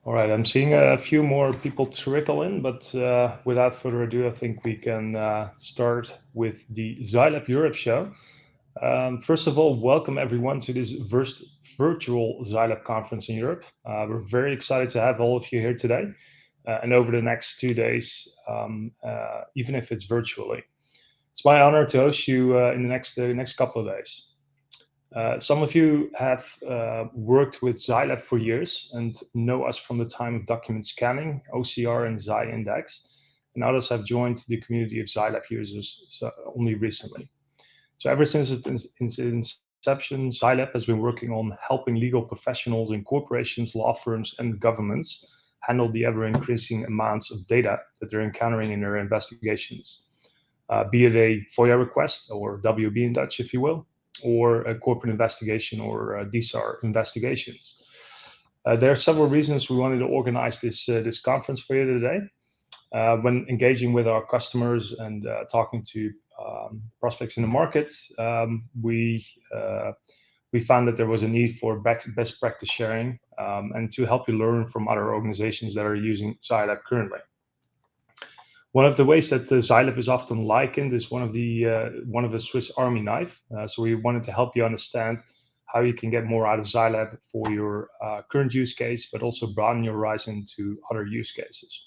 All right, I'm seeing a few more people trickle in, but without further ado, I think we can start with the ZyLAB Europe show. First of all, welcome everyone to this first virtual ZyLAB conference in Europe. We're very excited to have all of you here today and over the next 2 days, even if it's virtually. It's my honor to host you in the next couple of days. Some of you have worked with ZyLAB for years and know us from the time of document scanning, OCR, and ZyIndex, and others have joined the community of ZyLAB users only recently. So ever since its inception, ZyLAB has been working on helping legal professionals in corporations, law firms, and governments handle the ever-increasing amounts of data that they're encountering in their investigations, be it a FOIA request, or WB in Dutch, if you will, or a corporate investigation, or DSAR investigations. There are several reasons we wanted to organize this conference for you today. When engaging with our customers and talking to prospects in the market, we found that there was a need for best practice sharing and to help you learn from other organizations that are using ZyLAB currently. One of the ways that ZyLAB is often likened is one of the Swiss Army knife. So we wanted to help you understand how you can get more out of ZyLAB for your current use case, but also broaden your horizon to other use cases.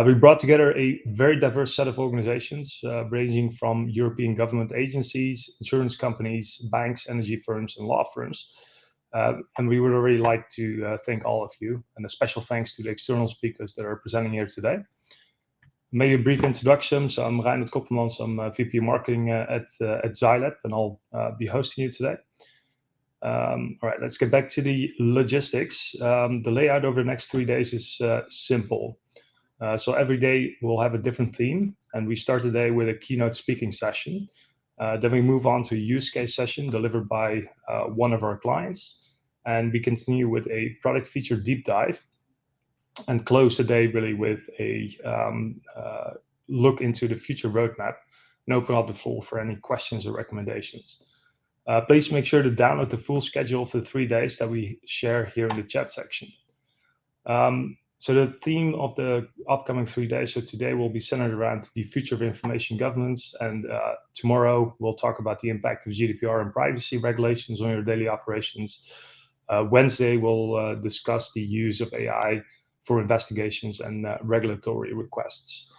We brought together a very diverse set of organizations, ranging from European government agencies, insurance companies, banks, energy firms, and law firms. And we would really like to thank all of you, and a special thanks to the external speakers that are presenting here today. Maybe a brief introduction. So I'm Reinhard Koppelmans, I'm VP Marketing at ZyLAB, and I'll be hosting you today. All right, let's get back to the logistics. The layout over the next 3 days is simple. So every day we'll have a different theme, and we start the day with a keynote speaking session. Then we move on to a use case session delivered by one of our clients, and we continue with a product feature deep dive, and close the day really with a look into the future roadmap and open up the floor for any questions or recommendations. Please make sure to download the full schedule of the 3 days that we share here in the chat section. So the theme of the upcoming 3 days, so today will be centered around the future of information governance, and tomorrow we'll talk about the impact of GDPR and privacy regulations on your daily operations. Wednesday we'll discuss the use of AI for investigations and regulatory requests.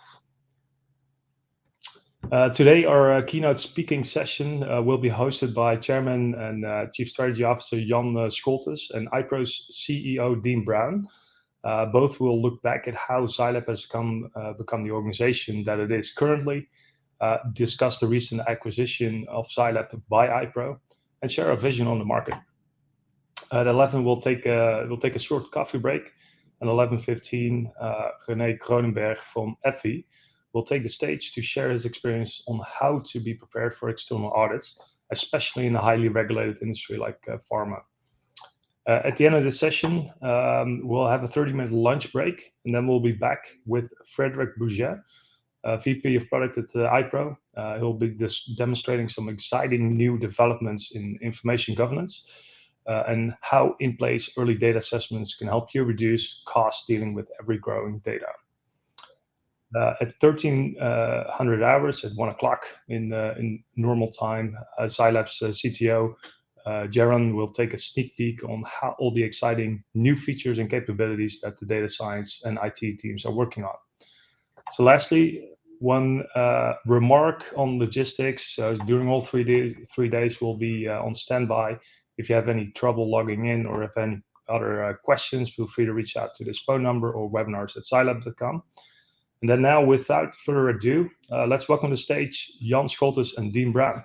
Today, our keynote speaking session will be hosted by Chairman and Chief Strategy Officer Jan Scholtes and iPro's CEO Dean Brown. Both will look back at how ZyLAB has become the organization that it is currently, discuss the recent acquisition of ZyLAB by iPro, and share a vision on the market. At 11, we'll take a short coffee break. At 11:15, René Kronenberg from EFI will take the stage to share his experience on how to be prepared for external audits, especially in a highly regulated industry like pharma. At the end of the session, we'll have a 30-minute lunch break, and then we'll be back with Frédéric Bouget, VP of Product at iPro. He'll be demonstrating some exciting new developments in information governance, and how in-place early data assessments can help you reduce costs dealing with ever growing data. At 1300 hours, at 1 o'clock in normal time, ZyLAB's CTO, Jaron, will take a sneak peek on how all the exciting new features and capabilities that the data science and IT teams are working on. So lastly, one remark on logistics. During all 3 days, we'll be on standby. If you have any trouble logging in or have any other questions, feel free to reach out to this phone number or webinars@zylab.com. And then now, without further ado, let's welcome to the stage Jan Scholtes and Dean Brown.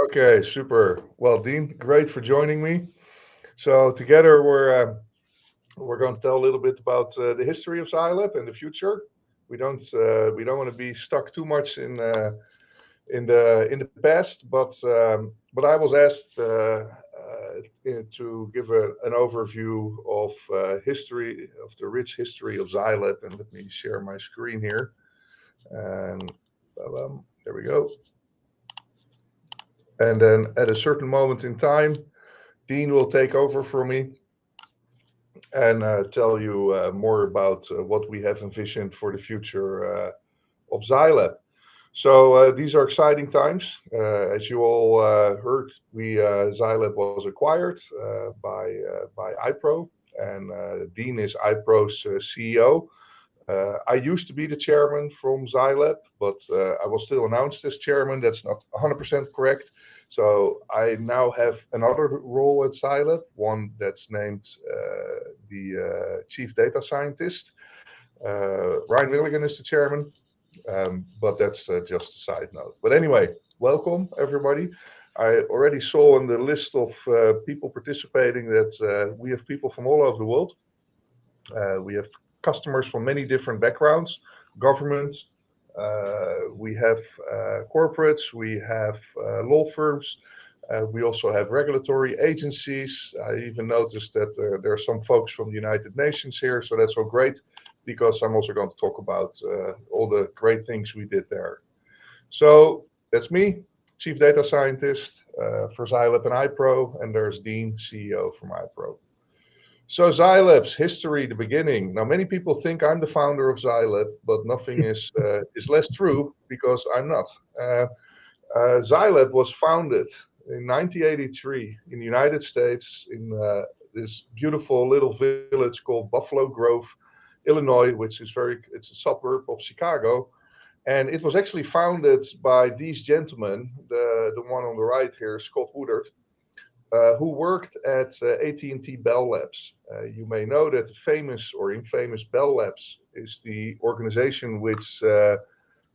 Okay, super. Well, Dean, great for joining me. So together we're going to tell a little bit about the history of ZyLAB and the future. We don't want to be stuck too much in the past, but I was asked to give an overview of history, of the rich history of ZyLAB, and let me share my screen here. And there we go. And then at a certain moment in time, Dean will take over from me, and tell you more about what we have envisioned for the future of ZyLAB. So these are exciting times. As you all heard, ZyLAB was acquired by iPro, and Dean is iPro's CEO. I used to be the chairman from ZyLAB, but I was still announced as chairman. That's not 100% correct. So I now have another role at ZyLAB, one that's named the chief data scientist. Ryan Milligan is the chairman, but that's just a side note. But anyway, welcome everybody. I already saw on the list of people participating that we have people from all over the world. We have customers from many different backgrounds, governments, we have corporates, we have law firms, we also have regulatory agencies. I even noticed that there are some folks from the United Nations here, so that's so great because I'm also going to talk about all the great things we did there. So that's me, Chief Data Scientist for ZyLAB and iPro, and there's Dean, CEO from iPro. So ZyLAB's history, the beginning. Now, many people think I'm the founder of ZyLAB, but nothing is less true because I'm not. ZyLAB was founded in 1983 in the United States in this beautiful little village called Buffalo Grove, Illinois, which is it's a suburb of Chicago. And it was actually founded by these gentlemen, the one on the right here, Scott Woodard, who worked at AT&T Bell Labs. You may know that the famous or infamous Bell Labs is the organization which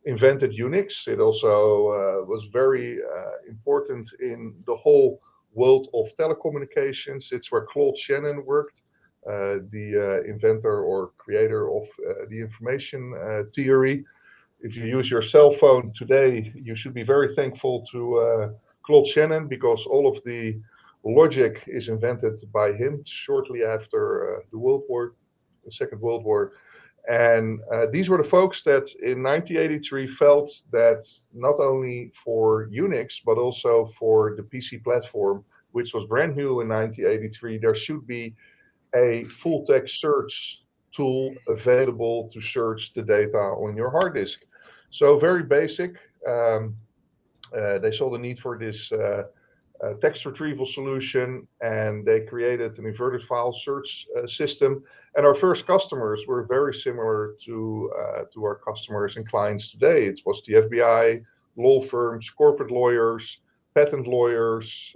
invented Unix. It also was very important in the whole world of telecommunications. It's where Claude Shannon worked, the inventor or creator of the information theory. If you use your cell phone today, you should be very thankful to Claude Shannon because all of the logic is invented by him shortly after the Second World War. And these were the folks that in 1983 felt that not only for Unix, but also for the PC platform, which was brand new in 1983, there should be a full text search tool available to search the data on your hard disk. So very basic. They saw the need for this text retrieval solution, and they created an inverted file search system. And our first customers were very similar to our customers and clients today. It was the FBI, law firms, corporate lawyers, patent lawyers,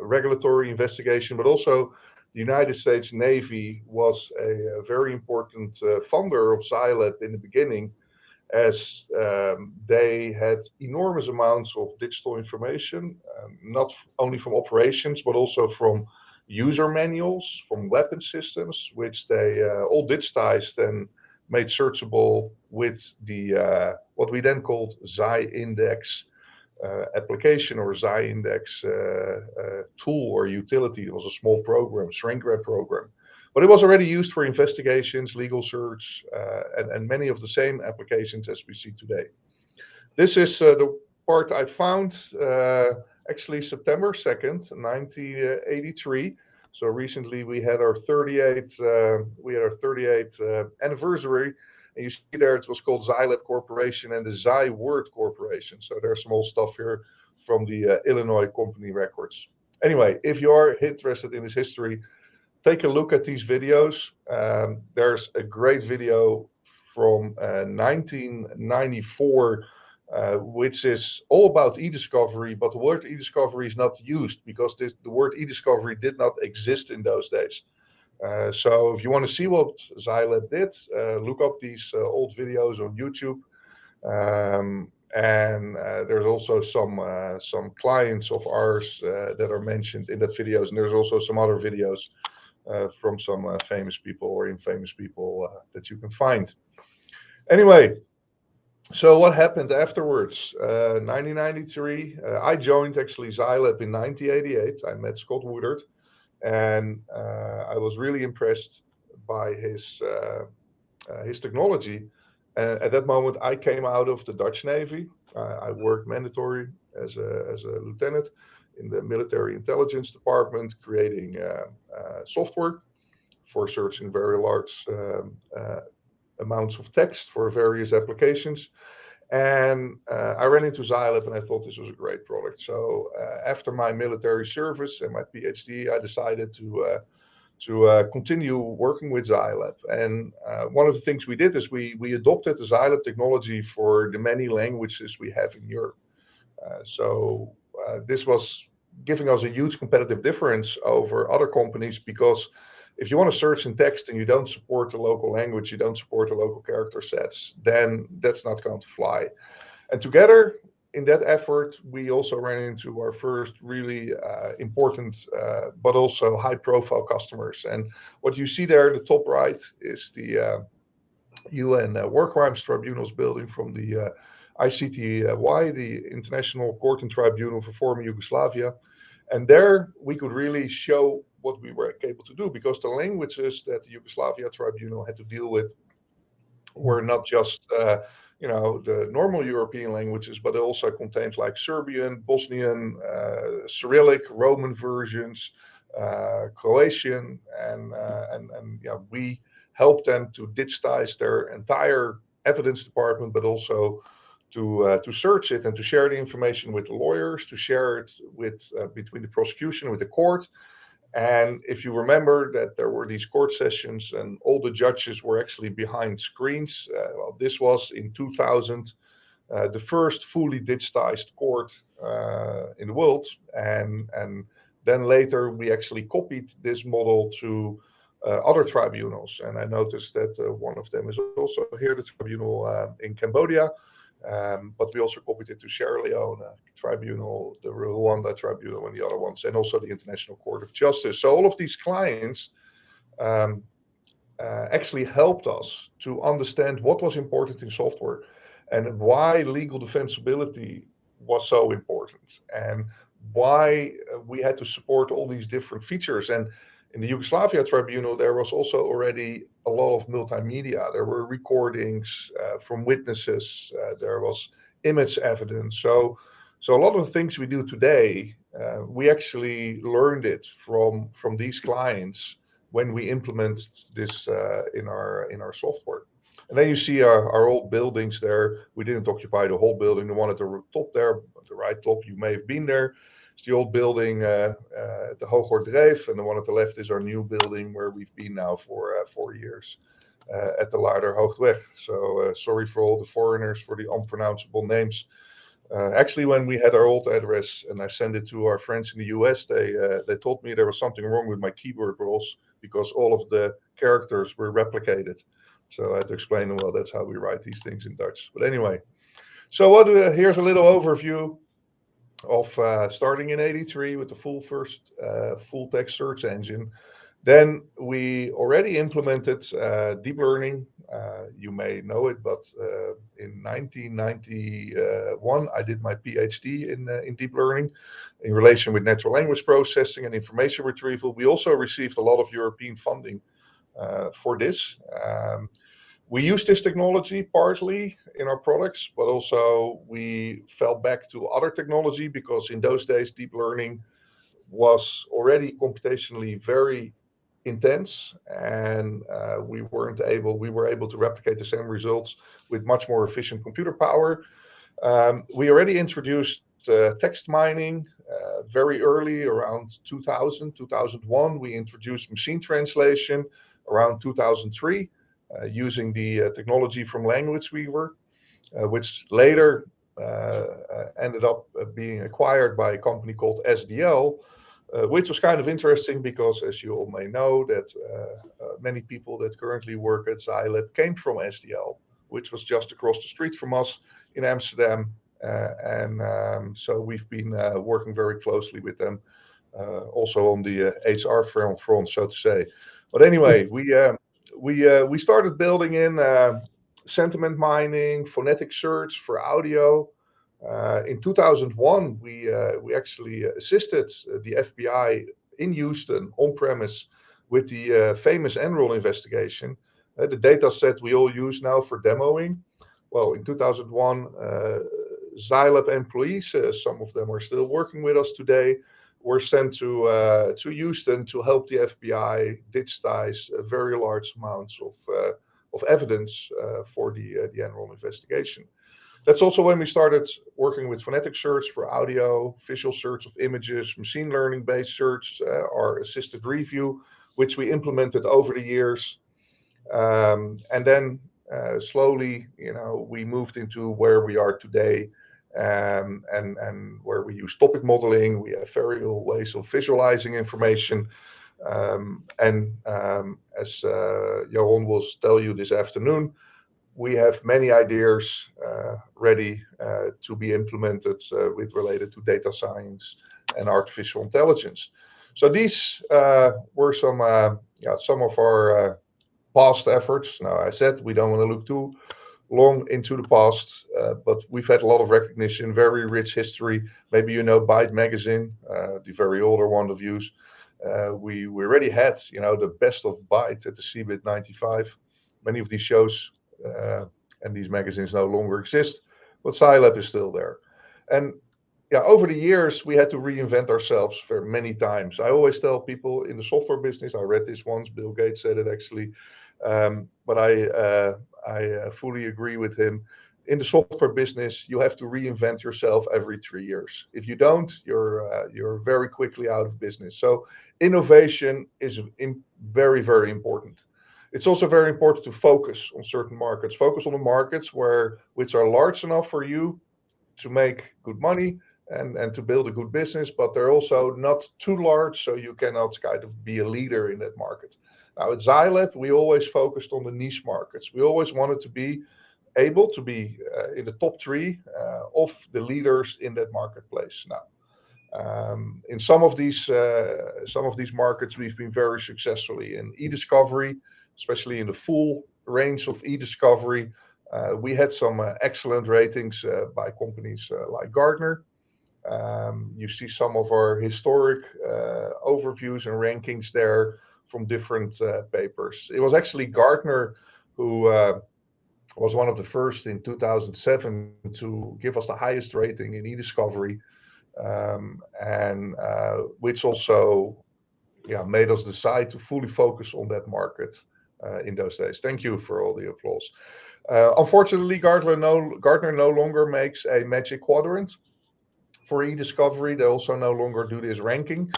regulatory investigation, but also the United States Navy was a very important funder of ZyLAB in the beginning, as they had enormous amounts of digital information, not only from operations, but also from user manuals, from weapon systems, which they all digitized and made searchable with the what we then called ZyIndex application or ZyIndex tool or utility. It was a small program, shrink wrap program. But it was already used for investigations, legal search, and many of the same applications as we see today. This is the part I found actually September 2nd, 1983. So recently we had our 38th anniversary, and you see there it was called ZyLAB Corporation and the ZyWord Corporation. So there's some old stuff here from the Illinois company records. Anyway, if you are interested in this history, take a look at these videos. There's a great video from 1994, which is all about e-discovery, but the word e-discovery is not used because the word e-discovery did not exist in those days. So if you want to see what ZyLAB did, look up these old videos on YouTube. And there's also some clients of ours that are mentioned in that videos, and there's also some other videos from some famous people or infamous people that you can find. Anyway, so what happened afterwards? 1993, I joined actually ZyLAB in 1988. I met Scott Woodard, and I was really impressed by his technology. At that moment, I came out of the Dutch Navy. I worked mandatory as a lieutenant in the military intelligence department, creating software for searching very large amounts of text for various applications. And I ran into ZyLAB and I thought this was a great product. So after my military service and my PhD, I decided to continue working with ZyLAB. And one of the things we did is we adopted the ZyLAB technology for the many languages we have in Europe. So this was giving us a huge competitive difference over other companies, because if you want to search in text and you don't support the local language, you don't support the local character sets, then that's not going to fly. And together in that effort, we also ran into our first really important, but also high profile customers. And what you see there, the top right, is the UN War Crimes Tribunals building from the ICTY, the International Court and Tribunal for former Yugoslavia. And there we could really show what we were able to do, because the languages that the Yugoslavia Tribunal had to deal with were not just the normal European languages, but it also contained like Serbian, Bosnian, Cyrillic, Roman versions, Croatian, and we helped them to digitize their entire evidence department, but also to search it and to share the information with the lawyers, to share it with between the prosecution with the court. And if you remember that there were these court sessions and all the judges were actually behind screens, well, this was in 2000, the first fully digitized court in the world. And then later we actually copied this model to other tribunals. And I noticed that one of them is also here, the tribunal in Cambodia. But we also copied it to Sierra Leone Tribunal, the Rwanda Tribunal, and the other ones, and also the International Court of Justice. So all of these clients actually helped us to understand what was important in software and why legal defensibility was so important, and why we had to support all these different features. And in the Yugoslavia Tribunal, there was also already a lot of multimedia. There were recordings from witnesses. There was image evidence. So a lot of the things we do today, we actually learned it from these clients when we implement this in our software. And then you see our old buildings there. We didn't occupy the whole building. The one at the top there, at the right top, you may have been there. It's the old building at the Hooghoordreef, and the one at the left is our new building where we've been now for 4 years at the Laarder Hoogtweg. So sorry for all the foreigners for the unpronounceable names. Actually, when we had our old address and I sent it to our friends in the US, they told me there was something wrong with my keyboard rolls because all of the characters were replicated. So I had to explain them, well, that's how we write these things in Dutch. But anyway, so here's a little overview of starting in '83 with the first full text search engine. Then we already implemented deep learning. You may know it, but in 1991, I did my PhD in deep learning in relation with natural language processing and information retrieval. We also received a lot of European funding for this. We use this technology partly in our products, but also we fell back to other technology because in those days, deep learning was already computationally very intense, and we were able to replicate the same results with much more efficient computer power. We already introduced text mining very early, around 2000, 2001. We introduced machine translation around 2003. Using the technology from Language Weaver, which later ended up being acquired by a company called SDL, which was kind of interesting because, as you all may know, that many people that currently work at ZyLAB came from SDL, which was just across the street from us in Amsterdam. So we've been working very closely with them, also on the HR front, so to say. But anyway, we started building in sentiment mining, phonetic search for audio. In 2001, we actually assisted the FBI in Houston on premise with the famous Enroll investigation, the data set we all use now for demoing. Well, in 2001, ZyLAB employees, some of them are still working with us today, were sent to Houston to help the FBI digitize very large amounts of evidence for the Enron investigation. That's also when we started working with phonetic search for audio, visual search of images, machine learning based search, or assisted review, which we implemented over the years. And then slowly, we moved into where we are today, and where we use topic modeling. We have various ways of visualizing information. As Johan will tell you this afternoon, we have many ideas ready to be implemented with related to data science and artificial intelligence. So these were some of our past efforts. Now, I said we don't want to look too long into the past, but we've had a lot of recognition, very rich history. Maybe you know Byte magazine, the very older one of you. We already had, the best of Byte at the CeBIT 95. Many of these shows and these magazines no longer exist, but ZyLAB is still there. And over the years, we had to reinvent ourselves for many times. I always tell people in the software business, I read this once, Bill Gates said it actually, but I fully agree with him. In the software business, you have to reinvent yourself every 3 years. If you don't, you're very quickly out of business. So innovation is very, very important. It's also very important to focus on certain markets. Focus on the markets which are large enough for you to make good money and to build a good business, but they're also not too large, so you cannot kind of be a leader in that market. Now at ZyLAB, we always focused on the niche markets. We always wanted to be able to be in the top 3 of the leaders in that marketplace. Now, in some of these markets, we've been very successfully in e-discovery, especially in the full range of e-discovery. We had some excellent ratings by companies like Gartner. You see some of our historic overviews and rankings there from different papers. It was actually Gartner who was one of the first in 2007 to give us the highest rating in e-discovery, and which also made us decide to fully focus on that market in those days. Thank you for all the applause. Unfortunately, Gartner no longer makes a Magic Quadrant for e-discovery. They also no longer do this ranking.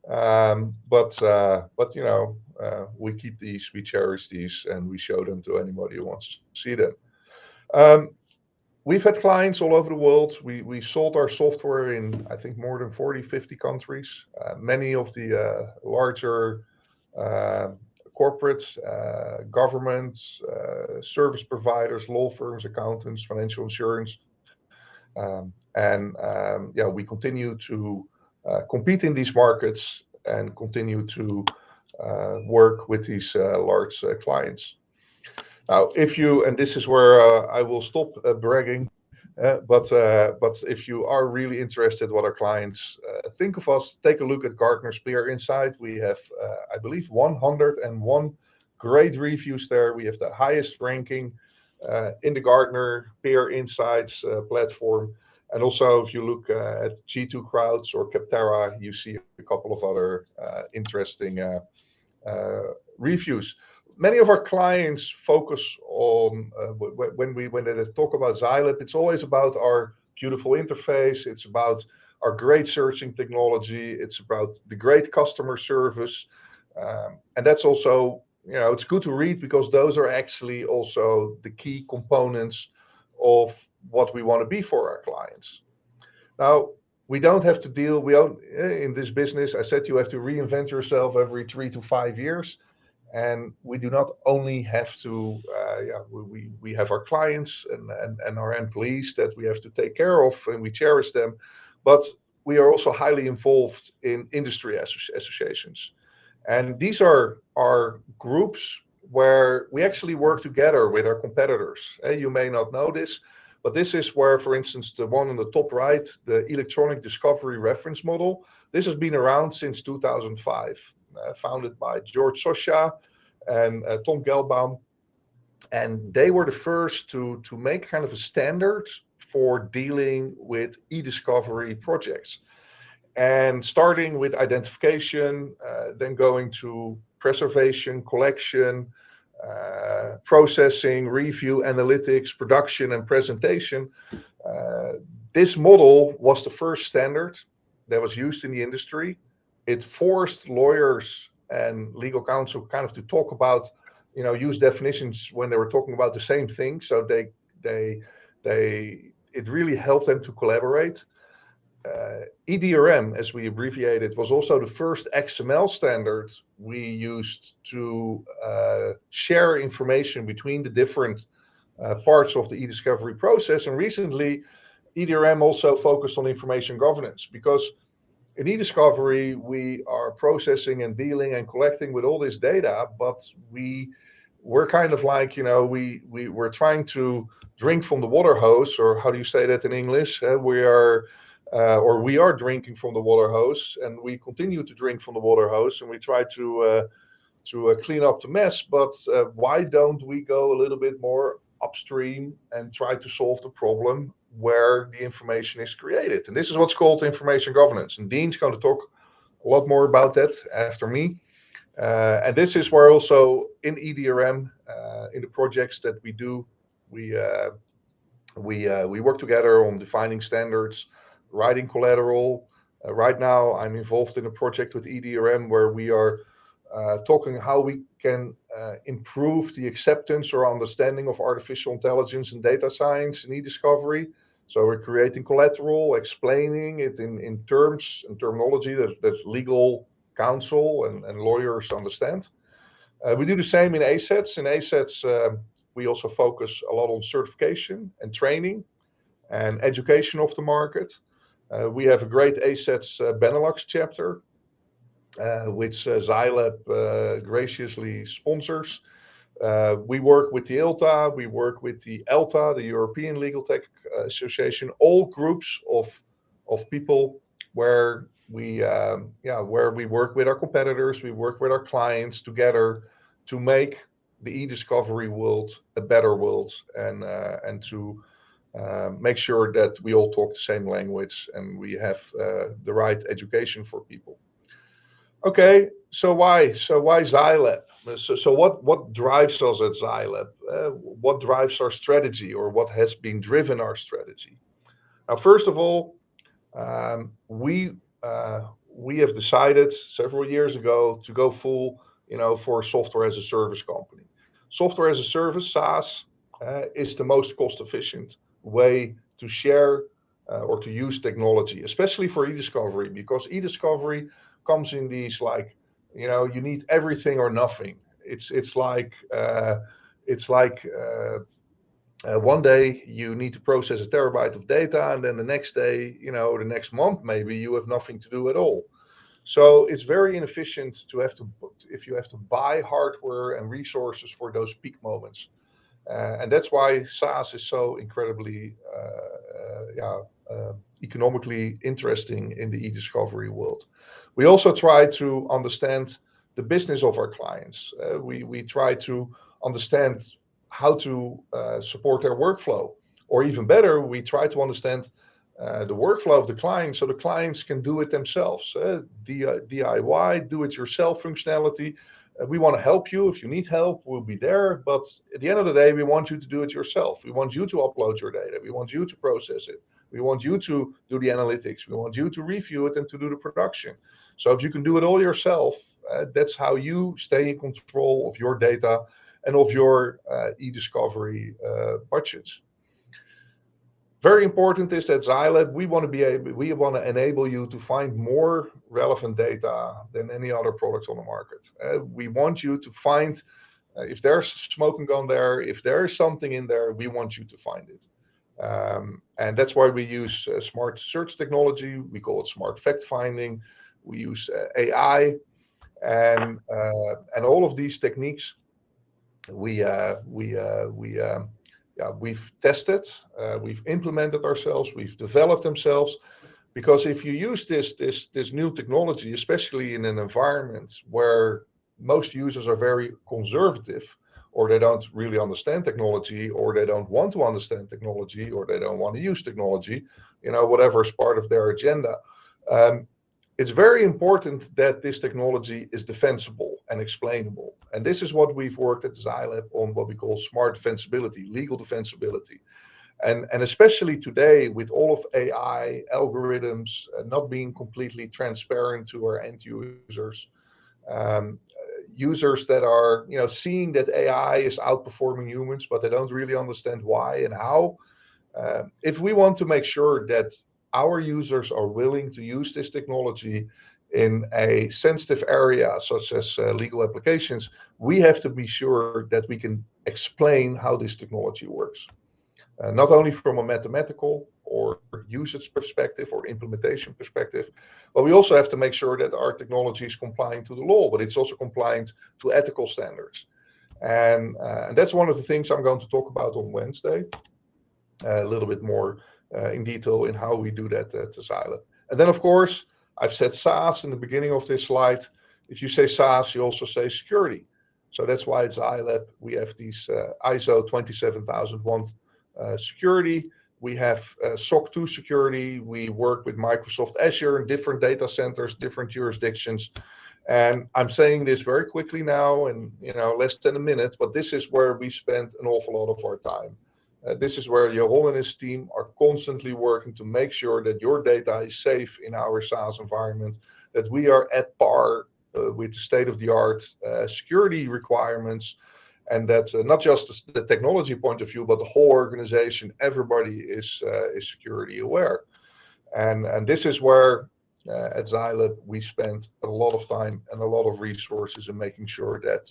But we keep these, we cherish these, and we show them to anybody who wants to see them. We've had clients all over the world. We sold our software in, I think, more than 40, 50 countries. Many of the larger corporates, governments, service providers, law firms, accountants, financial insurance. We continue to compete in these markets and continue to work with these large clients. Now, and this is where I will stop bragging, but if you are really interested what our clients think of us, take a look at Gartner's Peer Insight. We have, I believe, 101 great reviews there. We have the highest ranking in the Gartner Peer Insights platform. And also, if you look at G2 Crowds or Capterra, you see a couple of other interesting reviews. Many of our clients focus on, when they talk about ZyLAB, it's always about our beautiful interface. It's about our great searching technology. It's about the great customer service. And that's also, it's good to read because those are actually also the key components of what we want to be for our clients. Now, we don't have to deal, in this business, I said you have to reinvent yourself every 3 to 5 years. And we do not only have to, we have our clients and our employees that we have to take care of, and we cherish them, but we are also highly involved in industry associations. And these are groups where we actually work together with our competitors. You may not know this, but this is where, for instance, the one on the top right, the electronic discovery reference model, this has been around since 2005. Founded by George Sosha and Tom Gelbaum, and they were the first to make kind of a standard for dealing with e-discovery projects. And starting with identification, then going to preservation, collection, processing, review, analytics, production, and presentation. This model was the first standard that was used in the industry. It forced lawyers and legal counsel kind of to talk about, use definitions when they were talking about the same thing. So it really helped them to collaborate. EDRM, as we abbreviate it, was also the first XML standard we used to share information between the different parts of the e-discovery process. And recently, EDRM also focused on information governance, because in e-discovery, we are processing and dealing and collecting with all this data, but we're kind of like, we're trying to drink from the water hose, or how do you say that in English? We are drinking from the water hose, and we continue to drink from the water hose, and we try to clean up the mess. But why don't we go a little bit more upstream and try to solve the problem where the information is created? And this is what's called information governance. And Dean's going to talk a lot more about that after me. And this is where also in EDRM, in the projects that we do, we work together on defining standards, writing collateral. Right now, I'm involved in a project with EDRM where we are talking how we can improve the acceptance or understanding of artificial intelligence and data science in e-discovery. So we're creating collateral, explaining it in terms and terminology that legal counsel and lawyers understand. We do the same in ASETs. In ASETs, we also focus a lot on certification and training and education of the market. We have a great ASETs Benelux chapter, which ZyLAB graciously sponsors. We work with the ILTA, we work with the ELTA, the European Legal Tech Association, all groups of people where we work with our competitors, we work with our clients together to make the e-discovery world a better world, and to make sure that we all talk the same language and we have the right education for people. Okay, so why ZyLAB? So what drives us at ZyLAB? What drives our strategy, or what has been driven our strategy? Now, first of all, we have decided several years ago to go full, for a software as a service company. Software as a service, SaaS, is the most cost-efficient way to share or to use technology, especially for e-discovery, because e-discovery comes in these you need everything or nothing. It's like one day you need to process a terabyte of data, and then the next day, the next month, maybe you have nothing to do at all. So it's very inefficient if you have to buy hardware and resources for those peak moments. And that's why SaaS is so incredibly economically interesting in the e-discovery world. We also try to understand the business of our clients. We try to understand how to support their workflow, or even better, we try to understand the workflow of the client so the clients can do it themselves. DIY, do-it-yourself functionality. We want to help you. If you need help, we'll be there. But at the end of the day, we want you to do it yourself. We want you to upload your data. We want you to process it. We want you to do the analytics. We want you to review it and to do the production. So if you can do it all yourself, that's how you stay in control of your data and of your e-discovery budgets. Very important is that ZyLAB, we want to enable you to find more relevant data than any other product on the market. We want you to find, if there's smoking gun there, if there is something in there, we want you to find it. And that's why we use smart search technology. We call it smart fact finding. We use AI, and all of these techniques we've tested, we've implemented ourselves, we've developed themselves. Because if you use this new technology, especially in an environment where most users are very conservative, or they don't really understand technology, or they don't want to understand technology, or they don't want to use technology, whatever is part of their agenda, it's very important that this technology is defensible and explainable. And this is what we've worked at ZyLAB on, what we call smart defensibility, legal defensibility. And especially today with all of AI algorithms not being completely transparent to our end users, um, users that are seeing that AI is outperforming humans, but they don't really understand why and how. If we want to make sure that our users are willing to use this technology in a sensitive area such as legal applications, we have to be sure that we can explain how this technology works. Not only from a mathematical or usage perspective or implementation perspective, but we also have to make sure that our technology is complying to the law, but it's also compliant to ethical standards. And that's one of the things I'm going to talk about on Wednesday, a little bit more in detail in how we do that at ZyLAB. And then, of course, I've said SaaS in the beginning of this slide. If you say SaaS, you also say security. So that's why at ZyLAB we have these ISO 27001 security. We have SOC 2 security. We work with Microsoft Azure in different data centers, different jurisdictions. And I'm saying this very quickly now in less than a minute, but this is where we spend an awful lot of our time. This is where Jeroen and his team are constantly working to make sure that your data is safe in our SaaS environment, that we are at par with the state-of-the-art security requirements, and that not just the technology point of view, but the whole organization, everybody is security aware. And this is where at ZyLAB we spend a lot of time and a lot of resources in making sure that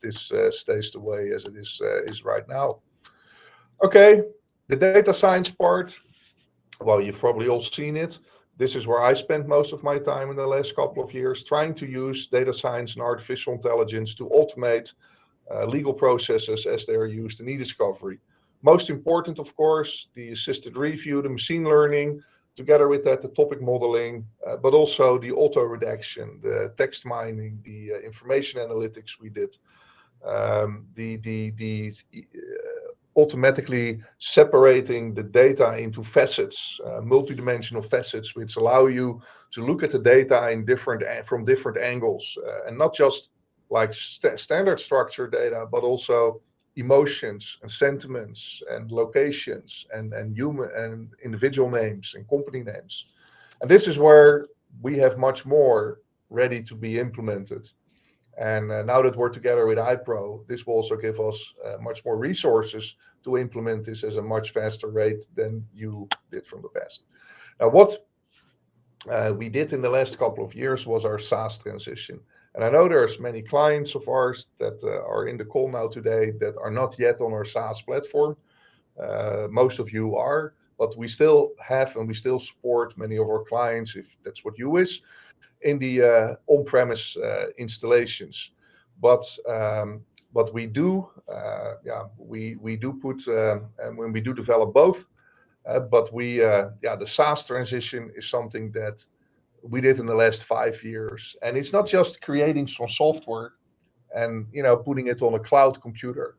this stays the way as it is right now. Okay, the data science part, well, you've probably all seen it. This is where I spent most of my time in the last couple of years, trying to use data science and artificial intelligence to automate legal processes as they are used in e-discovery. Most important, of course, the assisted review, the machine learning, together with that, the topic modeling, but also the auto redaction, the text mining, the information analytics we did, the automatically separating the data into facets, multidimensional facets, which allow you to look at the data in from different angles, and not just like standard structured data, but also emotions and sentiments and locations and human and individual names and company names. And this is where we have much more ready to be implemented. And now that we're together with iPro, this will also give us much more resources to implement this as a much faster rate than you did from the past. Now, what we did in the last couple of years was our SaaS transition. And I know there's many clients of ours that are in the call now today that are not yet on our SaaS platform. Most of you are, but we still have and we still support many of our clients, if that's what you wish, in the on-premise installations. But we do, we do put, and when we do develop both, but the SaaS transition is something that we did in the last 5 years. And it's not just creating some software and putting it on a cloud computer.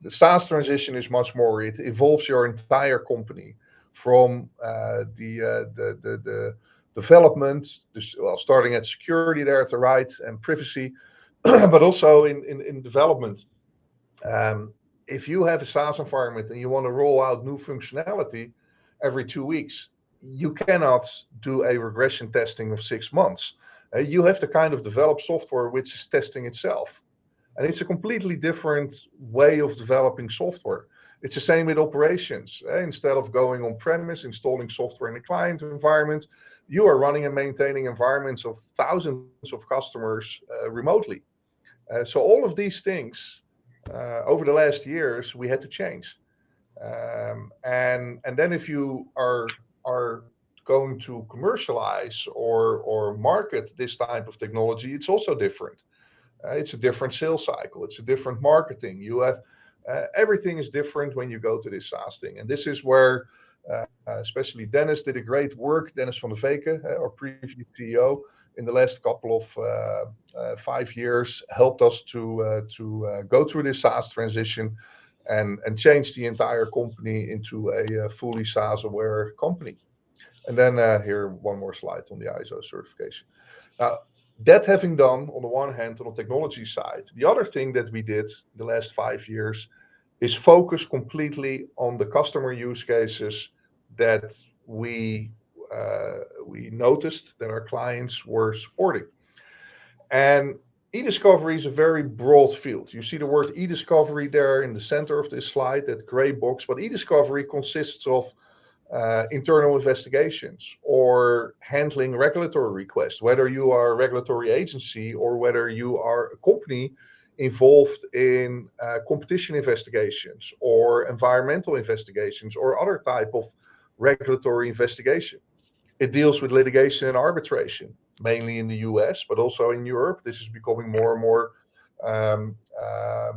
The SaaS transition is much more. It involves your entire company, from the development, starting at security there at the right and privacy, but also in development. If you have a SaaS environment and you want to roll out new functionality every 2 weeks, you cannot do a regression testing of 6 months. You have to kind of develop software which is testing itself. And it's a completely different way of developing software. It's the same with operations. Instead of going on premise, installing software in a client environment, you are running and maintaining environments of thousands of customers remotely. So all of these things over the last years, we had to change. And then if you are going to commercialize or market this type of technology, it's also different. It's a different sales cycle. It's a different marketing. You have everything is different when you go to this SaaS thing. And this is where especially Dennis did a great work. Dennis van der Veken, our previous CEO, in the last couple of 5 years, helped us to go through this SaaS transition and change the entire company into a fully SaaS aware company. And then here, one more slide on the ISO certification. Now, that having done on the one hand on the technology side, the other thing that we did the last 5 years is focus completely on the customer use cases that we noticed that our clients were supporting. And e-discovery is a very broad field. You see the word e-discovery there in the center of this slide, that gray box. But e-discovery consists of internal investigations or handling regulatory requests, whether you are a regulatory agency or whether you are a company involved in competition investigations or environmental investigations or other type of regulatory investigation. It deals with litigation and arbitration, mainly in the US, but also in Europe. This is becoming more and more um, uh,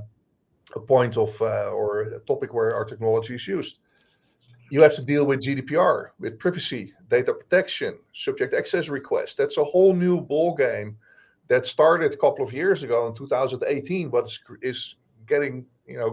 a point of or a topic where our technology is used. You have to deal with GDPR, with privacy, data protection, subject access requests. That's a whole new ball game that started a couple of years ago in 2018, but is getting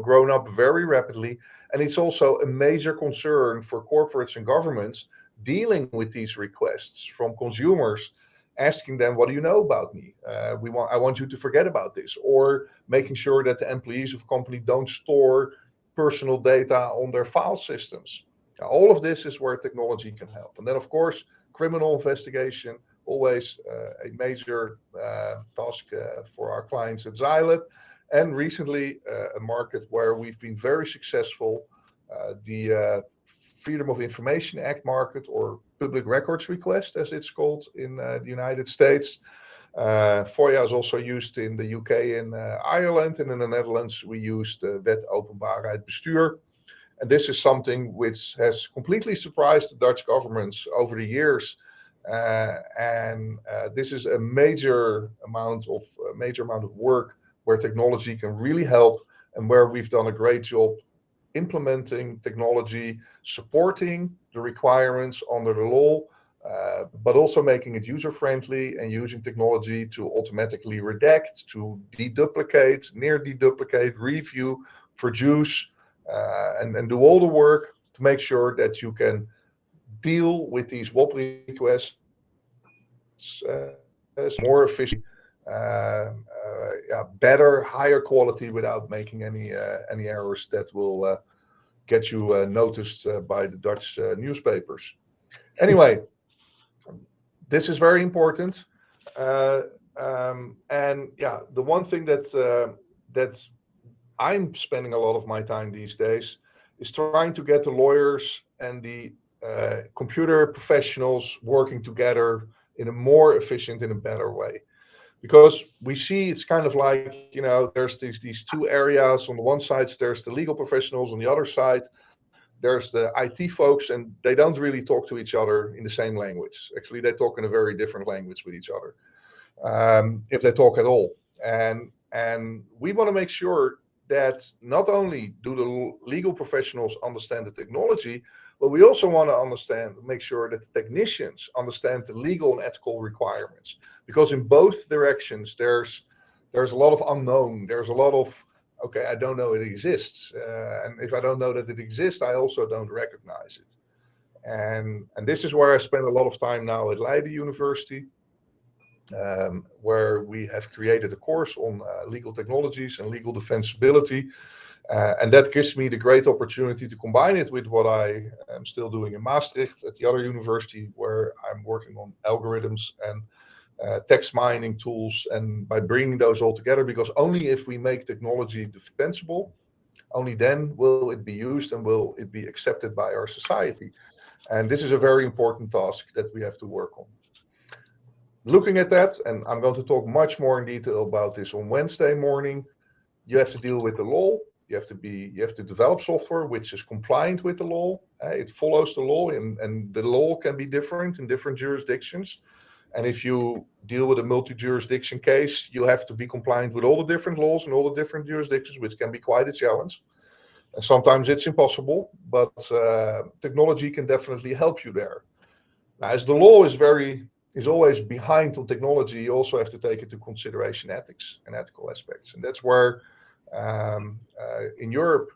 grown up very rapidly. And it's also a major concern for corporates and governments dealing with these requests from consumers, asking them, "What do you know about me? I want you to forget about this," or making sure that the employees of a company don't store personal data on their file systems. All of this is where technology can help. And then, of course, criminal investigation, always a major task for our clients at ZyLAB. And recently, a market where we've been very successful, the Freedom of Information Act market, or public records request, as it's called in the United States. FOIA is also used in the UK and Ireland, and in the Netherlands we used Wet Openbaarheid Bestuur. And this is something which has completely surprised the Dutch governments over the years. This is a major amount of work where technology can really help, and where we've done a great job implementing technology, supporting the requirements under the law, but also making it user-friendly and using technology to automatically redact, to deduplicate, near deduplicate, review, produce, and do all the work to make sure that you can deal with these WOP requests more efficiently, better, higher quality, without making any errors that will get you noticed by the Dutch newspapers. Anyway, this is very important. And yeah, the one thing that I'm spending a lot of my time these days is trying to get the lawyers and the computer professionals working together in a more efficient and a better way. Because we see it's kind of like, there's these two areas. On the one side, there's the legal professionals. On the other side, there's the IT folks, and they don't really talk to each other in the same language. Actually, they talk in a very different language with each other, if they talk at all. And we want to make sure that not only do the legal professionals understand the technology, but we also want to make sure that the technicians understand the legal and ethical requirements. Because in both directions, there's a lot of unknown. There's a lot of, okay, I don't know it exists. And if I don't know that it exists, I also don't recognize it. And this is where I spend a lot of time now at Leiden University, where we have created a course on legal technologies and legal defensibility. And that gives me the great opportunity to combine it with what I am still doing in Maastricht at the other university, where I'm working on algorithms and text mining tools. And by bringing those all together, because only if we make technology defensible, only then will it be used and will it be accepted by our society. And this is a very important task that we have to work on. Looking at that, and I'm going to talk much more in detail about this on Wednesday morning, you have to deal with the law. You have to develop software which is compliant with the law. It follows the law, and the law can be different in different jurisdictions. And if you deal with a multi-jurisdiction case, you have to be compliant with all the different laws and all the different jurisdictions, which can be quite a challenge. And sometimes it's impossible, but technology can definitely help you there. Now, as the law is always behind on technology, you also have to take into consideration ethics and ethical aspects. And that's where in Europe,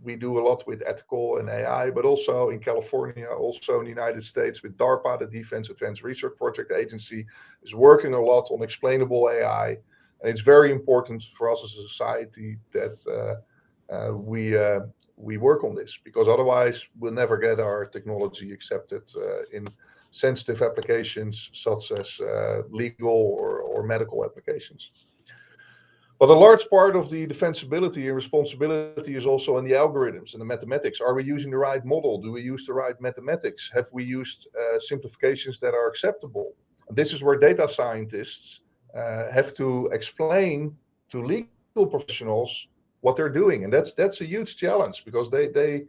we do a lot with ethical and AI, but also in California, also in the United States with DARPA, the Defense Advanced Research Project Agency, is working a lot on explainable AI. And it's very important for us as a society that we work on this, because otherwise we'll never get our technology accepted in sensitive applications such as legal or medical applications. But a large part of the defensibility and responsibility is also in the algorithms and the mathematics. Are we using the right model? Do we use the right mathematics? Have we used simplifications that are acceptable? And this is where data scientists have to explain to legal professionals what they're doing, and that's a huge challenge, because they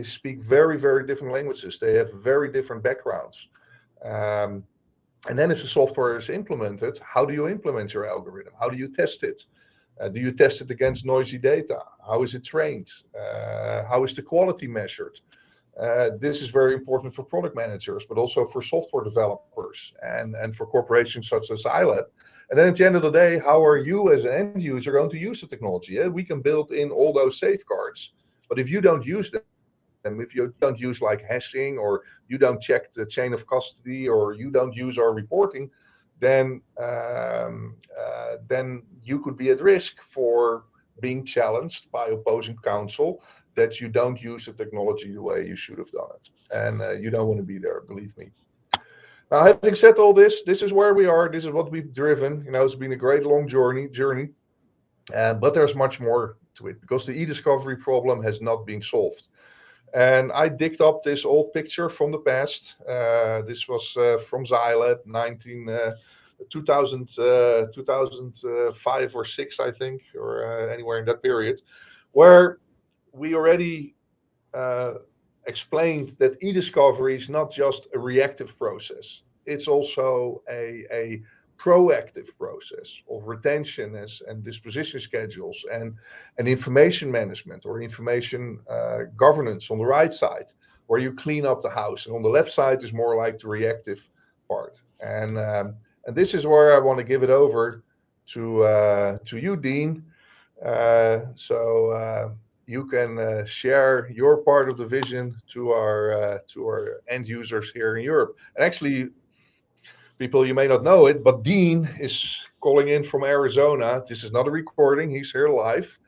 speak very, very different languages. They have very different backgrounds. And then if the software is implemented, how do you implement your algorithm? How do you test it? Do you test it against noisy data? How is it trained? How is the quality measured? This is very important for product managers, but also for software developers and for corporations such as ZyLAB. And then at the end of the day, how are you as an end user going to use the technology? Yeah, we can build in all those safeguards, but if you don't use them, if you don't use like hashing, or you don't check the chain of custody, or you don't use our reporting, then you could be at risk for being challenged by opposing counsel that you don't use the technology the way you should have done it. And you don't want to be there, believe me. Now, having said all this, this is where we are. This is what we've driven. It's been a great long journey. But there's much more to it, because the e-discovery problem has not been solved. And I digged up this old picture from the past. This was from ZyLAB, 2005 or 6, I think, or anywhere in that period, where we already explained that e-discovery is not just a reactive process. It's also a proactive process of retention and disposition schedules and information management, or information governance on the right side, where you clean up the house. And on the left side is more like the reactive part. And this is where I want to give it over to you, Dean. So you can share your part of the vision to our end users here in Europe. And actually, people, you may not know it, but Dean is calling in from Arizona. This is not a recording. He's here live.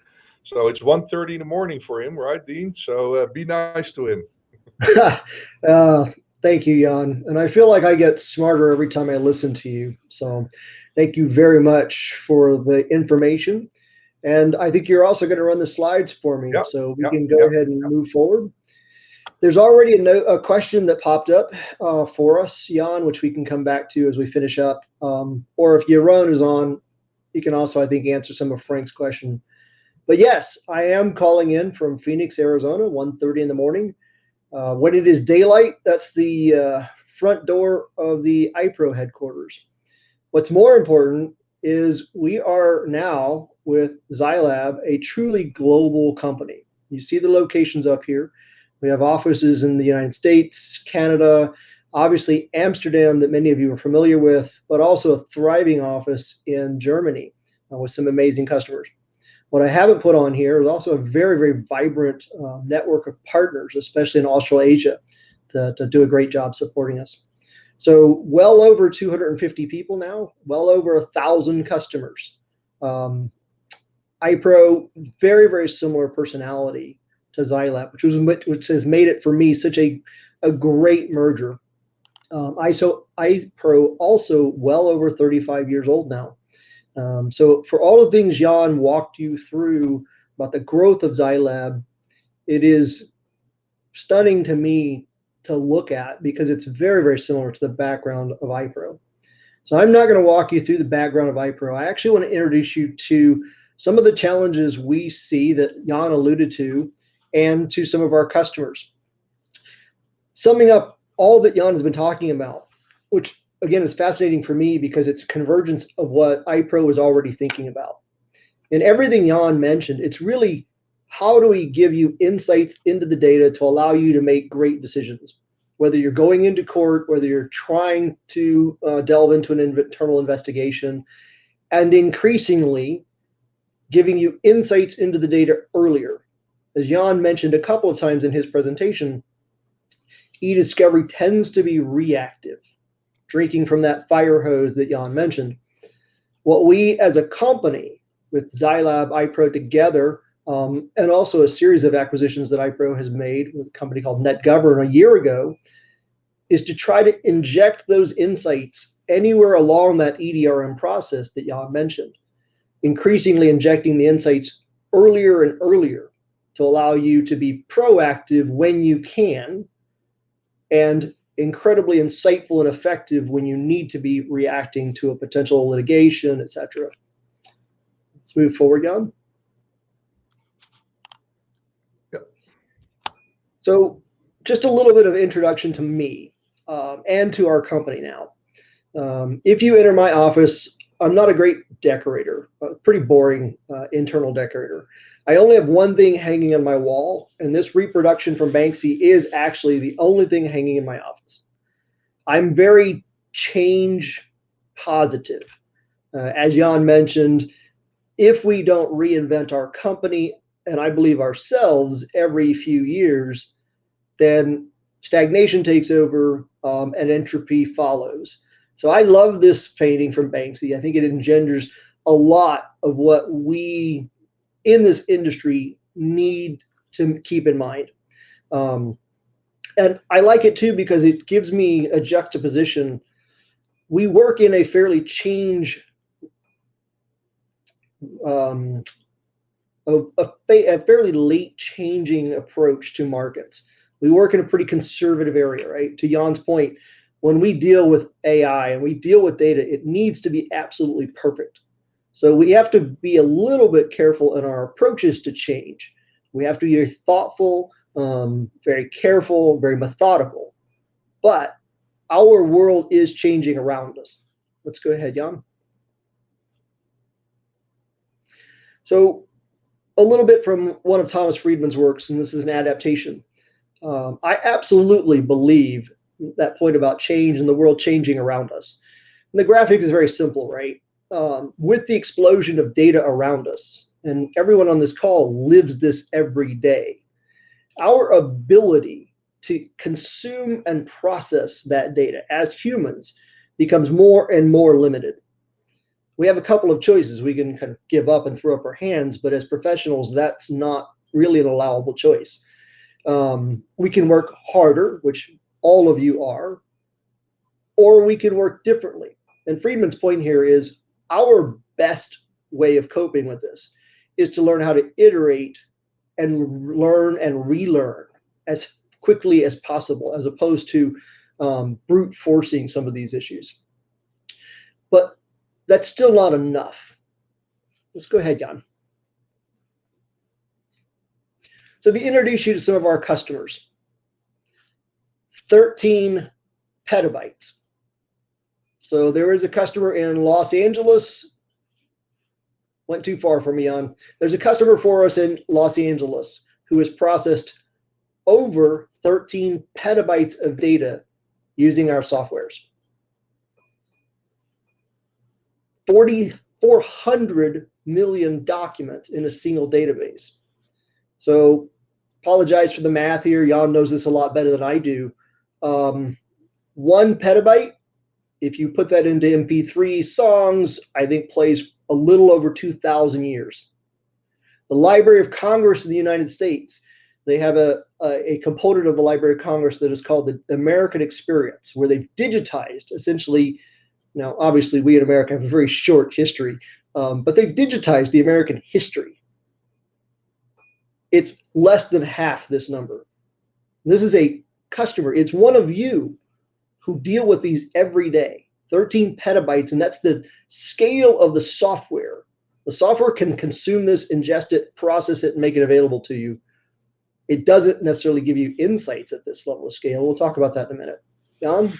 So it's 1:30 in the morning for him, right, Dean? So be nice to him. Thank you, Jan. And I feel like I get smarter every time I listen to you. So thank you very much for the information. And I think you're also going to run the slides for me. Yep, So we can go ahead and move forward. There's already a question that popped up for us, Jan, which we can come back to as we finish up. Or if Yaron is on, he can also, I think, answer some of Frank's question. But yes, I am calling in from Phoenix, Arizona, 1:30 in the morning. When it is daylight, that's the front door of the iPro headquarters. What's more important is we are now with ZyLAB, a truly global company. You see the locations up here. We have offices in the United States, Canada, obviously Amsterdam that many of you are familiar with, but also a thriving office in Germany with some amazing customers. What I haven't put on here is also a very, very vibrant network of partners, especially in Australasia, to do a great job supporting us. So well over 250 people now, well over 1,000 customers. iPro, very, very similar personality to ZyLAB, which has made it for me such a great merger. iPro also well over 35 years old now. So for all the things Jan walked you through about the growth of ZyLAB, it is stunning to me to look at, because it's very, very similar to the background of iPro. So I'm not going to walk you through the background of iPro. I actually want to introduce you to some of the challenges we see that Jan alluded to, and to some of our customers. Summing up all that Jan has been talking about, which again is fascinating for me because it's a convergence of what iPro is already thinking about. And everything Jan mentioned, it's really how do we give you insights into the data to allow you to make great decisions, whether you're going into court, whether you're trying to delve into an internal investigation, and increasingly giving you insights into the data earlier. As Jan mentioned a couple of times in his presentation, e-discovery tends to be reactive, drinking from that fire hose that Jan mentioned. What we as a company with ZyLAB, iPro together, and also a series of acquisitions that iPro has made with a company called NetGovern a year ago, is to try to inject those insights anywhere along that EDRM process that Jan mentioned, increasingly injecting the insights earlier and earlier to allow you to be proactive when you can, and incredibly insightful and effective when you need to be reacting to a potential litigation, etc. Let's move forward, Jan. Yep. So just a little bit of introduction to me and to our company now. If you enter my office, I'm not a great decorator, pretty boring internal decorator. I only have one thing hanging on my wall, and this reproduction from Banksy is actually the only thing hanging in my office. I'm very change positive. As Jan mentioned, if we don't reinvent our company, and I believe ourselves every few years, then stagnation takes over and entropy follows. So I love this painting from Banksy. I think it engenders a lot of what we in this industry need to keep in mind. And I like it too because it gives me a juxtaposition. We work in a fairly a fairly late changing approach to markets. We work in a pretty conservative area, right? To Jan's point, when we deal with AI and we deal with data, it needs to be absolutely perfect. So we have to be a little bit careful in our approaches to change. We have to be very thoughtful, very careful, very methodical. But our world is changing around us. Let's go ahead, Jan. So a little bit from one of Thomas Friedman's works, and this is an adaptation. I absolutely believe that point about change and the world changing around us. And the graphic is very simple, right? With the explosion of data around us, and everyone on this call lives this every day, our ability to consume and process that data as humans becomes more and more limited. We have a couple of choices. We can kind of give up and throw up our hands, but as professionals, that's not really an allowable choice. We can work harder, which all of you are, or we can work differently. And Friedman's point here is our best way of coping with this is to learn how to iterate and learn and relearn as quickly as possible, as opposed to brute forcing some of these issues. But that's still not enough. Let's go ahead, Jan. So to introduce you to some of our customers, 13 petabytes. So there is a customer in Los Angeles. Went too far for me, Jan. There's a customer for us in Los Angeles who has processed over 13 petabytes of data using our softwares. 400 million documents in a single database. So apologize for the math here. Jan knows this a lot better than I do. 1 petabyte, if you put that into MP3 songs, I think plays a little over 2,000 years. The Library of Congress in the United States, they have a component of the Library of Congress that is called the American Experience, where they've digitized essentially. Now, obviously, we in America have a very short history, but they've digitized the American history. It's less than half this number. This is a customer. It's one of you who deal with these every day. 13 petabytes, and that's the scale of the software. The software can consume this, ingest it, process it, and make it available to you. It doesn't necessarily give you insights at this level of scale. We'll talk about that in a minute. Jan?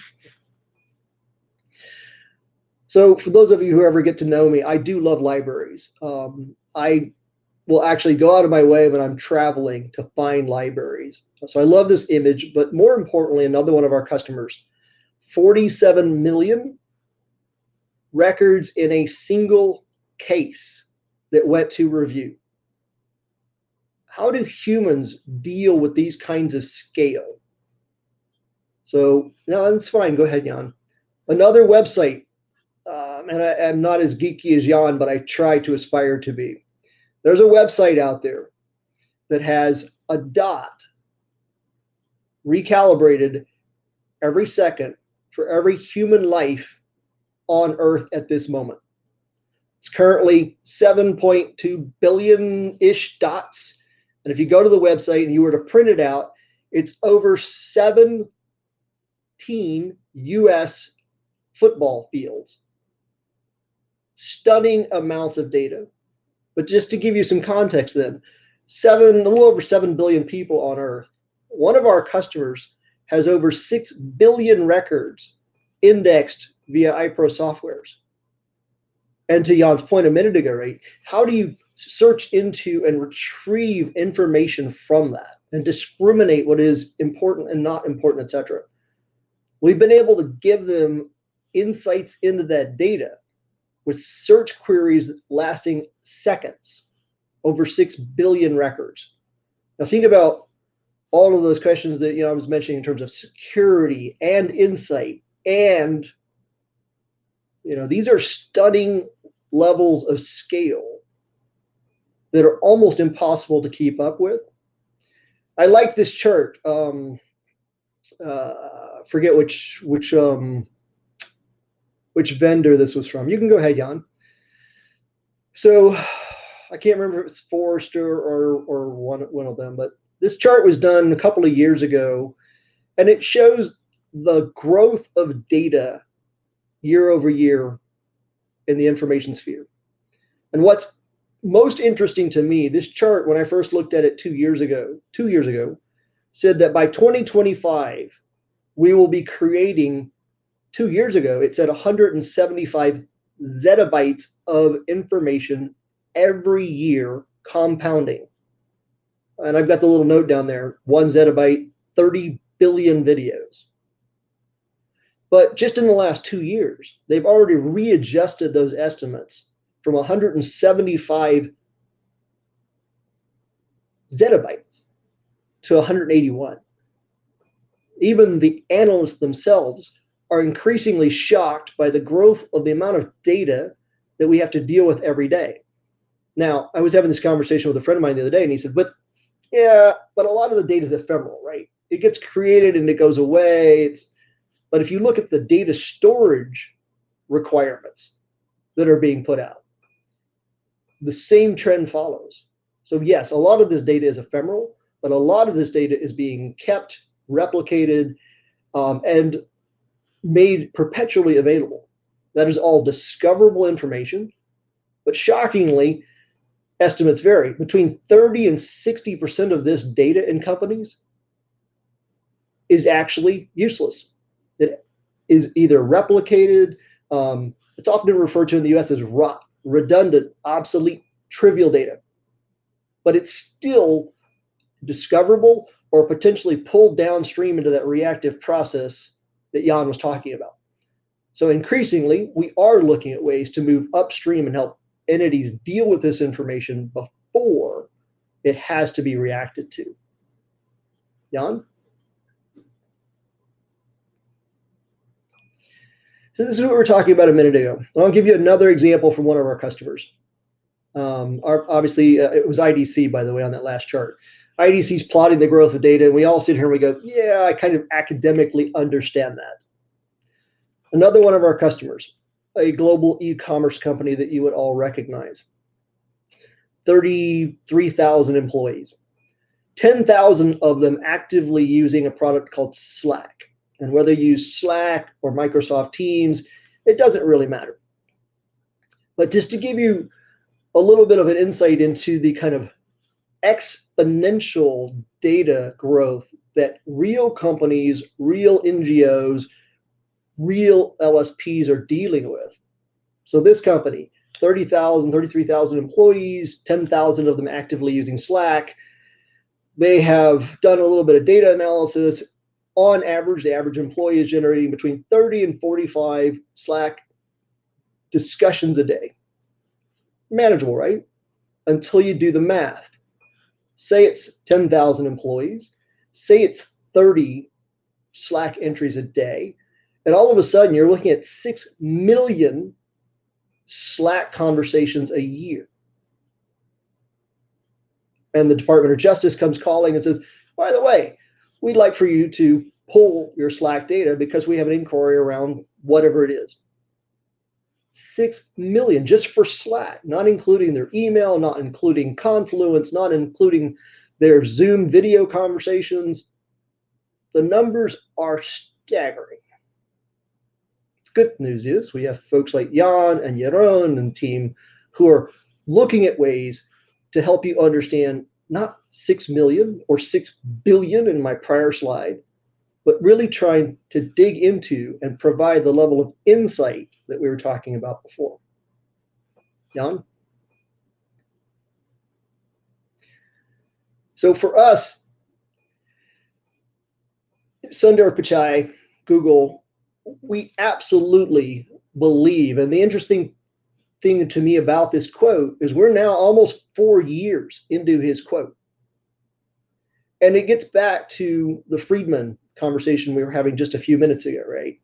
So for those of you who ever get to know me, I do love libraries. I will actually go out of my way when I'm traveling to find libraries. So I love this image, but more importantly, another one of our customers, 47 million records in a single case that went to review. how do humans deal with these kinds of scale? So, no, that's fine. Go ahead, Jan. Another website, and I'm not as geeky as Jan, but I try to aspire to be. There's a website out there that has a dot recalibrated every second for every human life on Earth at this moment. It's currently 7.2 billion-ish dots. And if you go to the website and you were to print it out, it's over 17 US football fields. Stunning amounts of data. But just to give you some context then, a little over 7 billion people on Earth. One of our customers has over 6 billion records indexed via iPro softwares. And to Jan's point a minute ago, right? How do you search into and retrieve information from that and discriminate what is important and not important, etc.? We've been able to give them insights into that data with search queries lasting seconds, over 6 billion records. Now think about all of those questions that I was mentioning in terms of security and insight, and these are stunning levels of scale that are almost impossible to keep up with. I like this chart. Forget which vendor this was from. You can go ahead, Jan. So I can't remember if it's Forrester or one of them, but this chart was done a couple of years ago, and it shows the growth of data year over year in the information sphere. And what's most interesting to me, this chart, when I first looked at it 2 years ago, said that by 2025, we will be creating, 2 years ago, it said 175 zettabytes of information every year, compounding. And I've got the little note down there, 1 zettabyte, 30 billion videos. But just in the last 2 years, they've already readjusted those estimates from 175 zettabytes to 181. Even the analysts themselves are increasingly shocked by the growth of the amount of data that we have to deal with every day. Now, I was having this conversation with a friend of mine the other day, and he said, but a lot of the data is ephemeral, right? It gets created and it goes away. But if you look at the data storage requirements that are being put out, the same trend follows. So yes, a lot of this data is ephemeral, but a lot of this data is being kept, replicated, and made perpetually available. That is all discoverable information, but shockingly, estimates vary. Between 30 and 60% of this data in companies is actually useless. It is either replicated, it's often referred to in the US as rot, redundant, obsolete, trivial data. But it's still discoverable or potentially pulled downstream into that reactive process that Jan was talking about. So increasingly, we are looking at ways to move upstream and help entities deal with this information before it has to be reacted to. Jan? So this is what we were talking about a minute ago. And I'll give you another example from one of our customers. Obviously, it was IDC, by the way, on that last chart. IDC's plotting the growth of data, and we all sit here and we go, yeah, I kind of academically understand that. Another one of our customers, a global e-commerce company that you would all recognize. 33,000 employees. 10,000 of them actively using a product called Slack. And whether you use Slack or Microsoft Teams, it doesn't really matter. But just to give you a little bit of an insight into the kind of exponential data growth that real companies, real NGOs, real LSPs are dealing with. So this company, 30,000, 33,000 employees, 10,000 of them actively using Slack. They have done a little bit of data analysis. On average, the average employee is generating between 30 and 45 Slack discussions a day. Manageable, right? Until you do the math. Say it's 10,000 employees, say it's 30 Slack entries a day, and all of a sudden you're looking at 6 million Slack conversations a year. And the Department of Justice comes calling and says, by the way, we'd like for you to pull your Slack data because we have an inquiry around whatever it is. 6 million just for Slack, not including their email, not including Confluence, not including their Zoom video conversations. The numbers are staggering. Good news is we have folks like Jan and Jeroen and team who are looking at ways to help you understand not 6 million or 6 billion in my prior slide, but really trying to dig into and provide the level of insight that we were talking about before. Jan? So for us, Sundar Pichai, Google, we absolutely believe, and the interesting thing to me about this quote is we're now almost 4 years into his quote. And it gets back to the Friedman conversation we were having just a few minutes ago, right?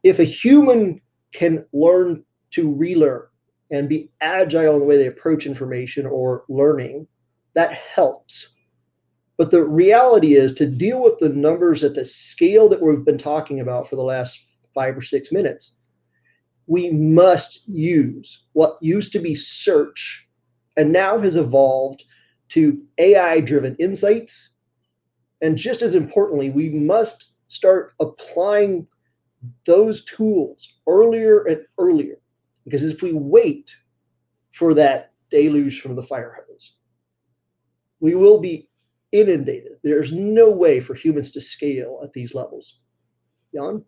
If a human can learn to relearn and be agile in the way they approach information or learning, that helps. But the reality is to deal with the numbers at the scale that we've been talking about for the last 5 or 6 minutes, we must use what used to be search and now has evolved to AI-driven insights. And just as importantly, we must start applying those tools earlier and earlier, because if we wait for that deluge from the fire hose, we will be inundated. There's no way for humans to scale at these levels. Jan?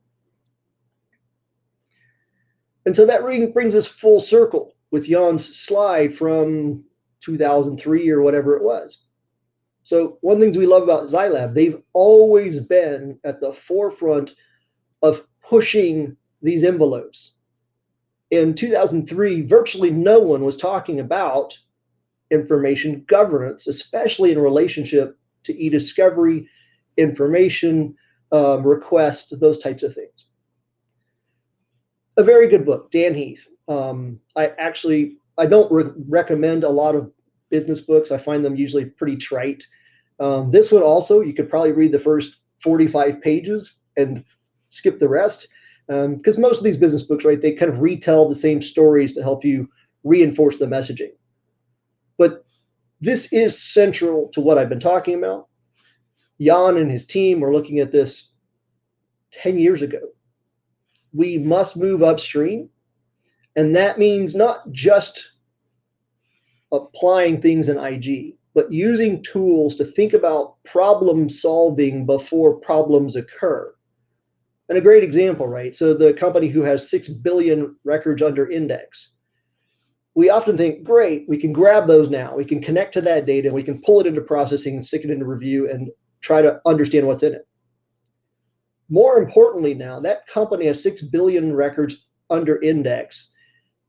And so that brings us full circle with Jan's slide from 2003 or whatever it was. So one of the things we love about ZyLAB, they've always been at the forefront of pushing these envelopes. In 2003, virtually no one was talking about information governance, especially in relationship to e-discovery, information request, those types of things. A very good book, Dan Heath. I don't recommend a lot of business books. I find them usually pretty trite. This one also, you could probably read the first 45 pages and skip the rest, because most of these business books, right, they kind of retell the same stories to help you reinforce the messaging. But this is central to what I've been talking about. Jan and his team were looking at this 10 years ago. We must move upstream, and that means not just applying things in IG, but using tools to think about problem solving before problems occur. And a great example, right? So the company who has 6 billion records under index, we often think, great, we can grab those now. We can connect to that data. We can pull it into processing and stick it into review and try to understand what's in it. More importantly now, that company has 6 billion records under index.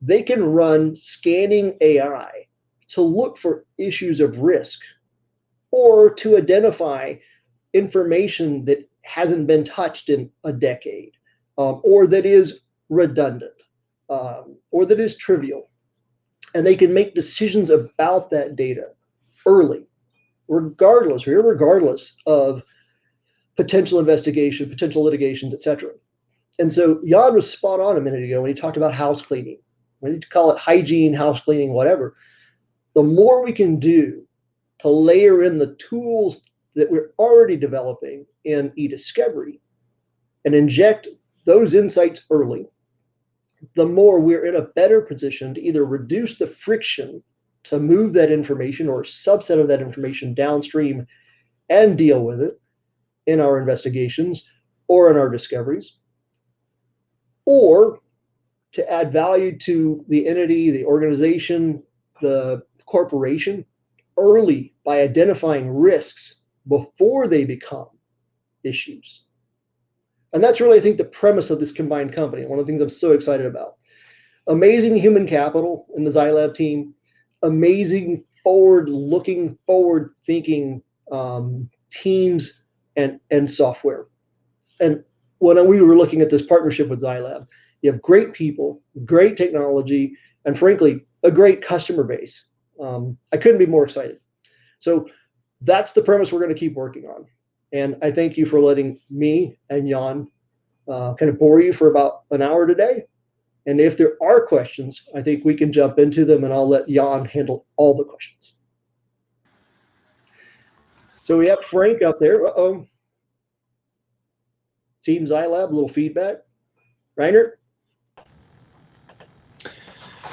They can run scanning AI to look for issues of risk or to identify information that hasn't been touched in a decade, or that is redundant, or that is trivial. And they can make decisions about that data early, regardless of potential investigation, potential litigations, etc. And so Jan was spot on a minute ago when he talked about house cleaning. We need to call it hygiene, house cleaning, whatever. The more we can do to layer in the tools that we're already developing in e-discovery and inject those insights early, the more we're in a better position to either reduce the friction to move that information or a subset of that information downstream and deal with it in our investigations or in our discoveries, or to add value to the entity, the organization, the corporation early by identifying risks before they become issues. And that's really, I think, the premise of this combined company. One of the things I'm so excited about. Amazing human capital in the ZyLAB team, amazing forward-looking, forward-thinking teams and software. And when we were looking at this partnership with ZyLAB, you have great people, great technology, and frankly, a great customer base. I couldn't be more excited. So that's the premise we're going to keep working on. And I thank you for letting me and Jan kind of bore you for about an hour today. And if there are questions, I think we can jump into them, and I'll let Jan handle all the questions. So we have Frank up there. Uh-oh. Team ZyLAB, a little feedback. Reiner?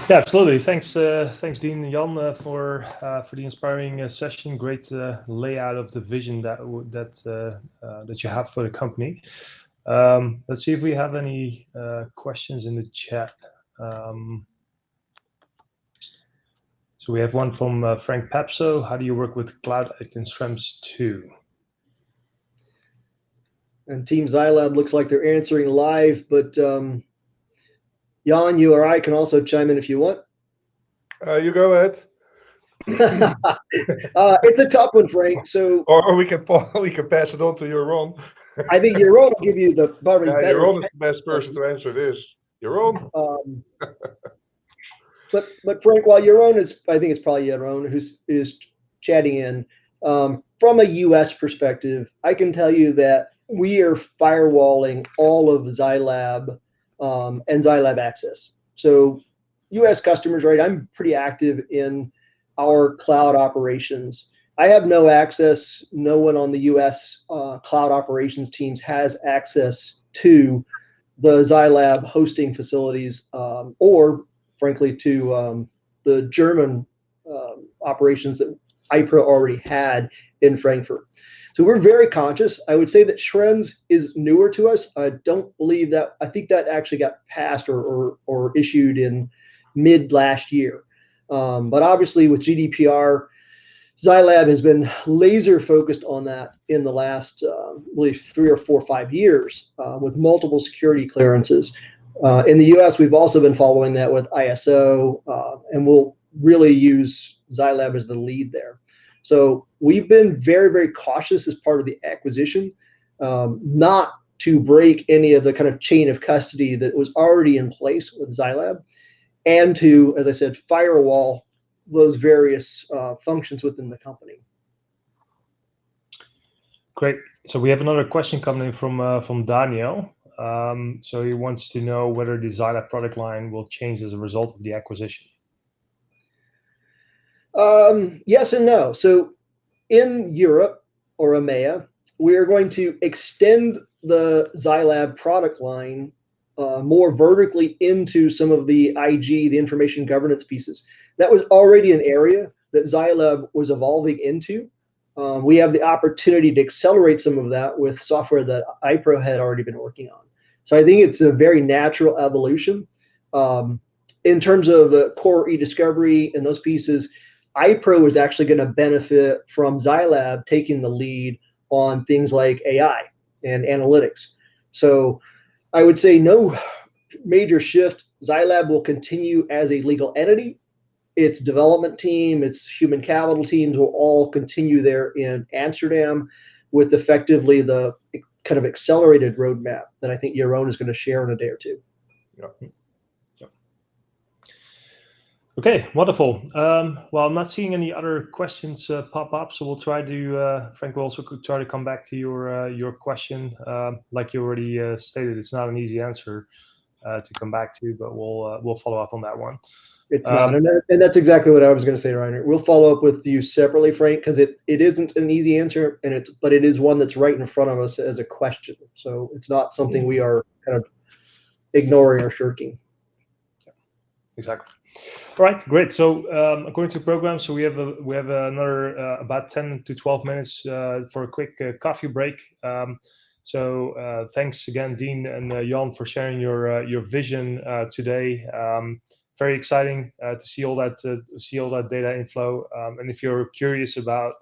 Yeah, absolutely. Thanks, Dean and Jan, for the inspiring session. Great layout of the vision that you have for the company. Let's see if we have any questions in the chat. So we have one from Frank Papso. How do you work with Cloud Act and Strems 2? And Team ZyLAB looks like they're answering live, but Jan, you or I can also chime in if you want. You go ahead. It's a tough one, Frank. So, or we can pass it on to Jeroen. I think Jeroen will give you the probably better. Jeroen is the best person to answer this. Jeroen. But Frank, while Jeroen is, I think it's probably Jeroen who's chatting in. From a U.S. perspective, I can tell you that we are firewalling all of ZyLAB and ZyLAB Access. So U.S. customers, right? I'm pretty active in our cloud operations. I have no access. No one on the U.S. Cloud operations teams has access to the ZyLAB hosting facilities, or frankly to the German operations that IPRO already had in Frankfurt. So we're very conscious. I would say that Schrems is newer to us. I don't believe that. I think that actually got passed or issued in mid last year. But obviously with GDPR, ZyLAB has been laser focused on that in the last, I believe, 3 or 4 or 5 years with multiple security clearances. In the US, we've also been following that with ISO, and we'll really use ZyLAB as the lead there. So we've been very, very cautious as part of the acquisition, not to break any of the kind of chain of custody that was already in place with ZyLAB, and to, as I said, firewall those various functions within the company. Great. So we have another question coming in from Daniel. So he wants to know whether the ZyLAB product line will change as a result of the acquisition. Yes and no. So in Europe or EMEA, we are going to extend the ZyLAB product line more vertically into some of the IG, the information governance pieces. That was already an area that ZyLAB was evolving into. We have the opportunity to accelerate some of that with software that IPRO had already been working on. So I think it's a very natural evolution. In terms of the core e-discovery and those pieces, IPRO is actually going to benefit from ZyLAB taking the lead on things like AI and analytics. So I would say no major shift. ZyLAB will continue as a legal entity. Its development team, its human capital teams will all continue there in Amsterdam with effectively the kind of accelerated roadmap that I think Jeroen is going to share in a day or two. Yeah. Okay, wonderful. Well, I'm not seeing any other questions pop up, so we'll try to, Frank, we'll also try to come back to your question. Like you already stated, it's not an easy answer to come back to, but we'll follow up on that one. It's not, and that's exactly what I was going to say, Reiner. We'll follow up with you separately, Frank, because it isn't an easy answer, but it is one that's right in front of us as a question. So it's not something we are kind of ignoring or shirking. Exactly. All right, great. So according to the program, so we have another about 10 to 12 minutes for a quick coffee break. So thanks again, Dean and Jan, for sharing your vision today. Very exciting to see all that data inflow. And if you're curious about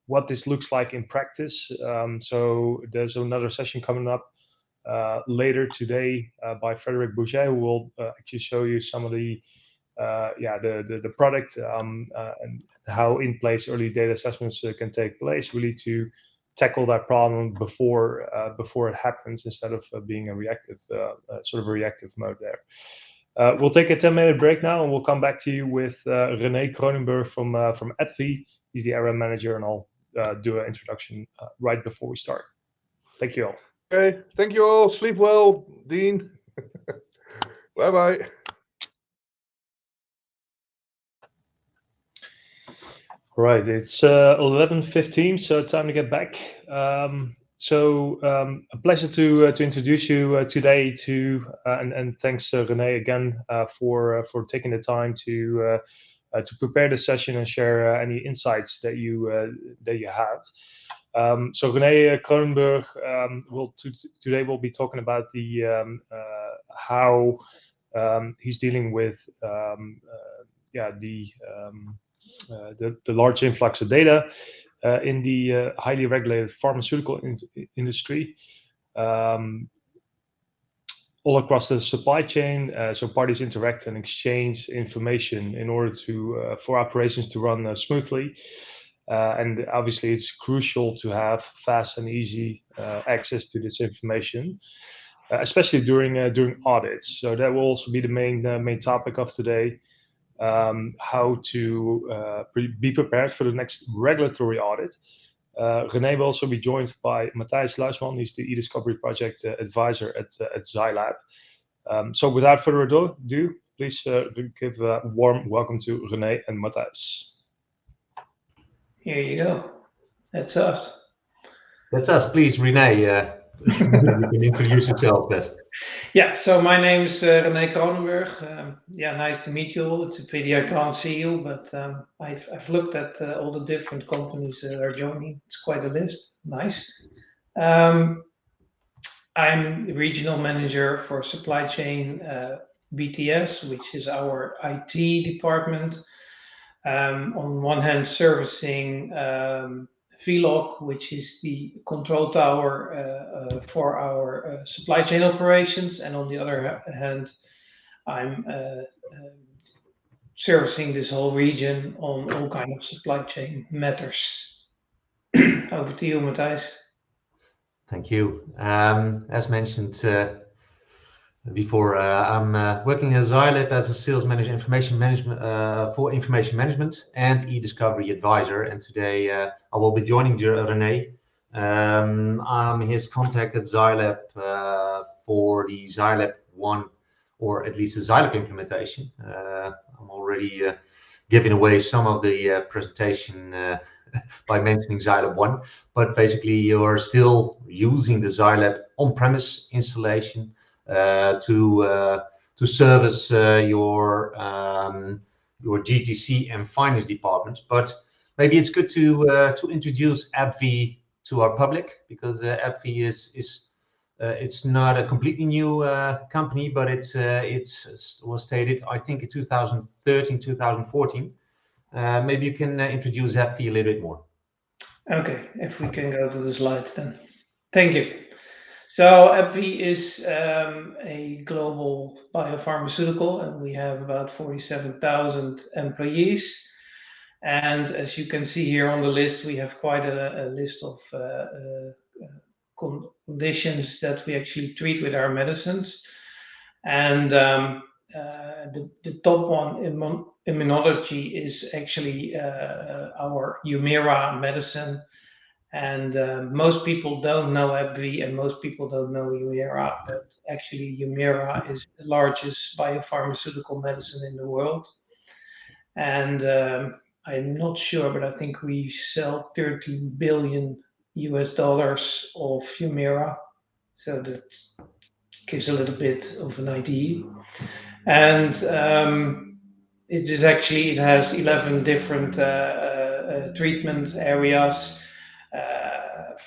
what this looks like in practice, so there's another session coming up later today by Frederic Bouget, who will actually show you some of the the product and how in place early data assessments can take place, really to tackle that problem before it happens, instead of being a reactive sort of a reactive mode there. We'll take a 10-minute break now, and we'll come back to you with René Kronenberg from AppV. He's the area manager, and I'll do an introduction right before we start. Thank you all. Okay, thank you all. Sleep well, Dean. Bye-bye. Right, it's 11:15, so time to get back. A pleasure to introduce you today to and thanks René again for taking the time to prepare the session and share any insights that you have. So René Kronenberg today will be talking about the how he's dealing with the large influx of data in the highly regulated pharmaceutical industry, all across the supply chain. So parties interact and exchange information in order to for operations to run smoothly. And obviously, it's crucial to have fast and easy access to this information, especially during audits. So that will also be the main topic of today. How to be prepared for the next regulatory audit. René will also be joined by Matthijs Luisman. He's the e-discovery project advisor at ZyLAB. So without further ado, please give a warm welcome to René and Matthijs. Here you go. That's us. That's us. Please, René, you can introduce yourself best. Yeah, so my name is René Kronenberg. Nice to meet you all. It's a pity I can't see you, but I've looked at all the different companies that are joining. It's quite a list. Nice. I'm the regional manager for supply chain BTS, which is our IT department. On one hand, servicing VLOG, which is the control tower for our supply chain operations, and on the other hand, I'm servicing this whole region on all kinds of supply chain matters. Over to you, Matthijs. Thank you. As mentioned before, I'm working at ZyLAB as a sales manager, information management for information management and e-discovery advisor. And today I will be joining René. I'm his contact at ZyLAB for the ZyLAB 1, or at least the ZyLAB implementation. I'm already giving away some of the presentation by mentioning ZyLAB 1, but basically you're still using the ZyLAB on-premise installation to service your GTC and finance department. But maybe it's good to introduce AppV to our public, because AppV is it's not a completely new company, but it was stated, I think, in 2013, 2014. Maybe you can introduce AppV a little bit more. Okay, if we can go to the slides then. Thank you. So AppV is a global biopharmaceutical, and we have about 47,000 employees. And as you can see here on the list, we have quite a list of conditions that we actually treat with our medicines. And the top one in immunology is actually our Humira medicine. And most people don't know AbbVie, and most people don't know Humira, but actually Humira is the largest biopharmaceutical medicine in the world. And I'm not sure, but I think we sell $13 billion of Humira. So that gives a little bit of an idea. And it has 11 different treatment areas.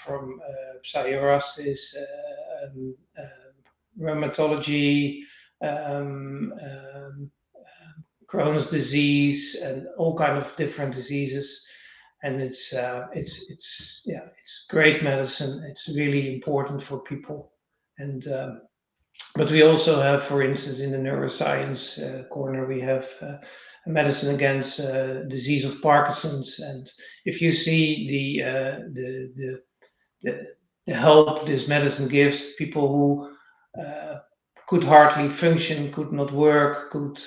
From psoriasis, rheumatology, Crohn's disease, and all kinds of different diseases. And it's great medicine. It's really important for people. And But we also have, for instance, in the neuroscience corner, we have a medicine against disease of Parkinson's. And if you see the help this medicine gives people who could hardly function, could not work, could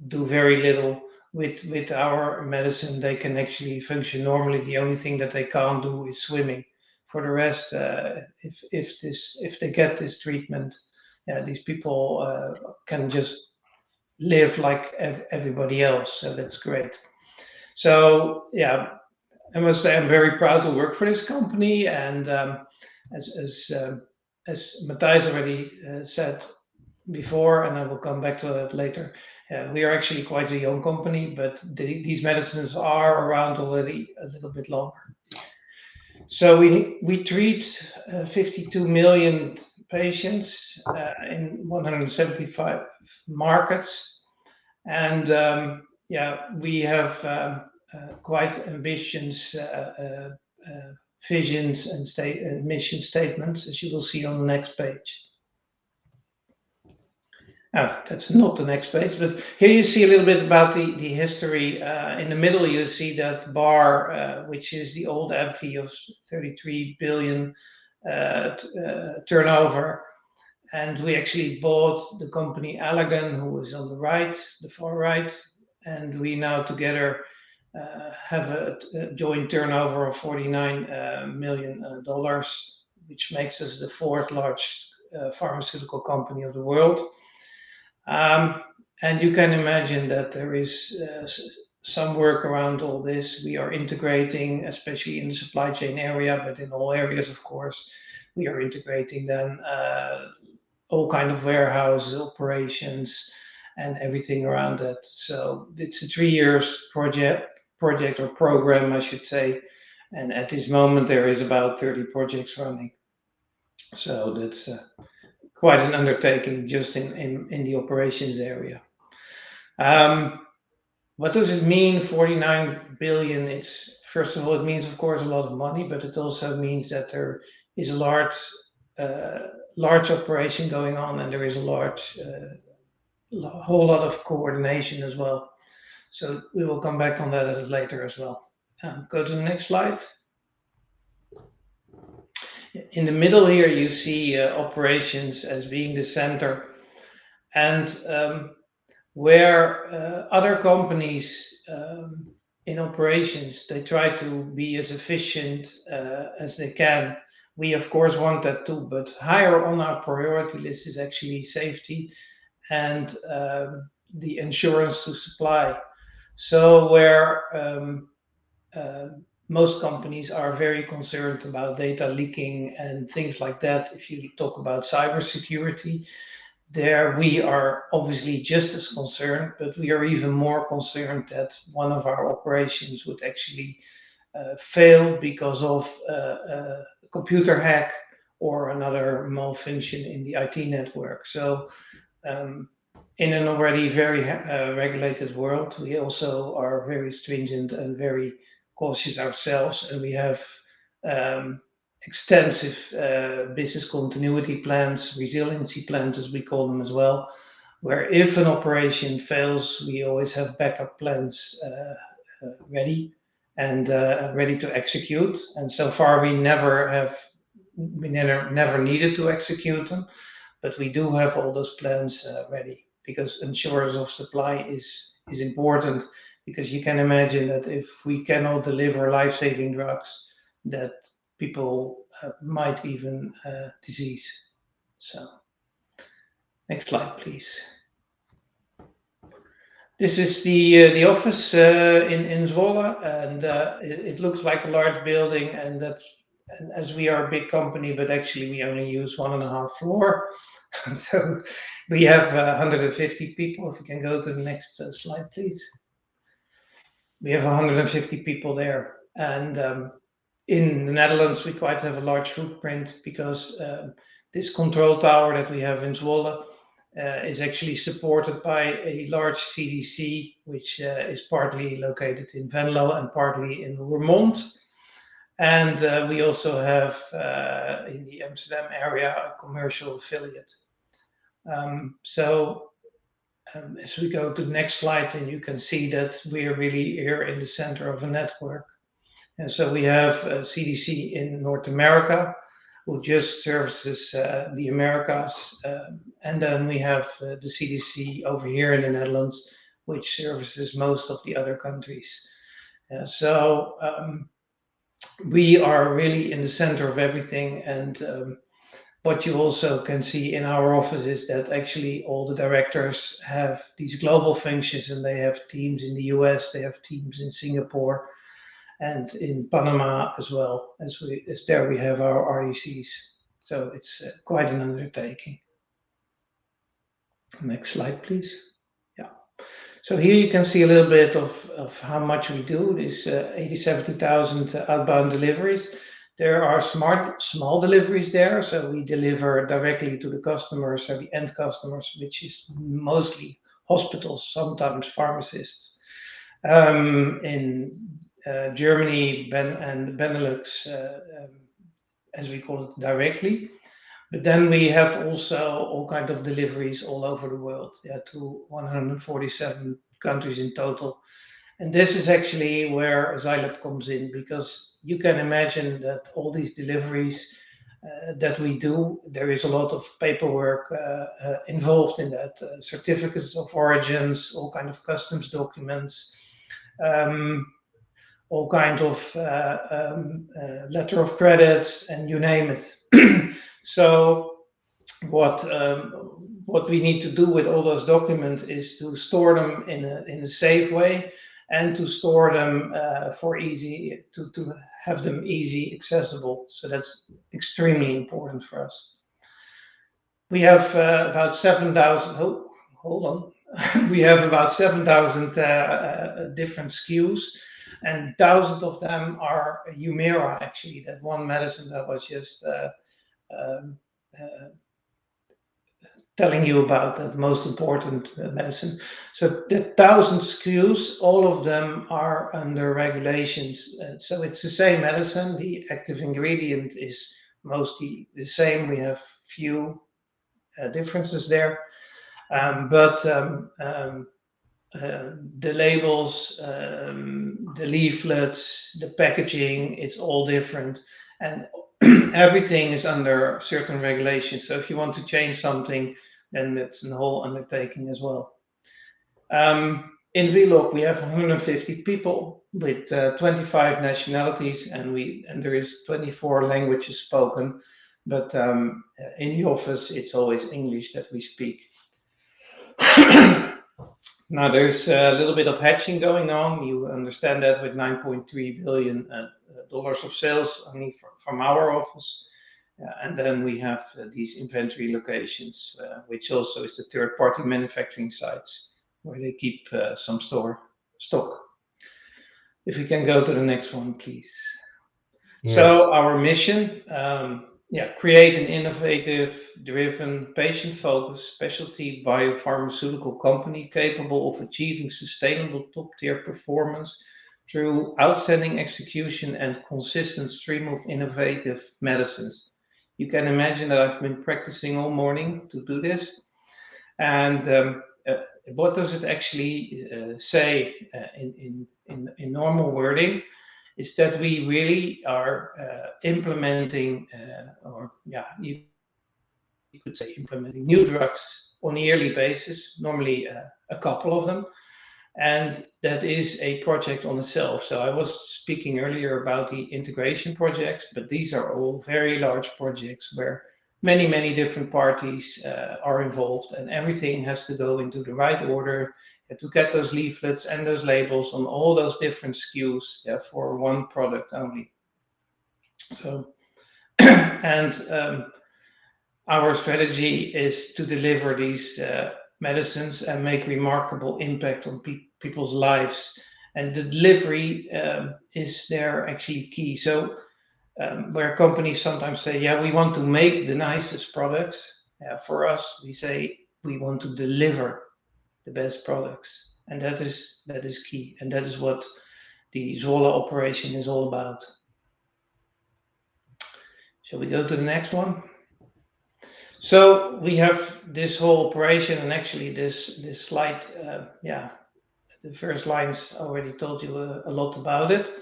do very little. With our medicine, they can actually function normally. The only thing that they can't do is swimming. For the rest, if they get this treatment, these people can just live like everybody else. So that's great. So yeah, I must say I'm very proud to work for this company, and as Matthijs already said before, and I will come back to that later, we are actually quite a young company, but these medicines are around already a little bit longer. So we treat 52 million patients in 175 markets, and we have quite ambitious visions and mission statements, as you will see on the next page. That's not the next page, but here you see a little bit about the history. In the middle, you see that bar, which is the old AbbVie of 33 billion turnover. And we actually bought the company Allergan, who is on the right, the far right. And we now together have a joint turnover of $49 million, which makes us the fourth largest pharmaceutical company of the world. And you can imagine that there is some work around all this. We are integrating, especially in the supply chain area, but in all areas, of course, we are integrating then all kind of warehouses, operations, and everything around that. So it's a 3 years project or program, I should say. And at this moment, there is about 30 projects running. So that's quite an undertaking just in the operations area. What does it mean, 49 billion? It's, first of all, it means, of course, a lot of money, but it also means that there is a large operation going on, and there is a whole lot of coordination as well. So we will come back on that a little later as well. Go to the next slide. In the middle here, you see operations as being the center, and where other companies in operations, they try to be as efficient as they can. We, of course, want that too, but higher on our priority list is actually safety and the insurance to supply. So where most companies are very concerned about data leaking and things like that, if you talk about cybersecurity, there we are obviously just as concerned, but we are even more concerned that one of our operations would actually fail because of a computer hack or another malfunction in the IT network. So in an already very regulated world, we also are very stringent and very cautious ourselves, and we have extensive business continuity plans, resiliency plans, as we call them as well, where if an operation fails, we always have backup plans ready and ready to execute. And so far, we never needed to execute them, but we do have all those plans ready, because insurance of supply is important, because you can imagine that if we cannot deliver life-saving drugs, that people might even disease. So, next slide, please. This is the office in Zwolle, and it looks like a large building, and as we are a big company, but actually we only use 1.5 floor. So we have 150 people. If we can go to the next slide, please. We have 150 people there, and in the Netherlands, we quite have a large footprint, because this control tower that we have in Zwolle is actually supported by a large CDC, which is partly located in Venlo and partly in Roermond. And we also have in the Amsterdam area a commercial affiliate. As we go to the next slide, then you can see that we are really here in the center of a network. And so we have CDC in North America, who just services the Americas. And then we have the CDC over here in the Netherlands, which services most of the other countries. We are really in the center of everything. And what you also can see in our office is that actually all the directors have these global functions, and they have teams in the US, they have teams in Singapore, and in Panama as well, as there we have our RDCs. So it's quite an undertaking. Next slide, please. Yeah. So here you can see a little bit of how much we do. This 70,000 outbound deliveries. There are small deliveries there, so we deliver directly to the customers, so the end customers, which is mostly hospitals, sometimes pharmacists. In Germany and Benelux, as we call it, directly. But then we have also all kinds of deliveries all over the world, to 147 countries in total. And this is actually where ZyLAB comes in, because you can imagine that all these deliveries that we do, there is a lot of paperwork involved in that, certificates of origins, all kinds of customs documents, all kinds of letter of credits, and you name it. So what we need to do with all those documents is to store them in a safe way, and to store them to have them easy accessible. So that's extremely important for us. We have about 7,000. Oh, hold on. We have about 7,000 different SKUs, and thousands of them are Humira, actually, that one medicine that was just telling you about, that most important medicine. So the 1,000 SKUs, all of them are under regulations. So it's the same medicine. The active ingredient is mostly the same. We have few differences there. But the labels, the leaflets, the packaging, it's all different. And everything is under certain regulations. So if you want to change something, then it's a whole undertaking as well. In Vlog, we have 150 people with 25 nationalities, and there is 24 languages spoken. But in the office, it's always English that we speak. Now, there's a little bit of hedging going on. You understand that with $9.3 billion of sales only from our office. And then we have these inventory locations, which also is the third-party manufacturing sites where they keep some stock. If we can go to the next one, please. Yes. So our mission, create an innovative, driven, patient-focused specialty biopharmaceutical company capable of achieving sustainable top-tier performance through outstanding execution and consistent stream of innovative medicines. You can imagine that I've been practicing all morning to do this. And what does it actually say in normal wording? Is that we really are implementing, you could say implementing new drugs on a yearly basis, normally a couple of them. And that is a project on itself. So I was speaking earlier about the integration projects, but these are all very large projects where many, many different parties are involved, and everything has to go into the right order to get those leaflets and those labels on all those different SKUs for one product only. So, and our strategy is to deliver these medicines and make remarkable impact on people's lives. And the delivery is there actually key. So where companies sometimes say, we want to make the nicest products. For us, we say we want to deliver the best products. And that is key. And that is what the Zwolle operation is all about. Shall we go to the next one? So we have this whole operation, and actually this slide, the first lines already told you a lot about it.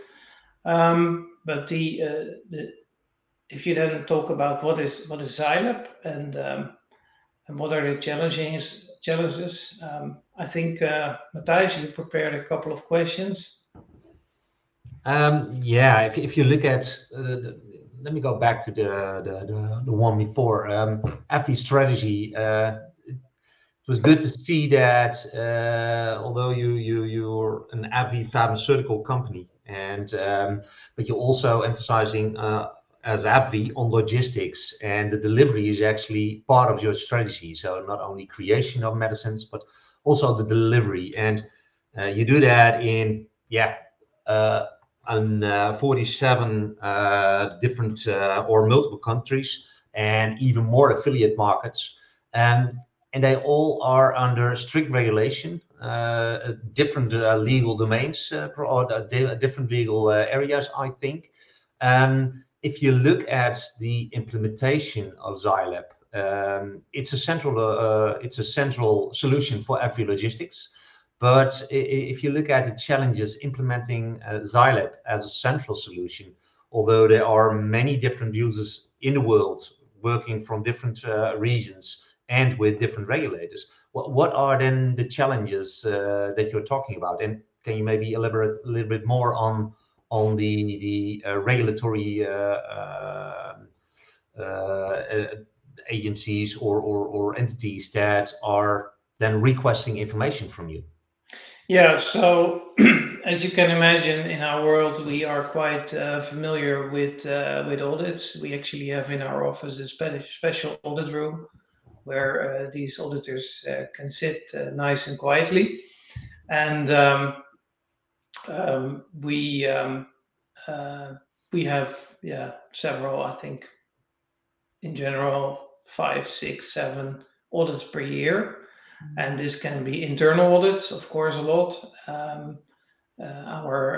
But if you then talk about what is ZyLAB and what are the challenges, I think Matthijs, you prepared a couple of questions. Yeah, if you look at, let me go back to the one before. AbbVie strategy. It was good to see that although you're an AbbVie pharmaceutical company, and but you're also emphasizing as AbbVie on logistics, and the delivery is actually part of your strategy. So not only creation of medicines, but also the delivery, and you do that in on 47 different or multiple countries, and even more affiliate markets. And they all are under strict regulation, different legal domains or different legal areas, I think. If you look at the implementation of ZyLAB, it's a central solution for every logistics. But if you look at the challenges implementing ZyLAB as a central solution, although there are many different users in the world working from different regions and with different regulators, what are then the challenges that you're talking about? And can you maybe elaborate a little bit more on the regulatory agencies or entities that are then requesting information from you? Yeah, so as you can imagine, in our world, we are quite familiar with audits. We actually have in our office a special audit room where these auditors can sit nice and quietly. And we have several, I think, in general, 5, 6, 7 audits per year. And this can be internal audits, of course, a lot. Our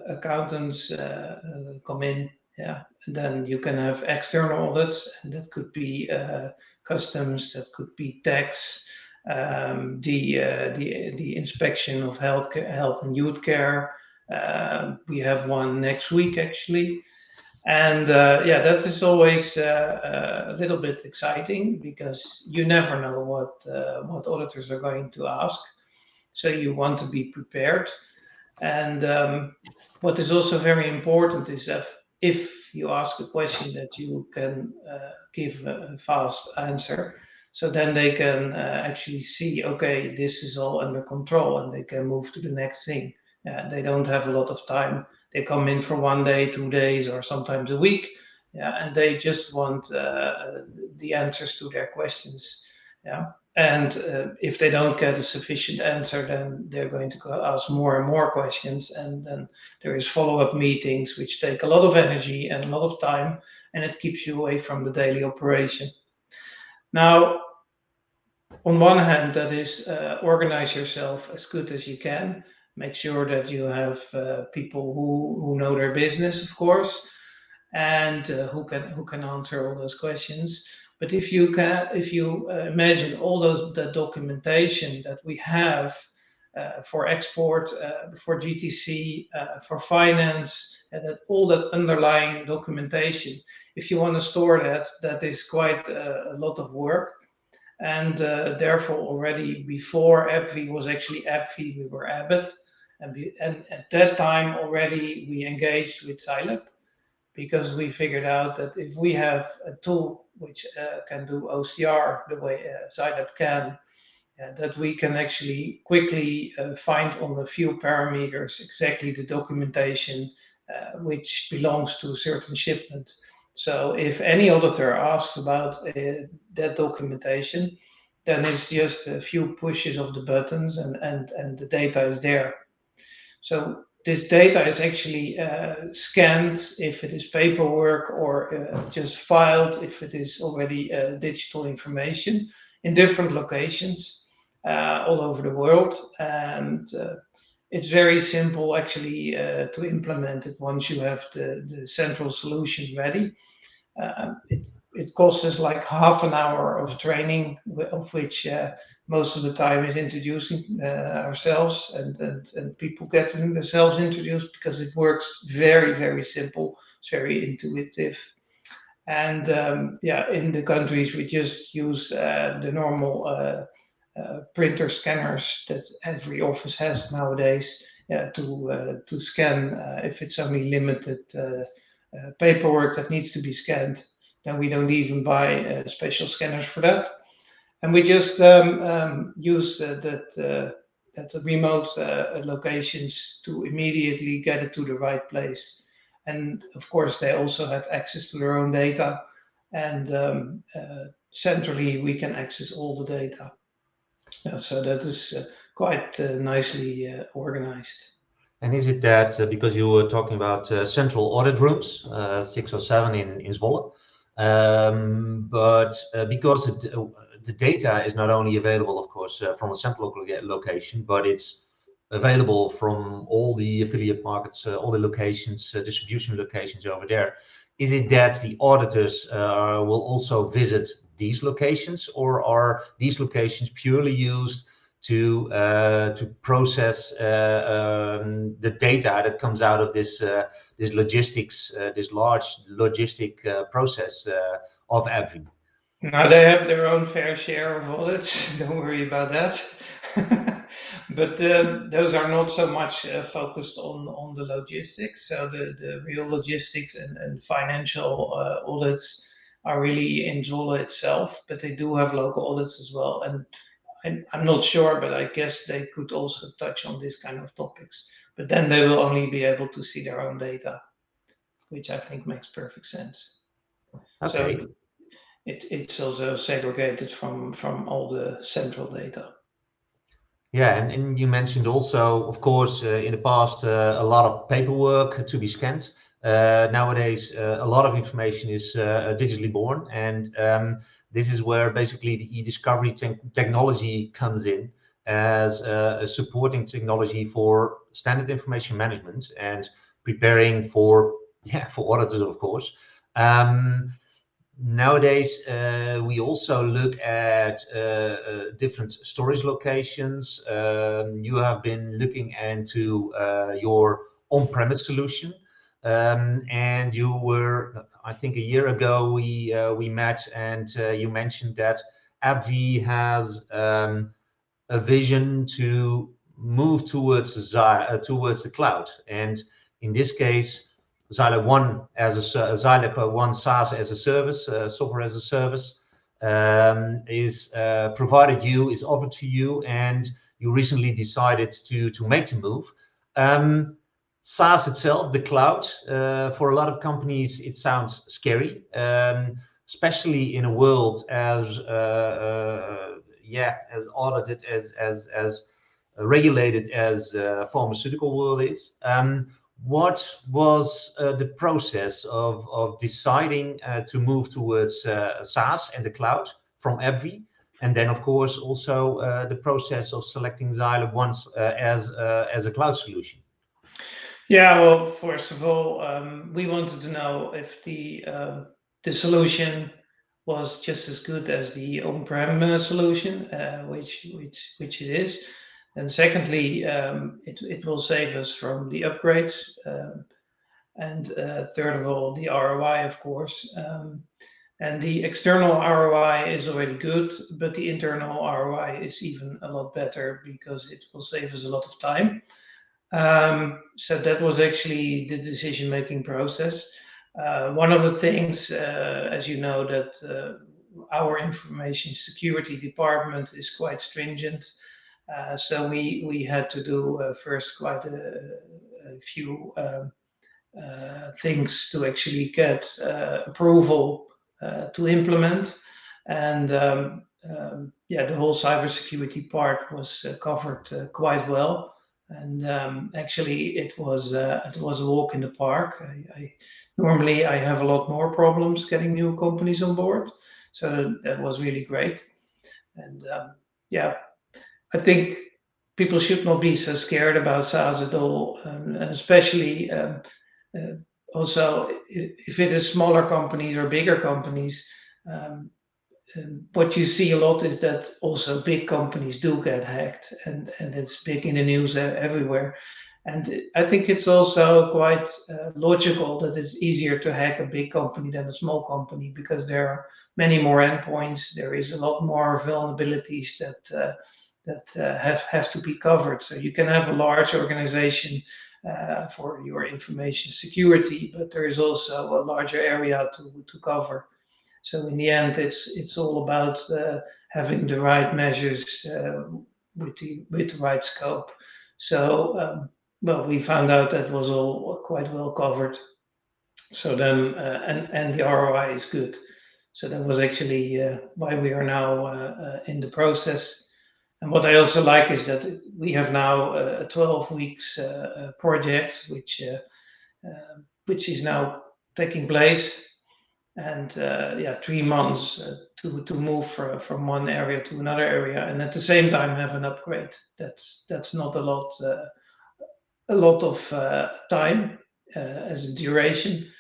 accountants come in, and then you can have external audits, and that could be customs, that could be tax, the inspection of health and youth care. We have one next week, actually. And that is always a little bit exciting because you never know what auditors are going to ask. So you want to be prepared. And what is also very important is that if you ask a question that you can give a fast answer, so then they can actually see, okay, this is all under control, and they can move to the next thing. They don't have a lot of time. They come in for 1 day, 2 days, or sometimes a week, and they just want the answers to their questions. And if they don't get a sufficient answer, then they're going to ask more and more questions. And then there is follow-up meetings, which take a lot of energy and a lot of time, and it keeps you away from the daily operation. Now, on one hand, that is organize yourself as good as you can. Make sure that you have people who know their business, of course, and who can answer all those questions. But if you imagine all the documentation that we have for export, for GTC, for finance, and that all that underlying documentation, if you want to store that is quite a lot of work. And therefore, already before AbbVie was actually AbbVie, we were Abbott, and at that time already we engaged with ZyLAB, because we figured out that if we have a tool which can do OCR the way ZyLAB can, that we can actually quickly find on a few parameters exactly the documentation which belongs to a certain shipment. So if any auditor asks about that documentation, then it's just a few pushes of the buttons and the data is there. So this data is actually scanned if it is paperwork, or just filed if it is already digital information in different locations all over the world. And it's very simple actually to implement it once you have the central solution ready. it costs us like half an hour of training, of which most of the time is introducing ourselves and people getting themselves introduced, because it works very, very simple. It's very intuitive. And in the countries we just use the normal printer scanners that every office has nowadays to scan if it's only limited paperwork that needs to be scanned. Then we don't even buy special scanners for that, and we just use that remote locations to immediately get it to the right place. And of course, they also have access to their own data, and centrally we can access all the data. So that is quite nicely organized. And is it that because you were talking about central audit rooms, 6 or 7 in Zwolle, but because the data is not only available, of course, from a central location, but it's available from all the affiliate markets, all the locations, distribution locations over there. Is it that the auditors will also visit these locations, or are these locations purely used to process the data that comes out of this logistics, this large logistic process of AbbVie? Now they have their own fair share of audits. Don't worry about that. But those are not so much focused on the logistics. So the real logistics and financial audits are really in Zwolle itself, but they do have local audits as well. And I'm not sure, but I guess they could also touch on this kind of topics. But then they will only be able to see their own data, which I think makes perfect sense. Okay. So it's also segregated from all the central data. Yeah, and you mentioned also, of course, in the past, a lot of paperwork to be scanned. Nowadays, a lot of information is digitally born, and this is where basically the e-discovery technology comes in as a supporting technology for standard information management and preparing for auditors, of course. Nowadays, we also look at different storage locations. You have been looking into your on-premise solution, and you were, I think, a year ago we met, and you mentioned that AbbVie has a vision to move towards the cloud, and in this case, ZyLAB One ZyLAB One SaaS as a service, software as a service, is provided you, is offered to you, and you recently decided to make the move. SaaS itself, the cloud, for a lot of companies, it sounds scary, especially in a world as audited, as regulated as pharmaceutical world is. What was the process of deciding to move towards SaaS and the cloud from AbbVie? And then, of course, also the process of selecting ZyLAB once as a cloud solution. Yeah, well, first of all, we wanted to know if the solution was just as good as the on-prem solution, which it is. And secondly, it will save us from the upgrades. And third of all, the ROI, of course. And the external ROI is already good, but the internal ROI is even a lot better because it will save us a lot of time. So that was actually the decision-making process. One of the things, as you know, that our information security department is quite stringent. So we had to do first quite a few things to actually get approval to implement. And the whole cybersecurity part was covered quite well. And actually, it was a walk in the park. Normally I have a lot more problems getting new companies on board, so that was really great. And I think people should not be so scared about SaaS at all, and especially also if it is smaller companies or bigger companies. what you see a lot is that also big companies do get hacked, and it's big in the news everywhere. And I think it's also quite logical that it's easier to hack a big company than a small company, because there are many more endpoints. There is a lot more vulnerabilities that have to be covered. So you can have a large organization for your information security, but there is also a larger area to cover. So in the end, it's all about having the right measures with the right scope. So well, we found out that was all quite well covered. So then and the ROI is good. So that was actually why we are now in the process. And what I also like is that we have now a 12 weeks project, which is now taking place, and yeah, 3 months to move from one area to another area, and at the same time have an upgrade. That's not a lot of time as a duration.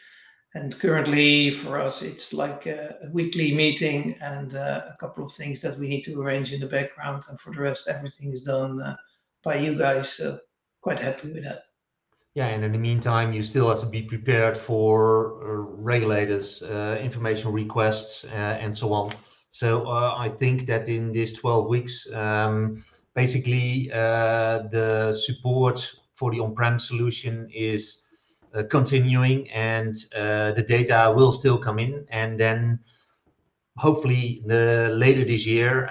And currently for us, it's like a weekly meeting and a couple of things that we need to arrange in the background. And for the rest, everything is done by you guys. So quite happy with that. Yeah, and in the meantime, you still have to be prepared for regulators, information requests, and so on. So I think that in these 12 weeks, basically the support for the on-prem solution is continuing, and the data will still come in, and then hopefully later this year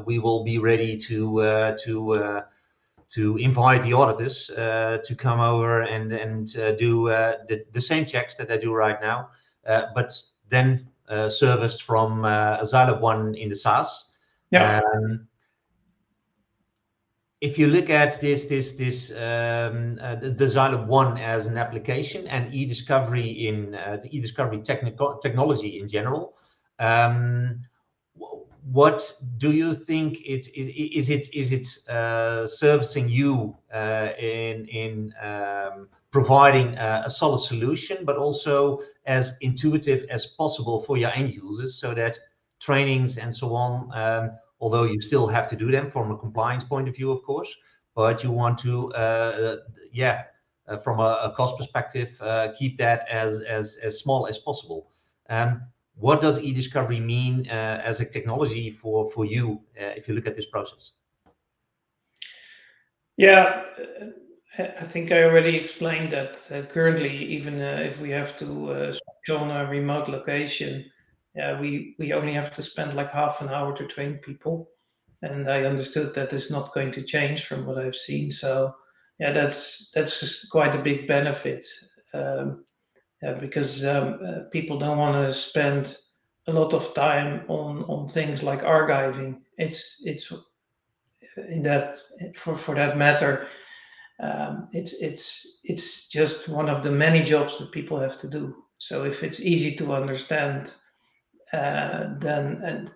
we will be ready to invite the auditors to come over and do the same checks that I do right now, but then serviced from ZyLAB 1 in the SaaS. Yeah. If you look at the ZyLAB 1 as an application and e-discovery in the e-discovery technology in general, what do you think is it servicing you in providing a solid solution, but also as intuitive as possible for your end users, so that trainings and so on, although you still have to do them from a compliance point of view, of course, but you want to from a cost perspective keep that as small as possible. What does e-discovery mean as a technology for you if you look at this process? Yeah, I think I already explained that currently, even if we have to switch on a remote location, we only have to spend like half an hour to train people. And I understood that is not going to change from what I've seen. So yeah, that's just quite a big benefit. Because people don't want to spend a lot of time on things like archiving. It's in that for that matter, it's just one of the many jobs that people have to do. So if it's easy to understand, then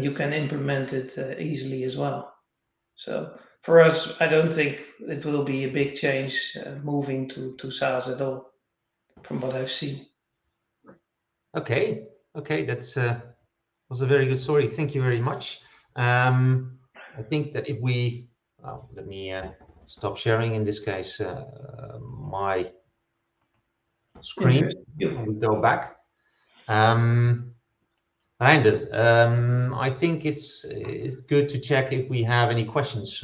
you can implement it easily as well. So for us, I don't think it will be a big change moving to SaaS at all, from what I've seen. Okay, that's was a very good story. Thank you very much. I think that if we let me stop sharing in this case my screen. We go back. Reinder, I think it's good to check if we have any questions.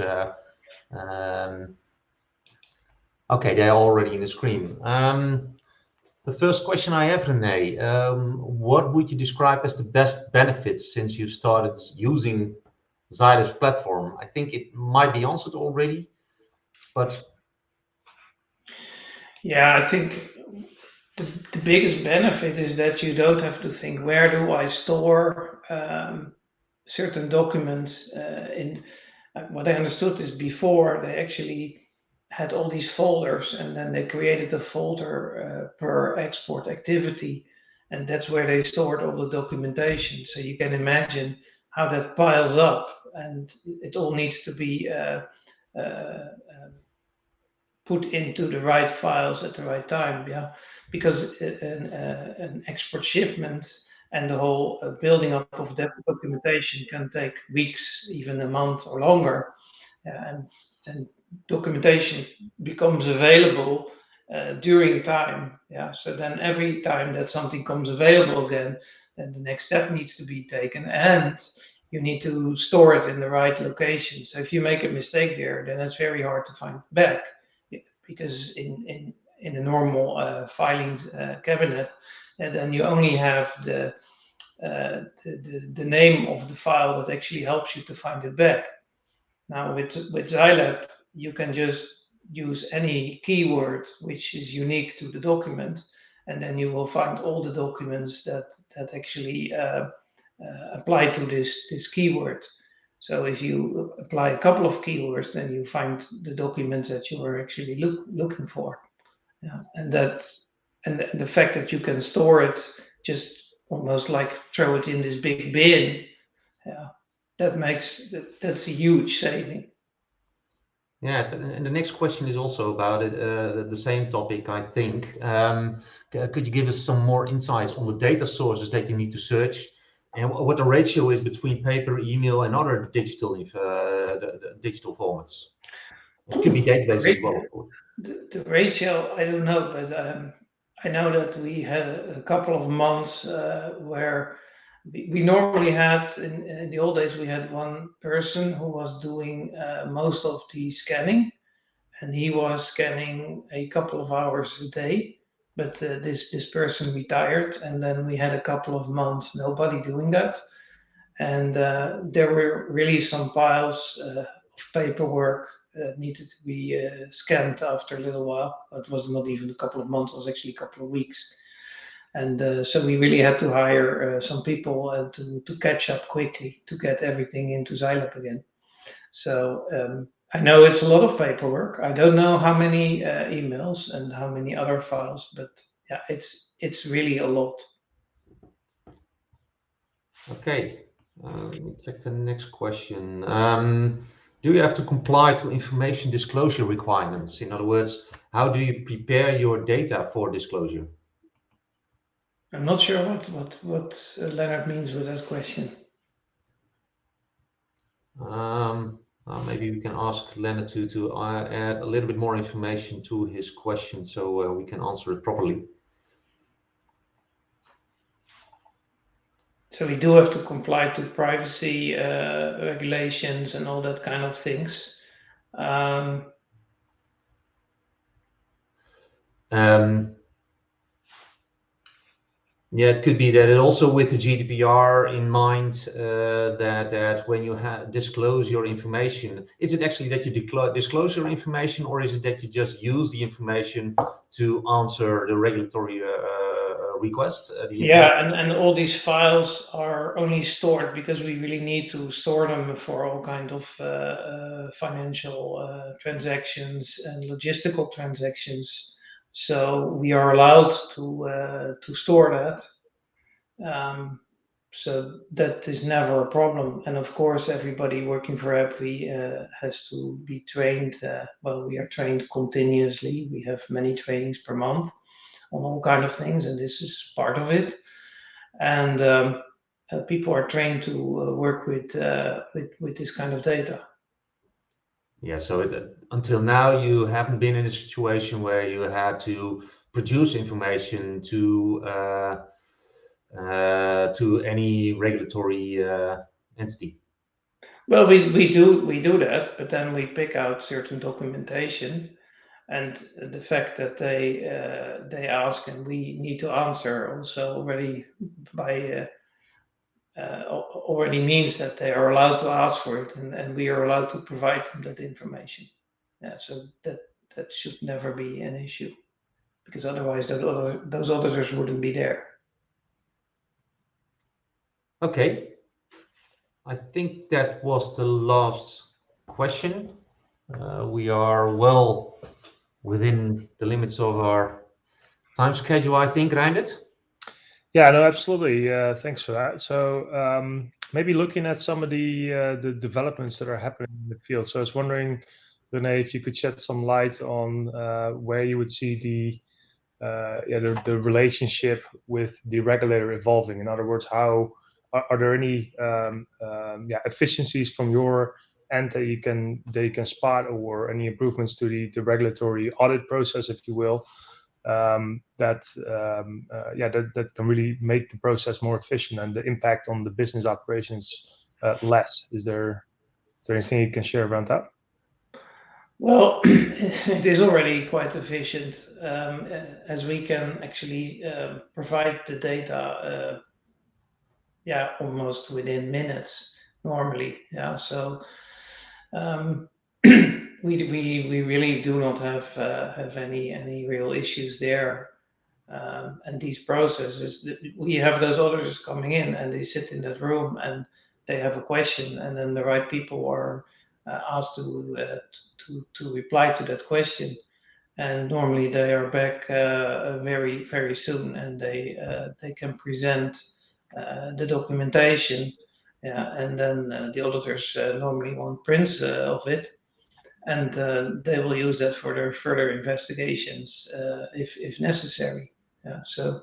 Okay, they're already in the screen. The first question I have, René, what would you describe as the best benefits since you started using ZyLAB's platform? I think it might be answered already, but... Yeah, I think the biggest benefit is that you don't have to think, where do I store certain documents in... What I understood is before they actually had all these folders, and then they created a folder per export activity, and that's where they stored all the documentation. So you can imagine how that piles up, and it all needs to be put into the right files at the right time. Yeah, because an export shipment and the whole building up of that documentation can take weeks, even a month or longer, and documentation becomes available during time. Yeah, so then every time that something comes available again, then the next step needs to be taken, and you need to store it in the right location. So if you make a mistake there, then it's very hard to find back, because in a normal filing cabinet, and then you only have the name of the file that actually helps you to find it back. Now with ZyLAB, you can just use any keyword which is unique to the document, and then you will find all the documents that actually apply to this keyword. So if you apply a couple of keywords, then you find the documents that you are actually looking for. Yeah, and the fact that you can store it, just almost like throw it in this big bin, yeah, that's a huge saving. Yeah, and the next question is also about it, the same topic, I think. Could you give us some more insights on the data sources that you need to search, and what the ratio is between paper, email, and other digital digital formats? It could be databases as well, of course. The ratio, I don't know, but I know that we had a couple of months where we normally had, in the old days, we had one person who was doing most of the scanning, and he was scanning a couple of hours a day. But this person retired, and then we had a couple of months nobody doing that, and there were really some piles of paperwork needed to be scanned after a little while. It was not even a couple of months; it was actually a couple of weeks. And so we really had to hire some people to catch up quickly to get everything into ZyLAB again. So I know it's a lot of paperwork. I don't know how many emails and how many other files, but yeah, it's really a lot. Okay, let me check the next question. Do you have to comply to information disclosure requirements? In other words, how do you prepare your data for disclosure? I'm not sure what Leonard means with that question. Maybe we can ask Leonard to add a little bit more information to his question so we can answer it properly. So we do have to comply to privacy regulations and all that kind of things. Yeah, it could be that it also with the GDPR in mind, that when you disclose your information, is it actually that you disclose your information, or is it that you just use the information to answer the regulatory requests? Yeah, and all these files are only stored because we really need to store them for all kinds of financial transactions and logistical transactions. So we are allowed to store that. So that is never a problem. And of course, everybody working for AbbVie has to be trained. Well, we are trained continuously. We have many trainings per month on all kinds of things, and this is part of it. And people are trained to work with this kind of data. Yeah, so until now, you haven't been in a situation where you had to produce information to any regulatory entity. Well, we do that, but then we pick out certain documentation, and the fact that they ask and we need to answer also already means that they are allowed to ask for it, and we are allowed to provide them that information. Yeah, so that should never be an issue, because otherwise those auditors wouldn't be there. Okay, I think that was the last question. We are well within the limits of our time schedule, I think, Reindert? Yeah, no, absolutely. Thanks for that. So maybe looking at some of the developments that are happening in the field. So I was wondering, René, if you could shed some light on where you would see the relationship with the regulator evolving? In other words, how are there any efficiencies from your end that you can spot, or any improvements to the regulatory audit process, if you will, that can really make the process more efficient and the impact on the business operations less? Is there anything you can share around that? Well, it is already quite efficient, as we can actually provide the data, almost within minutes normally. Yeah, so we really do not have any real issues there. And these processes, we have those auditors coming in, and they sit in that room, and they have a question, and then the right people are asked to reply to that question. And normally they are back very, very soon, and they can present the documentation. Yeah, and then the auditors normally want prints of it, and they will use that for their further investigations if necessary. Yeah, so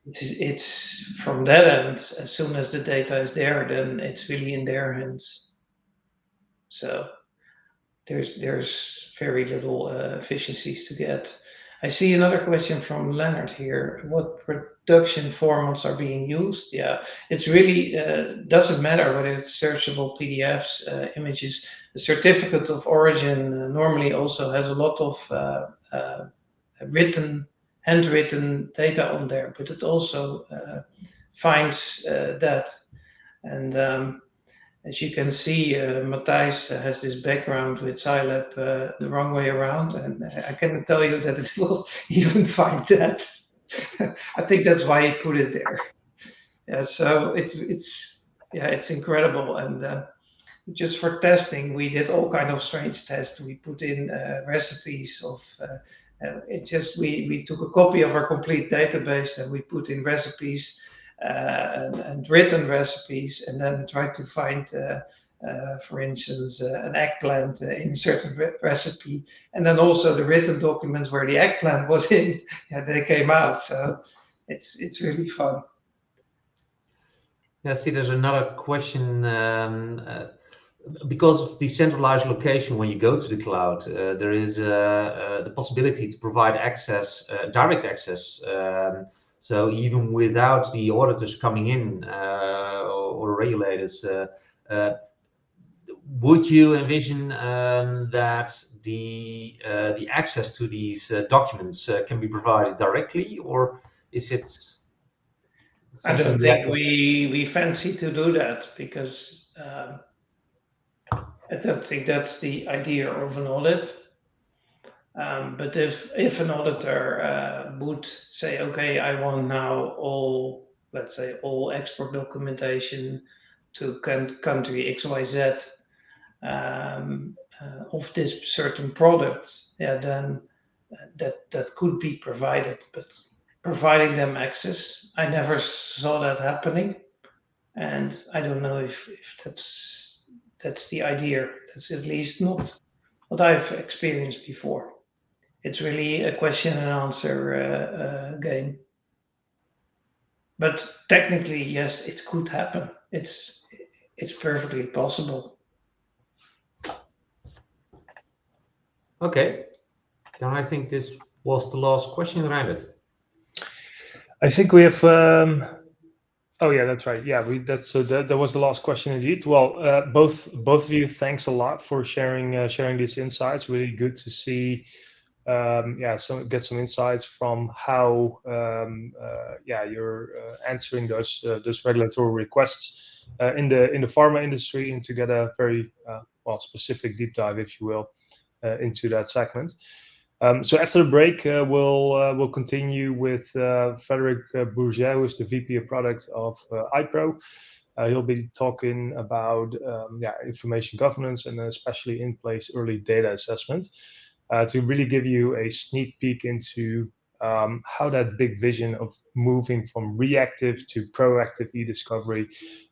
it's from that end. As soon as the data is there, then it's really in their hands. So there's very little efficiencies to get. I see another question from Leonard here. What production formats are being used? Yeah, it's really doesn't matter whether it's searchable PDFs, images. The certificate of origin normally also has a lot of handwritten data on there, but it also finds that. And as you can see, Matthijs has this background with ZyLAB the wrong way around, and I can tell you that it will even find that. I think that's why he put it there. Yeah, so it's incredible, and just for testing, we did all kind of strange tests. We put in recipes of. We took a copy of our complete database, and we put in recipes. And written recipes, and then try to find, for instance, an eggplant in a certain recipe, and then also the written documents where the eggplant was in. Yeah, they came out, so it's really fun. Yeah, see, there's another question. Because of the centralized location, when you go to the cloud, there is the possibility to provide access, direct access. So even without the auditors coming in or regulators, would you envision that the access to these documents can be provided directly, or is it? I don't think we fancy to do that, because I don't think that's the idea of an audit. But if an auditor would say, okay, I want now all export documentation to country XYZ of this certain product, then that could be provided. But providing them access, I never saw that happening, and I don't know if that's the idea. That's at least not what I've experienced before. It's really a question and answer game. But technically, yes, it could happen. It's perfectly possible. Okay, then I think this was the last question, Reinhard. I think we have. Oh yeah, that's right. Yeah, that was the last question indeed. Well, both of you, thanks a lot for sharing these insights. Really good to see. Get some insights from how you're answering those regulatory requests in the pharma industry, and to get a very specific deep dive, if you will, into that segment. So after the break, we'll continue with Frederic Bourget, who is the VP of Product of iPro. He'll be talking about information governance, and especially in place early data assessment, to really give you a sneak peek into how that big vision of moving from reactive to proactive e-discovery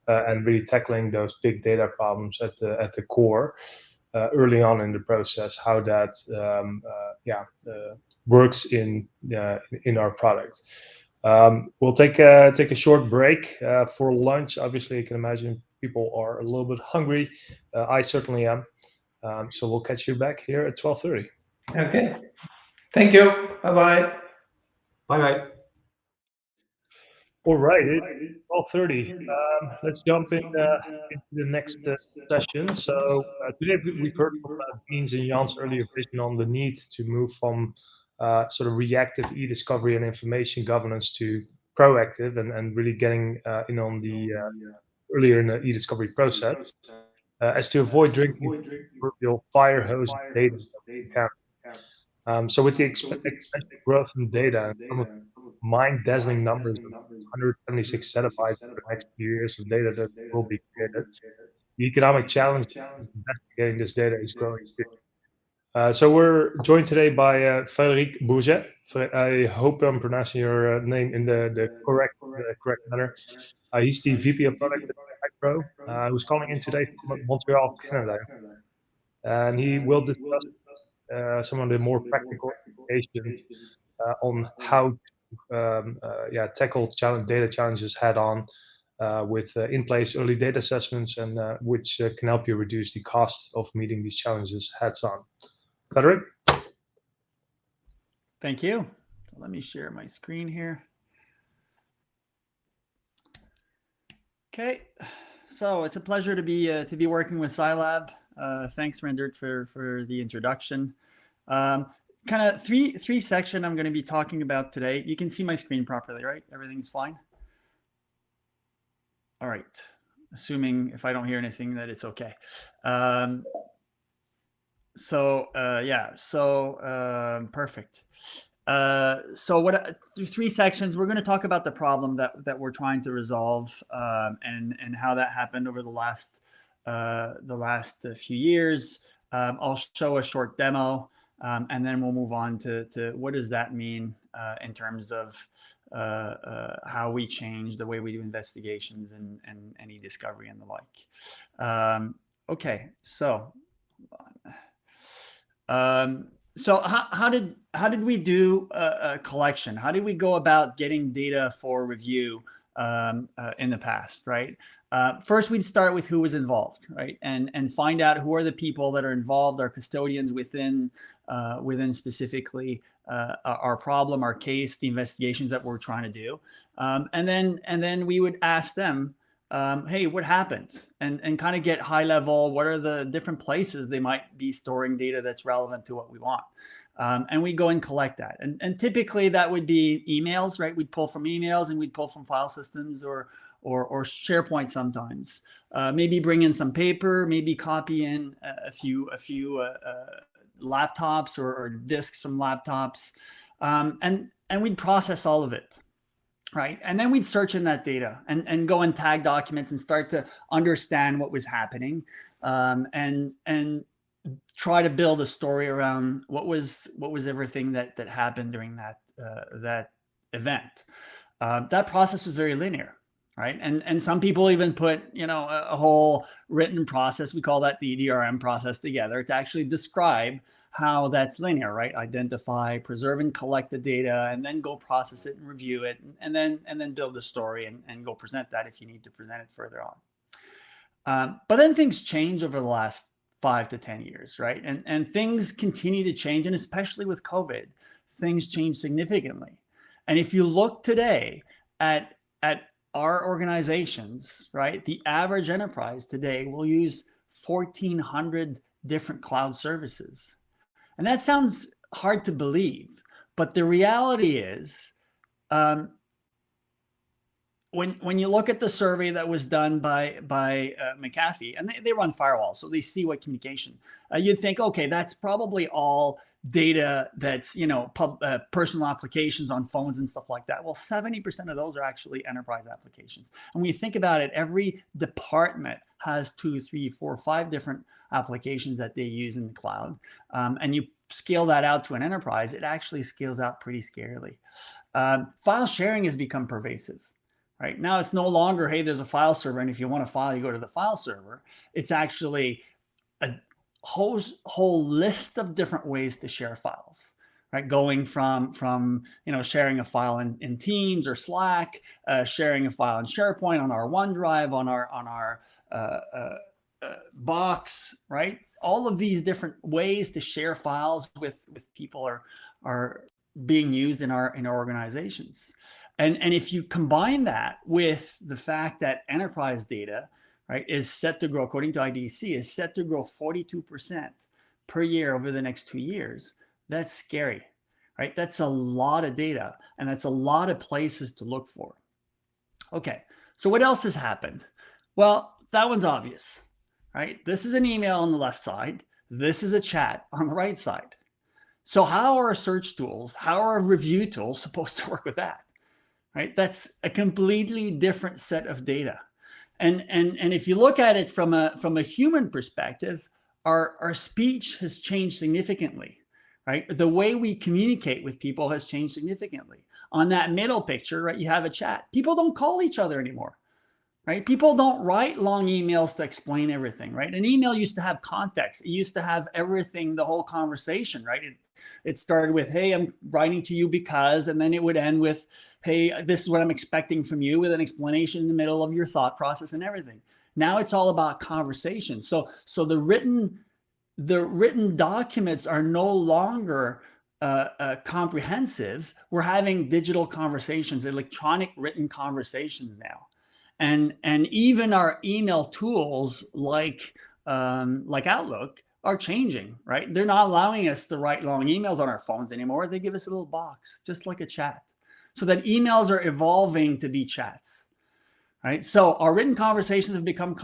and really tackling those big data problems at the core early on in the process, how that works in our product. We'll take a short break for lunch. Obviously, you can imagine people are a little bit hungry. I certainly am. So we'll catch you back here at 12:30. Okay. Thank you. Bye-bye. Bye-bye. All right, it's 12:30. Let's jump into the next session. So today we've heard from Dean's and Jan's earlier vision on the need to move from sort of reactive e-discovery and information governance to proactive and really getting in on the earlier in the e-discovery process, as to avoid drinking the proverbial fire hose of data that we encounter. So with the exponential growth in data and some of mind-dazzling numbers of 176 zettabytes for the next few years of data that will be created, the economic challenge of investigating this data is growing too. So we're joined today by Frédéric Bourget. I hope I'm pronouncing your name in the correct manner. He's the VP of Product at Micro, who's calling in today from Montreal, Canada. And he will discuss some of the more practical implications on how to tackle data challenges head on with in-place early data assessments, and which can help you reduce the cost of meeting these challenges heads on. Frédéric? Thank you. Let me share my screen here. Okay, so it's a pleasure to be working with ZyLAB. Thanks, Rendert, for the introduction. Kind of three section I'm going to be talking about today. You can see my screen properly, right? Everything's fine. All right. Assuming if I don't hear anything that it's okay. Perfect. So what three sections, we're going to talk about the problem that we're trying to resolve, and how that happened over the last few years. I'll show a short demo, and then we'll move on to what does that mean in terms of how we change the way we do investigations and any discovery and the like. Okay, so so how did we do a collection? How did we go about getting data for review in the past, right? First, we'd start with who was involved, right, and find out who are the people that are involved, our custodians within specifically our problem, our case, the investigations that we're trying to do, and then we would ask them, hey, what happened? And kind of get high level, what are the different places they might be storing data that's relevant to what we want? And we go and collect that. And typically that would be emails, right? We'd pull from emails and we'd pull from file systems or SharePoint sometimes. Maybe bring in some paper, maybe copy in a few laptops or disks from laptops. And we'd process all of it. Right. And then we'd search in that data and go and tag documents and start to understand what was happening, and try to build a story around what was everything that happened during that event. That process was very linear. Right. And some people even put, a whole written process. We call that the EDRM process together to actually describe how that's linear, right? Identify, preserve, and collect the data, and then go process it and review it, and then build the story and go present that if you need to present it further on. But then things change over the last 5 to 10 years, right? And things continue to change, and especially with COVID, things change significantly. And if you look today at our organizations, right, the average enterprise today will use 1,400 different cloud services. And that sounds hard to believe, but the reality is, when you look at the survey that was done by McAfee, and they run firewalls, so they see what communication, you'd think, okay, that's probably all data that's, personal applications on phones and stuff like that. Well, 70% of those are actually enterprise applications. And when you think about it, every department has 2, 3, 4, 5 different applications that they use in the cloud. And you scale that out to an enterprise, it actually scales out pretty scarily. File sharing has become pervasive. Right now, it's no longer, hey, there's a file server, and if you want a file, you go to the file server. It's actually a whole list of different ways to share files. right? Going from sharing a file in Teams or Slack, sharing a file in SharePoint, on our OneDrive, on our Box, right? All of these different ways to share files with people are being used in our organizations. And if you combine that with the fact that enterprise data, right, is set to grow, according to IDC, is set to grow 42% per year over the next 2 years, that's scary, right? That's a lot of data, and that's a lot of places to look for. Okay, so what else has happened? Well, that one's obvious, right? This is an email on the left side. This is a chat on the right side. So how are our search tools, how are our review tools supposed to work with that, right? That's a completely different set of data. And if you look at it from a human perspective, our speech has changed significantly, right? The way we communicate with people has changed significantly. On that middle picture, right, you have a chat. People don't call each other anymore, right? People don't write long emails to explain everything, right? An email used to have context. It used to have everything, the whole conversation, right? It started with, hey, I'm writing to you because, and then it would end with, hey, this is what I'm expecting from you, with an explanation in the middle of your thought process and everything. Now it's all about conversation. So the written documents are no longer comprehensive. We're having digital conversations, electronic written conversations now. And even our email tools like Outlook are changing, right? They're not allowing us to write long emails on our phones anymore. They give us a little box, just like a chat. So that emails are evolving to be chats, right? So our written conversations have become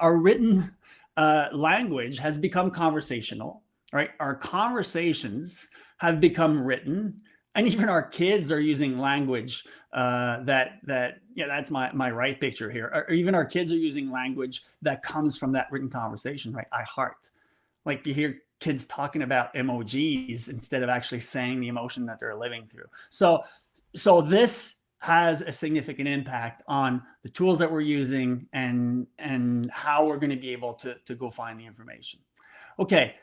our written language has become conversational, right? Our conversations have become written, and even our kids are using language that's my right picture here. Or even our kids are using language that comes from that written conversation, right? I heart. Like you hear kids talking about emojis instead of actually saying the emotion that they're living through. So this has a significant impact on the tools that we're using and how we're going to be able to go find the information. Okay.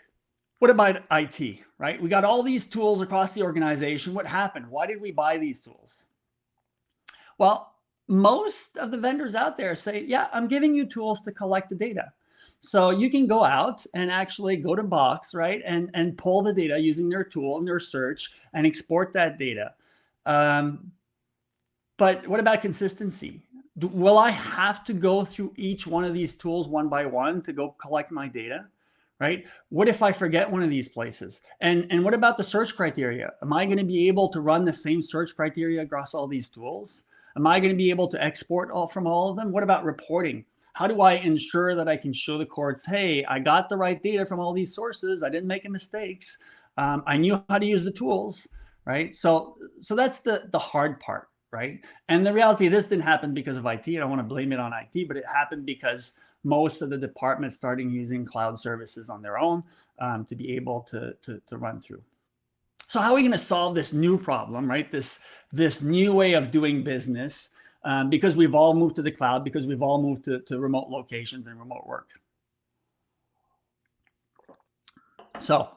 What about IT, right? We got all these tools across the organization. What happened? Why did we buy these tools? Well, most of the vendors out there say, yeah, I'm giving you tools to collect the data. So you can go out and actually go to Box, right? And pull the data using their tool and their search and export that data. But what about consistency? Will I have to go through each one of these tools one by one to go collect my data? Right? What if I forget one of these places? And what about the search criteria? Am I going to be able to run the same search criteria across all these tools? Am I going to be able to export from all of them? What about reporting? How do I ensure that I can show the courts, hey, I got the right data from all these sources. I didn't make any mistakes. I knew how to use the tools, right? So that's the hard part, right? And the reality, this didn't happen because of IT. I don't want to blame it on IT, but it happened because most of the departments starting using cloud services on their own to be able to run through. So how are we going to solve this new problem, right? This new way of doing business because we've all moved to the cloud, because we've all moved to remote locations and remote work. So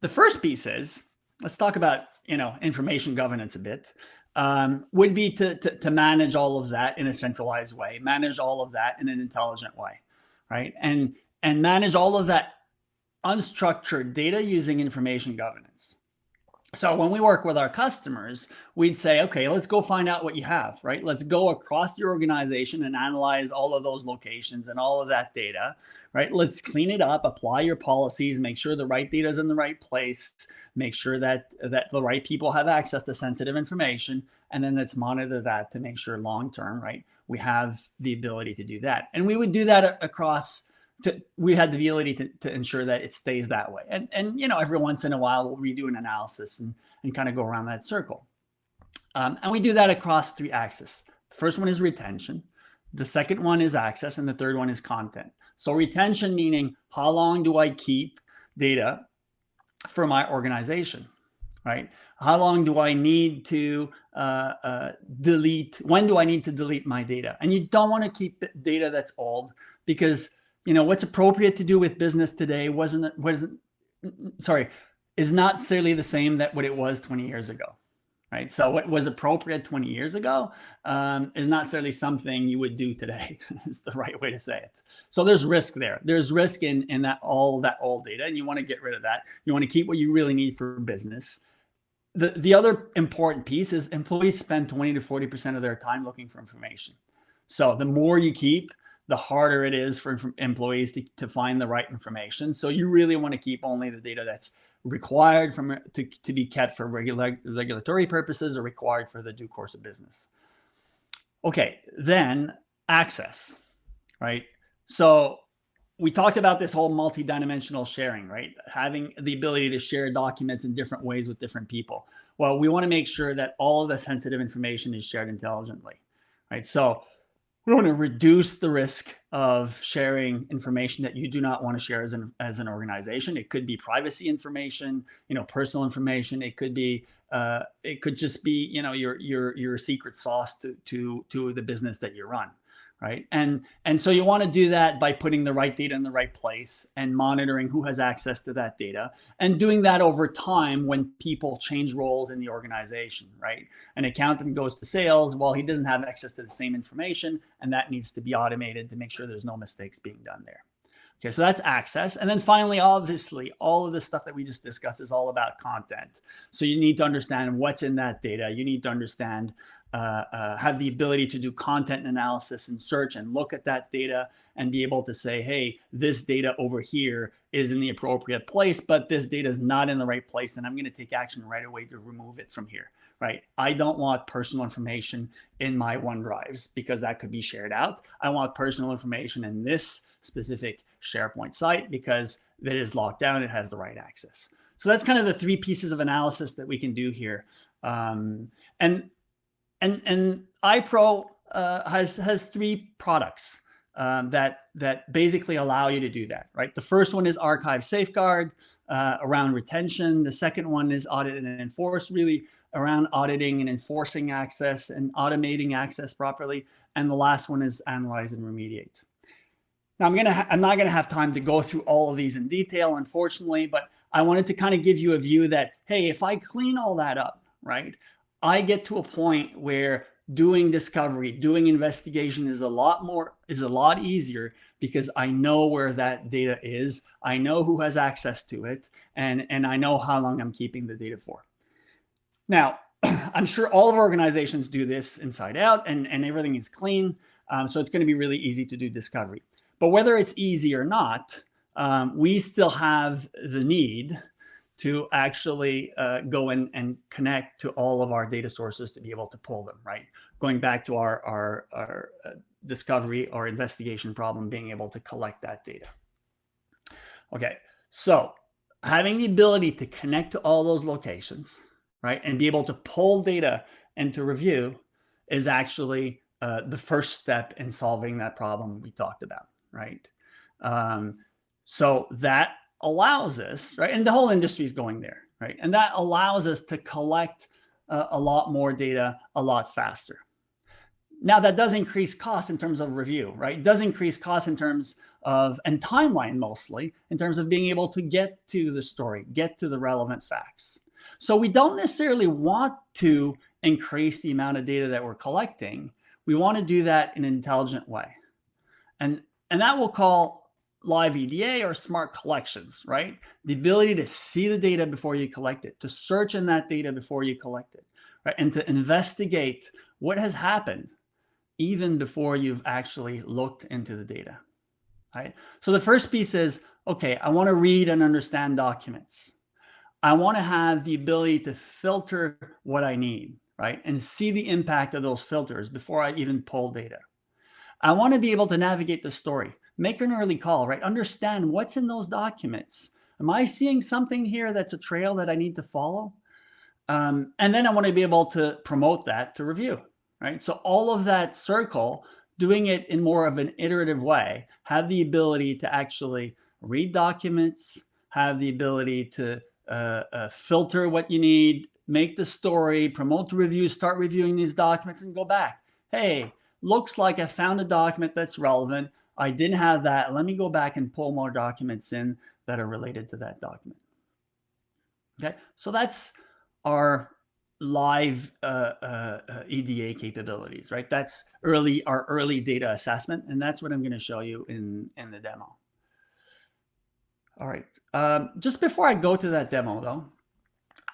the first piece is, let's talk about information governance a bit. Would be to manage all of that in a centralized way, manage all of that in an intelligent way, right? And manage all of that unstructured data using information governance. So when we work with our customers, we'd say, okay, let's go find out what you have, right? Let's go across your organization and analyze all of those locations and all of that data, right? Let's clean it up, apply your policies, make sure the right data is in the right place, make sure that the right people have access to sensitive information, and then let's monitor that to make sure long-term, right, we have the ability to do that. And we would do that across, we had the ability to ensure that it stays that way. And every once in a while, we'll redo an analysis and kind of go around that circle. And we do that across 3 axes. The first one is retention. The second one is access. And the third one is content. So retention meaning, how long do I keep data for my organization, right? How long do I need to delete? When do I need to delete my data? And you don't want to keep data that's old, because what's appropriate to do with business today is not necessarily the same that what it was 20 years ago. Right. So what was appropriate 20 years ago is not necessarily something you would do today. It's the right way to say it. So there's risk there. There's risk in that all that old data, and you want to get rid of that. You want to keep what you really need for business. The other important piece is employees spend 20 to 40% of their time looking for information. So the more you keep, the harder it is for employees to find the right information. So you really want to keep only the data that's required to be kept for regulatory purposes or required for the due course of business. Okay, then access, right? So we talked about this whole multi-dimensional sharing, right? Having the ability to share documents in different ways with different people. Well, we want to make sure that all of the sensitive information is shared intelligently, right? So we want to reduce the risk of sharing information that you do not want to share as an organization. It could be privacy information, personal information. It could be, it could just be, your secret sauce to the business that you run, right? And so you want to do that by putting the right data in the right place and monitoring who has access to that data, and doing that over time when people change roles in the organization, right? An accountant goes to sales, well, he doesn't have access to the same information, and that needs to be automated to make sure there's no mistakes being done there. Okay, so that's access. And then finally, obviously, all of the stuff that we just discussed is all about content. So you need to understand what's in that data. You need to understand, have the ability to do content analysis and search and look at that data and be able to say, hey, this data over here is in the appropriate place, but this data is not in the right place, and I'm going to take action right away to remove it from here, right? I don't want personal information in my OneDrives because that could be shared out. I want personal information in this specific SharePoint site because it is locked down, it has the right access. So that's kind of the three pieces of analysis that we can do here. And iPro has three products that basically allow you to do that, right? The first one is Archive Safeguard around retention. The second one is Audit and Enforce, really around auditing and enforcing access and automating access properly. And the last one is Analyze and Remediate. Now, I'm not going to have time to go through all of these in detail, unfortunately, but I wanted to kind of give you a view that, hey, if I clean all that up, right, I get to a point where doing discovery, doing investigation is a lot easier because I know where that data is. I know who has access to it, and I know how long I'm keeping the data for. Now, I'm sure all of our organizations do this inside out, and everything is clean. So it's going to be really easy to do discovery. But whether it's easy or not, we still have the need to actually go in and connect to all of our data sources to be able to pull them, right? Going back to our discovery or investigation problem, being able to collect that data. Okay, so having the ability to connect to all those locations, right, and be able to pull data into review is actually the first step in solving that problem we talked about, right? So that allows us, right, and the whole industry is going there, right? And that allows us to collect a lot more data a lot faster. Now, that does increase costs in terms of review, right? It does increase costs in terms of, and timeline mostly, in terms of being able to get to the story, get to the relevant facts. So we don't necessarily want to increase the amount of data that we're collecting. We want to do that in an intelligent way. And that we'll call live EDA or smart collections, right? The ability to see the data before you collect it, to search in that data before you collect it, right? And to investigate what has happened even before you've actually looked into the data, right? So the first piece is, okay, I want to read and understand documents. I want to have the ability to filter what I need, right? And see the impact of those filters before I even pull data. I want to be able to navigate the story, make an early call, right? Understand what's in those documents. Am I seeing something here that's a trail that I need to follow? And then I want to be able to promote that to review, right? So all of that circle, doing it in more of an iterative way, have the ability to actually read documents, have the ability to filter what you need, make the story, promote the review, start reviewing these documents and go back. Hey, looks like I found a document that's relevant. I didn't have that. Let me go back and pull more documents in that are related to that document. Okay, so that's our live EDA capabilities, right? That's our early data assessment, and that's what I'm going to show you in the demo. All right, just before I go to that demo though,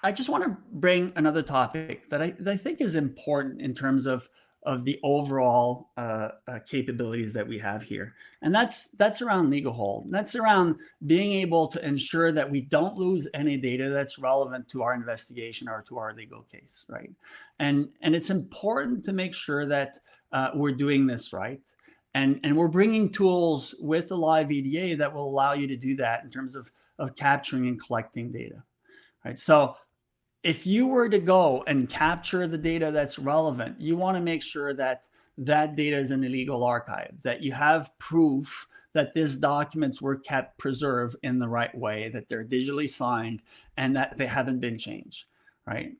I just want to bring another topic that I think is important in terms of the overall capabilities that we have here. And that's around legal hold. That's around being able to ensure that we don't lose any data that's relevant to our investigation or to our legal case, right? And it's important to make sure that we're doing this right. And we're bringing tools with the live EDA that will allow you to do that in terms of capturing and collecting data, right? So if you were to go and capture the data that's relevant, you want to make sure that that data is in a legal archive, that you have proof that these documents were kept preserved in the right way, that they're digitally signed, and that they haven't been changed, right?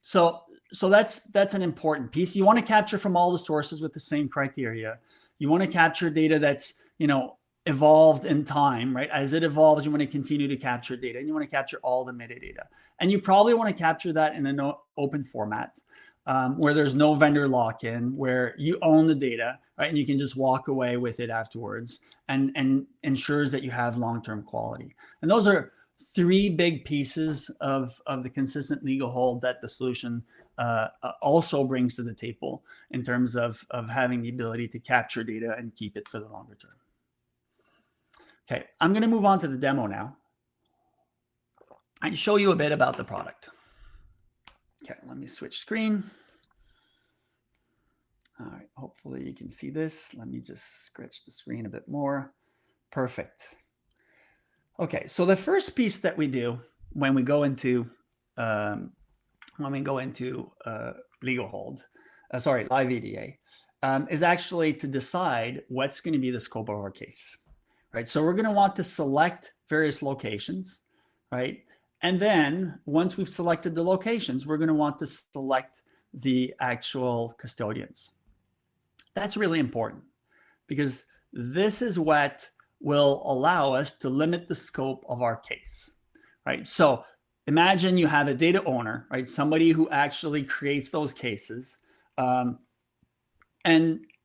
So that's an important piece. You want to capture from all the sources with the same criteria. You want to capture data that's, evolved in time, right? As it evolves, you want to continue to capture data, and you want to capture all the metadata. And you probably want to capture that in an open format where there's no vendor lock-in, where you own the data, right? And you can just walk away with it afterwards, and ensures that you have long-term quality. And those are three big pieces of the consistent legal hold that the solution also brings to the table in terms of having the ability to capture data and keep it for the longer term. Okay, I'm going to move on to the demo now and show you a bit about the product. Okay, let me switch screen. All right, hopefully you can see this. Let me just stretch the screen a bit more. Perfect. Okay, so the first piece that we do when we go into legal hold, live EDA, is actually to decide what's going to be the scope of our case. Right, so we're going to want to select various locations, right? And then once we've selected the locations, we're going to want to select the actual custodians. That's really important because this is what will allow us to limit the scope of our case, right? So imagine you have a data owner, right? Somebody who actually creates those cases, and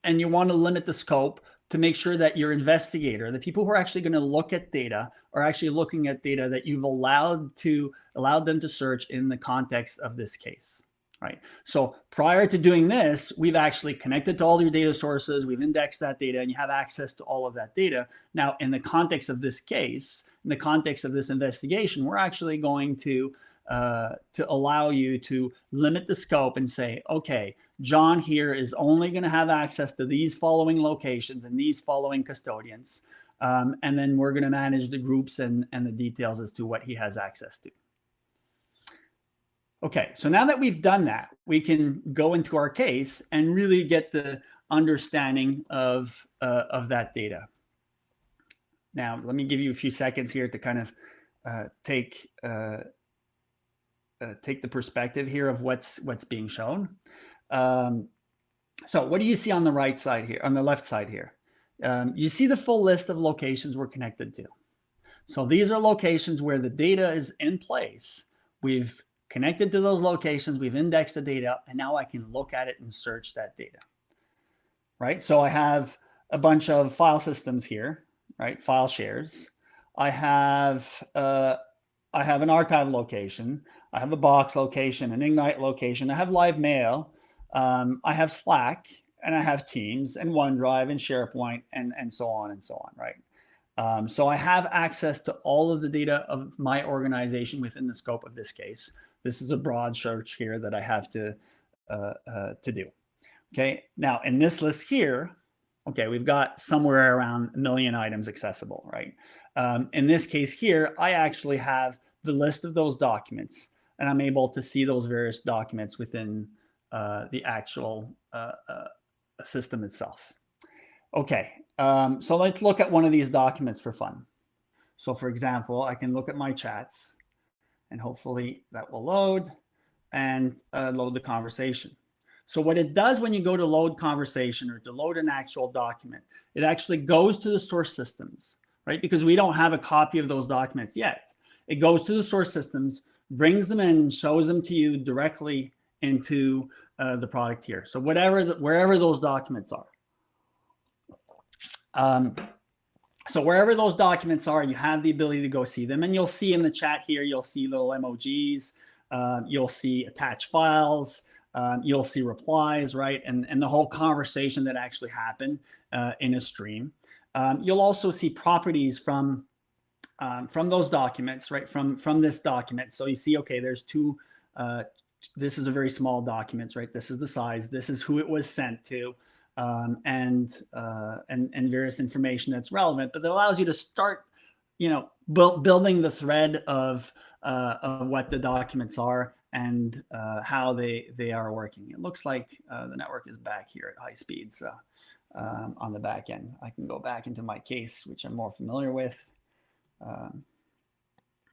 you want to limit the scope to make sure that your investigator, the people who are actually going to look at data, are actually looking at data that you've allowed them to search in the context of this case, right? So prior to doing this, we've actually connected to all your data sources, we've indexed that data, and you have access to all of that data. Now, in the context of this case, in the context of this investigation, we're actually going to allow you to limit the scope and say, okay, John here is only going to have access to these following locations and these following custodians. And then we're going to manage the groups and the details as to what he has access to. Okay, so now that we've done that, we can go into our case and really get the understanding of that data. Now, let me give you a few seconds here to kind of take the perspective here of what's being shown. So what do you see on the right side here, on the left side here? You see the full list of locations we're connected to. So these are locations where the data is in place. We've connected to those locations, we've indexed the data, and now I can look at it and search that data, right? So I have a bunch of file systems here, right? File shares. I have an archive location. I have a box location, an Ignite location. I have live mail. I have Slack, and I have Teams and OneDrive and SharePoint and so on and so on, right? So I have access to all of the data of my organization within the scope of this case. This is a broad search here that I have to do. Okay, now in this list here, okay, we've got somewhere around 1 million items accessible, right? In this case here, I actually have the list of those documents, and I'm able to see those various documents within the actual system itself. Okay, so let's look at one of these documents for fun. So for example, I can look at my chats, and hopefully that will load and load the conversation. So what it does when you go to load conversation or to load an actual document, it actually goes to the source systems, right? Because we don't have a copy of those documents yet. it goes to the source systems, brings them in, and shows them to you directly into the product here. So wherever those documents are. So wherever those documents are, you have the ability to go see them. And you'll see in the chat here, you'll see little emojis, you'll see attached files, you'll see replies, right? And the whole conversation that actually happened in a stream. You'll also see properties from those documents, right? From this document. So you see, okay, there's two, this is a very small document, right? This is the size, this is who it was sent to. And various information that's relevant, but that allows you to start, building the thread of what the documents are and how they are working. It looks like the network is back here at high speed. So on the back end, I can go back into my case, which I'm more familiar with.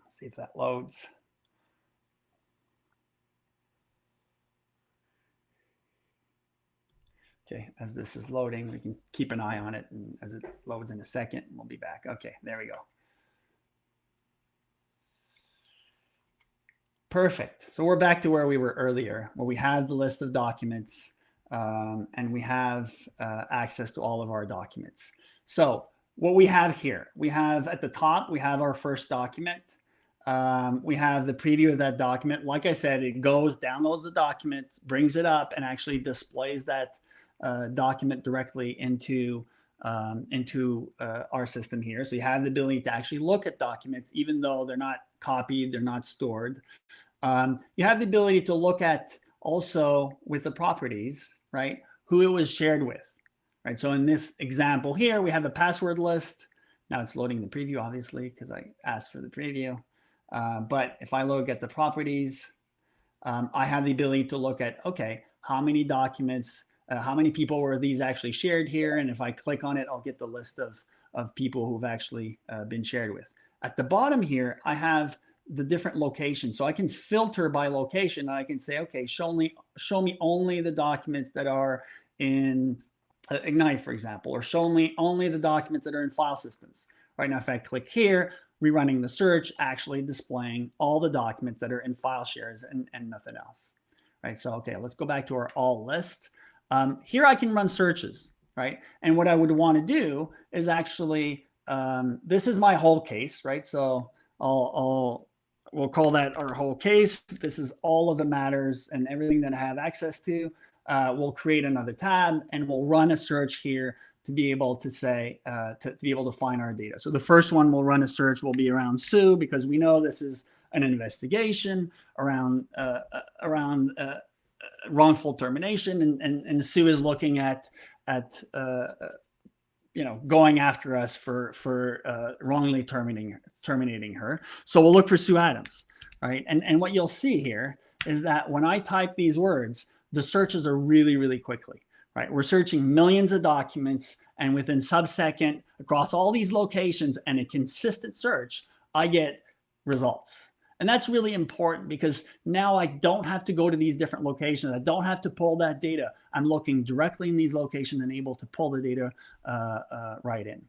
See if that loads. Okay, as this is loading, we can keep an eye on it, and as it loads in a second, we'll be back. Okay, there we go. Perfect. So we're back to where we were earlier, where we have the list of documents, and we have access to all of our documents. So what we have here, we have at the top, we have our first document. We have the preview of that document. Like I said, it goes, downloads the document, brings it up, and actually displays that document directly into our system here. So you have the ability to actually look at documents, even though they're not copied, they're not stored. You have the ability to look at also with the properties, right, who it was shared with, right? So in this example here, we have the password list. Now it's loading the preview, obviously, because I asked for the preview. But if I look at the properties, I have the ability to look at, okay, how many documents, how many people were these actually shared here? And if I click on it, I'll get the list of people who've actually been shared with. At the bottom here, I have the different locations. So I can filter by location. And I can say, okay, show me only the documents that are in Ignite, for example, or show me only the documents that are in file systems. Right now, if I click here, rerunning the search, actually displaying all the documents that are in file shares and nothing else. Right. So, okay, let's go back to our all list. Here I can run searches, right? And what I would want to do is actually, this is my whole case, right? So we'll call that our whole case. This is all of the matters and everything that I have access to. We'll create another tab and we'll run a search here to be able to say, to be able to find our data. So the first one we'll run a search will be around Sue, because we know this is an investigation around wrongful termination, and Sue is looking at going after us for wrongly terminating her. So we'll look for Sue Adams, right? And what you'll see here is that when I type these words, the searches are really, really quickly, right? We're searching millions of documents, and within sub-second across all these locations and a consistent search, I get results. And that's really important, because now I don't have to go to these different locations. I don't have to pull that data. I'm looking directly in these locations and able to pull the data right in.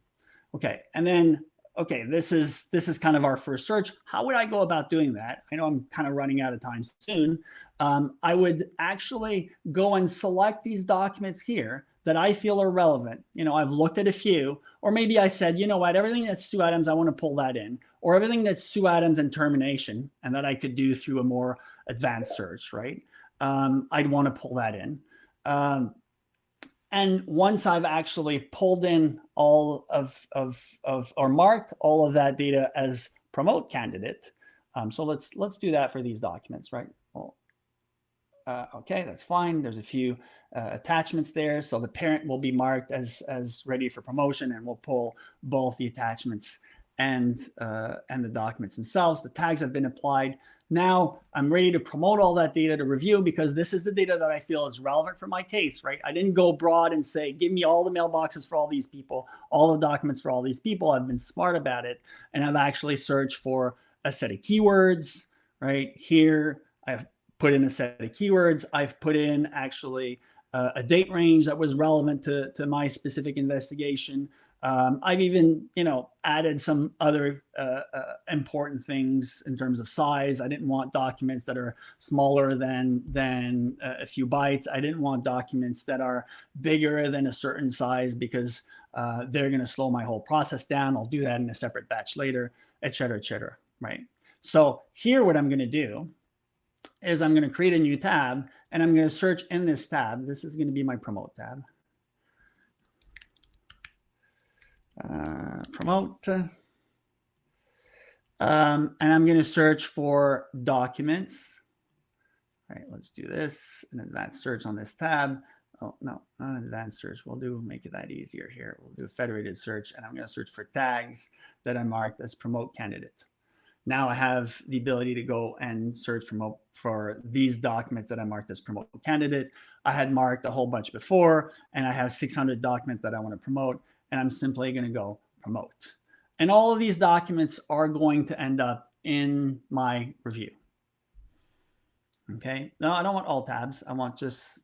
Okay, and then, okay, this is kind of our first search. How would I go about doing that? I know I'm kind of running out of time soon. I would actually go and select these documents here that I feel are relevant. I've looked at a few, or maybe I said, you know what, everything that's Sue Adams, I want to pull that in, or everything that's Sue Adams and termination, and that I could do through a more advanced search, right? I'd want to pull that in. And once I've actually pulled in all or marked all of that data as promote candidate, so let's do that for these documents, right? Well, okay, that's fine. There's a few attachments there. So the parent will be marked as ready for promotion, and we'll pull both the attachments and the documents themselves. The tags have been applied. Now I'm ready to promote all that data to review, because this is the data that I feel is relevant for my case, right? I didn't go broad and say, give me all the mailboxes for all these people, all the documents for all these people. I've been smart about it, and I've actually searched for a set of keywords, right? Here I've put in a set of keywords. I've put in actually a date range that was relevant to my specific investigation. I've even, added some other important things in terms of size. I didn't want documents that are smaller than a few bytes. I didn't want documents that are bigger than a certain size because they're going to slow my whole process down. I'll do that in a separate batch later, et cetera, right? So here, what I'm going to do is I'm going to create a new tab, and I'm going to search in this tab. This is going to be my promote tab. Promote. And I'm going to search for documents. All right, let's do this. An advanced search on this tab. Oh, no, not an advanced search. Make it that easier here. We'll do a federated search, and I'm going to search for tags that I marked as promote candidate. Now I have the ability to go and search for these documents that I marked as promote candidate. I had marked a whole bunch before, and I have 600 documents that I want to promote, and I'm simply going to go promote. And all of these documents are going to end up in my review. Okay, no, I don't want all tabs. I want just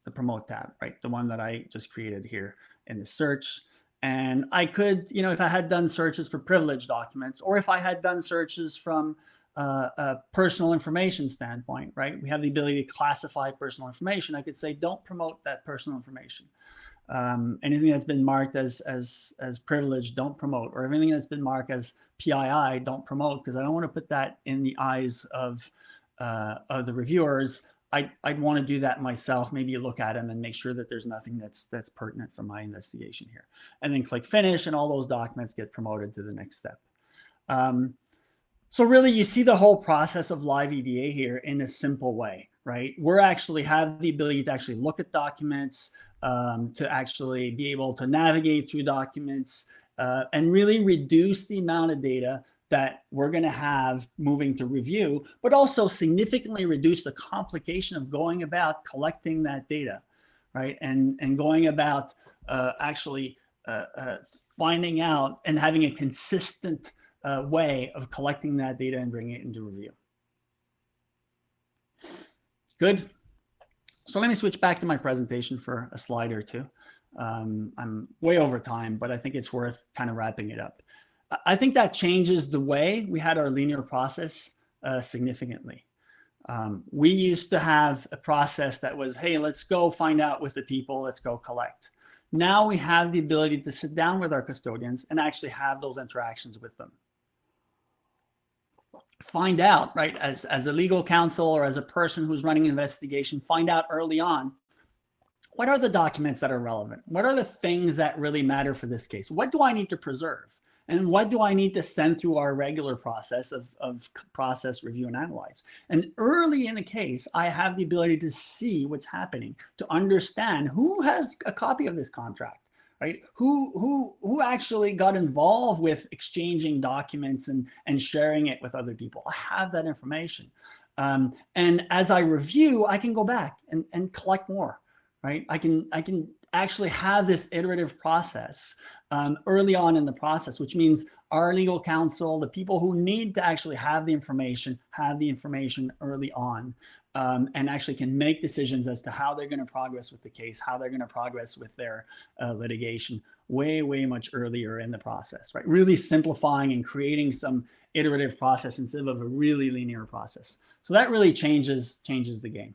the promote tab, right? The one that I just created here in the search. And I could, if I had done searches for privileged documents, or if I had done searches from a personal information standpoint, right? We have the ability to classify personal information. I could say, don't promote that personal information. Anything that's been marked as privileged, don't promote, or everything that's been marked as PII, don't promote, because I don't want to put that in the eyes of the reviewers. I'd want to do that myself. Maybe you look at them and make sure that there's nothing that's pertinent for my investigation here, and then click finish, and all those documents get promoted to the next step. So really, you see the whole process of live EDA here in a simple way, right? We're actually have the ability to actually look at documents, to actually be able to navigate through documents, and really reduce the amount of data that we're going to have moving to review, but also significantly reduce the complication of going about collecting that data, right? And going about actually finding out and having a consistent way of collecting that data and bringing it into review. Good. So let me switch back to my presentation for a slide or two. I'm way over time, but I think it's worth kind of wrapping it up. I think that changes the way we had our linear process significantly. We used to have a process that was, hey, let's go find out with the people, let's go collect. Now we have the ability to sit down with our custodians and actually have those interactions with them. Find out, right, as a legal counsel or as a person who's running an investigation, find out early on, what are the documents that are relevant? What are the things that really matter for this case? What do I need to preserve? And what do I need to send through our regular process of process, review, and analyze? And early in the case, I have the ability to see what's happening, to understand who has a copy of this contract, right? Who actually got involved with exchanging documents and sharing it with other people. I have that information. And as I review, I can go back and collect more, right? I can actually have this iterative process early on in the process, which means our legal counsel, the people who need to actually have the information early on, and actually can make decisions as to how they're going to progress with the case, how they're going to progress with their litigation way much earlier in the process, right? Really simplifying and creating some iterative process instead of a really linear process. So that really changes the game.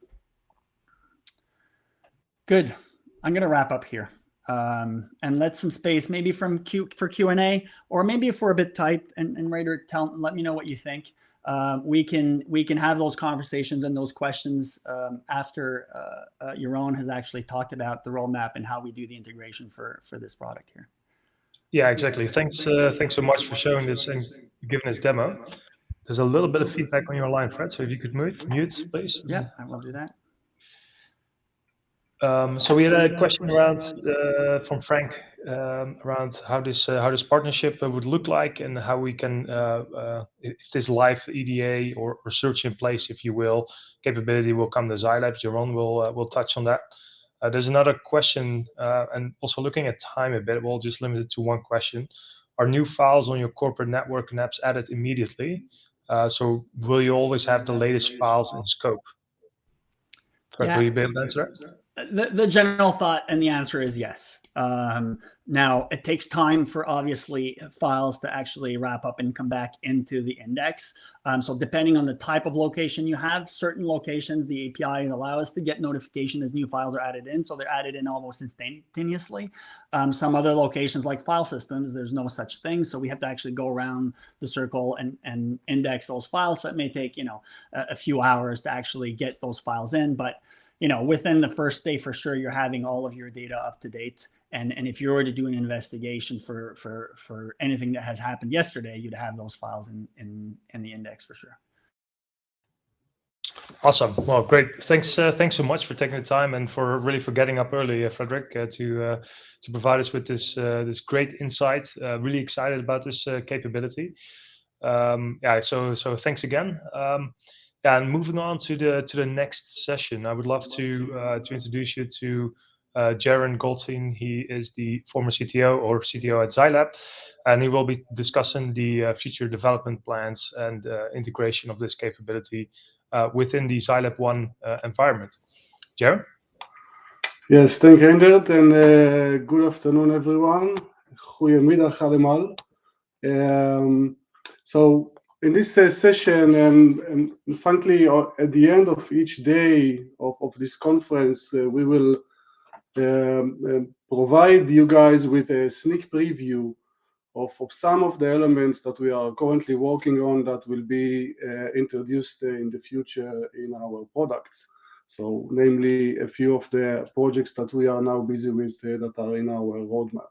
Good. I'm going to wrap up here and let some space maybe for Q&A, or maybe if we're a bit tight and Raider, let me know what you think. We can have those conversations and those questions after Jeroen has actually talked about the roadmap and how we do the integration for this product here. Yeah, exactly. Thanks so much for showing this and giving this demo. There's a little bit of feedback on your line, Fred. So if you could mute, please. Yeah, I will do that. So we had a question around from Frank around how this partnership would look like, and how we can, if this live EDA or search in place, if you will, capability will come to ZyLAB. Jeroen will touch on that. There's another question, and also looking at time a bit, we'll just limit it to one question. Are new files on your corporate network and apps added immediately? So will you always have the latest files in scope? Fred, will you be able to answer that? The general thought and the answer is yes. Now, it takes time for obviously files to actually wrap up and come back into the index. So depending on the type of location you have, certain locations, the API allow us to get notification as new files are added in. So they're added in almost instantaneously. Some other locations like file systems, there's no such thing. So we have to actually go around the circle and index those files. So it may take, a few hours to actually get those files in. But within the first day, for sure, you're having all of your data up to date. And if you were to do an investigation for anything that has happened yesterday, you'd have those files in the index for sure. Awesome. Well, great. Thanks so much for taking the time and for getting up early, Frederick, to provide us with this great insight. Really excited about this capability. So thanks again. And moving on to the next session, I would love to introduce you to Jaron Goldstein. He is the former CTO at ZyLAB, and he will be discussing the future development plans and integration of this capability within the ZyLAB 1 environment. Jaron? Yes, thank you, Hendert, and good afternoon, everyone. Goedemiddag allemaal. So in this session, and frankly, at the end of each day of this conference, we will provide you guys with a sneak preview of some of the elements that we are currently working on that will be introduced in the future in our products. So namely, a few of the projects that we are now busy with that are in our roadmap.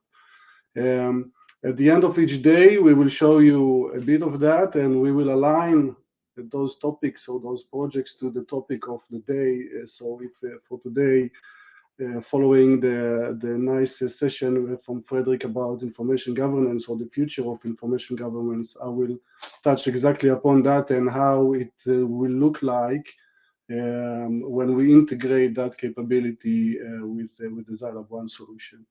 At the end of each day, we will show you a bit of that, and we will align those topics or those projects to the topic of the day. So if for today, following the nice session from Frederick about information governance or the future of information governance, I will touch exactly upon that and how it will look like when we integrate that capability with the ZyLAB 1 solution.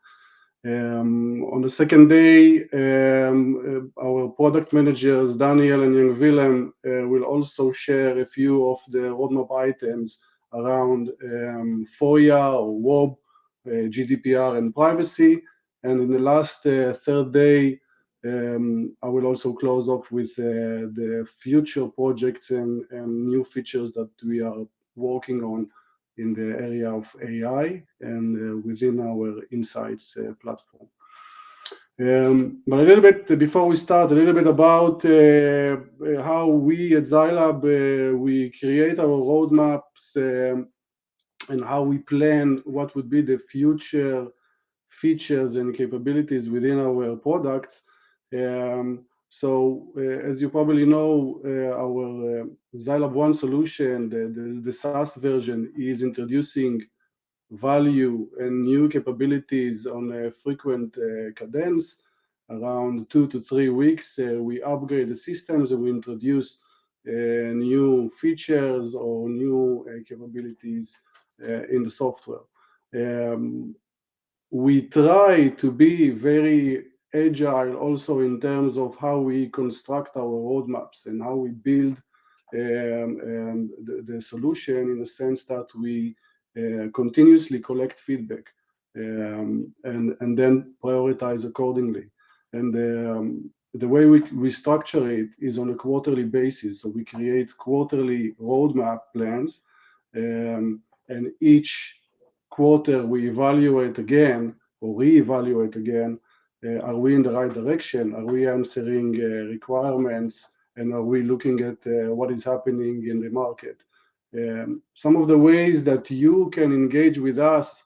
On the second day, our product managers, Daniel and Young Willem, will also share a few of the roadmap items around FOIA or WOB, GDPR and privacy. And in the last third day, I will also close off with the future projects and new features that we are working on in the area of AI and within our Insights platform. But a little bit before we start, a little bit about how we at ZyLAB we create our roadmaps and how we plan what would be the future features and capabilities within our products. So as you probably know, our ZyLAB 1 solution, the SaaS version, is introducing value and new capabilities on a frequent cadence. Around 2 to 3 weeks, we upgrade the systems and we introduce new features or new capabilities in the software. We try to be very agile also in terms of how we construct our roadmaps and how we build the solution, in the sense that we continuously collect feedback and then prioritize accordingly. And the way we structure it is on a quarterly basis. So we create quarterly roadmap plans, and each quarter we evaluate again or reevaluate again. Are we in the right direction? Are we answering requirements? And are we looking at what is happening in the market? Some of the ways that you can engage with us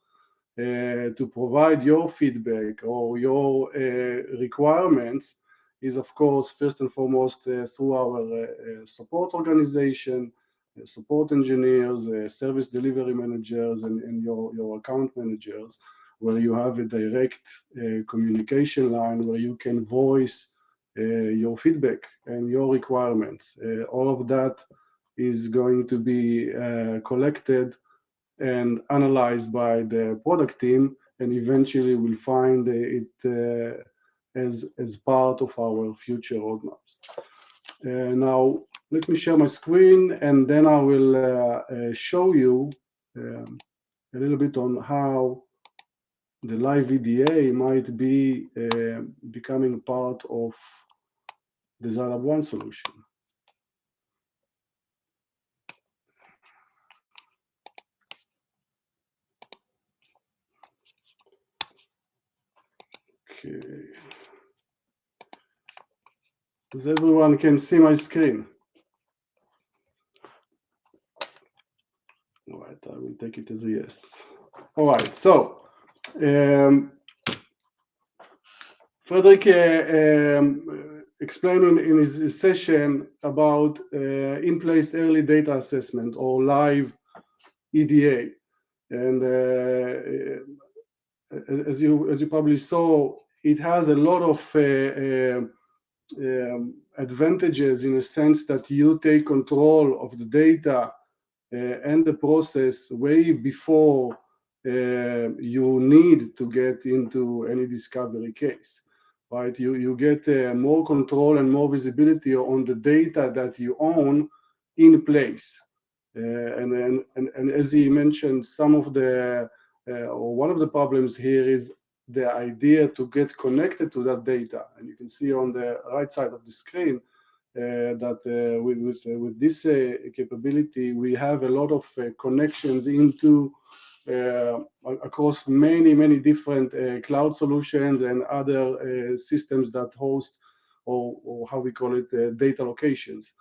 to provide your feedback or your requirements is, of course, first and foremost through our support organization, support engineers, service delivery managers, and your account managers, where you have a direct communication line where you can voice your feedback and your requirements. All of that is going to be collected and analyzed by the product team, and eventually we'll find it as part of our future roadmaps. Now, let me share my screen, and then I will show you a little bit on how the live EDA might be becoming part of the ZyLAB 1 solution. Okay. Does everyone can see my screen? All right, I will take it as a yes. All right, so Frederick explained in his session about in-place early data assessment or live EDA, and as you probably saw, it has a lot of advantages in a sense that you take control of the data and the process way before you need to get into any discovery case, right? You get more control and more visibility on the data that you own in place. And as he mentioned, some of the or one of the problems here is the idea to get connected to that data. And you can see on the right side of the screen that with this capability, we have a lot of connections into across many different cloud solutions and other systems that host or how we call it data locations.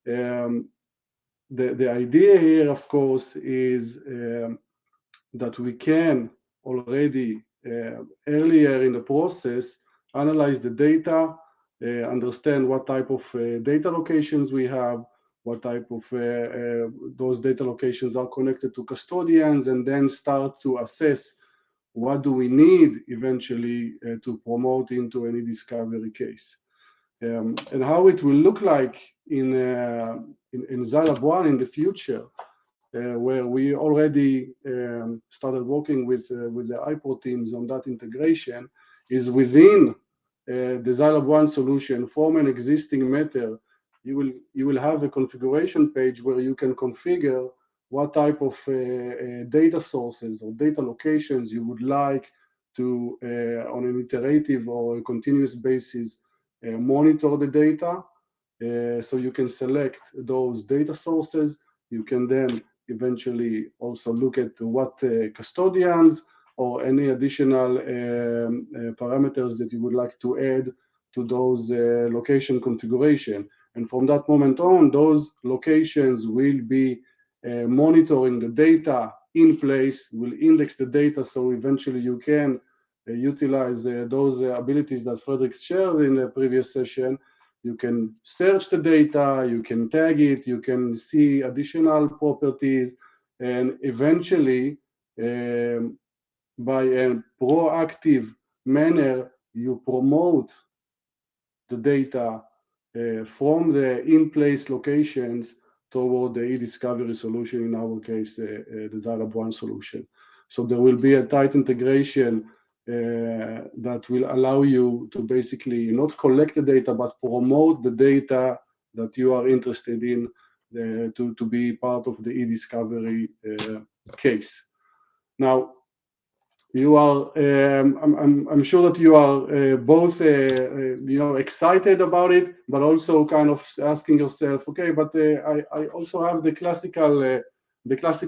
The idea here, of course, is that we can already earlier in the process analyze the data, understand what type of data locations we have, what type of those data locations are connected to custodians, and then start to assess what do we need eventually to promote into any discovery case. And how it will look like in ZyLAB 1 in the future, where we already started working with the iPro teams on that integration, is within the ZyLAB 1 solution from an existing matter. You will have a configuration page where you can configure what type of data sources or data locations you would like to, on an iterative or a continuous basis, monitor the data. So you can select those data sources. You can then eventually also look at what custodians or any additional parameters that you would like to add to those location configuration. And from that moment on, those locations will be monitoring the data in place, will index the data, so eventually you can utilize those abilities that Frederick shared in the previous session. You can search the data, you can tag it, you can see additional properties, and eventually, by a proactive manner, you promote the data from the in-place locations toward the e-discovery solution, in our case, the ZyLAB 1 solution. So there will be a tight integration that will allow you to basically not collect the data, but promote the data that you are interested in to be part of the e-discovery case. Now, you are, I'm sure that you are both, excited about it, but also kind of asking yourself, okay, but I also have the classic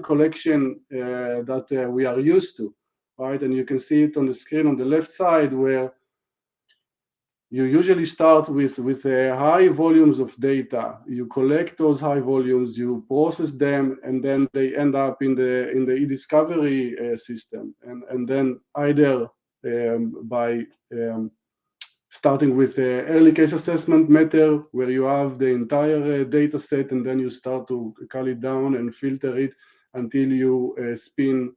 collection that we are used to, right? And you can see it on the screen on the left side, where you usually start with high volumes of data. You collect those high volumes, you process them, and then they end up in the e-discovery system. And then either by starting with the early case assessment method, where you have the entire data set, and then you start to cull it down and filter it until you spin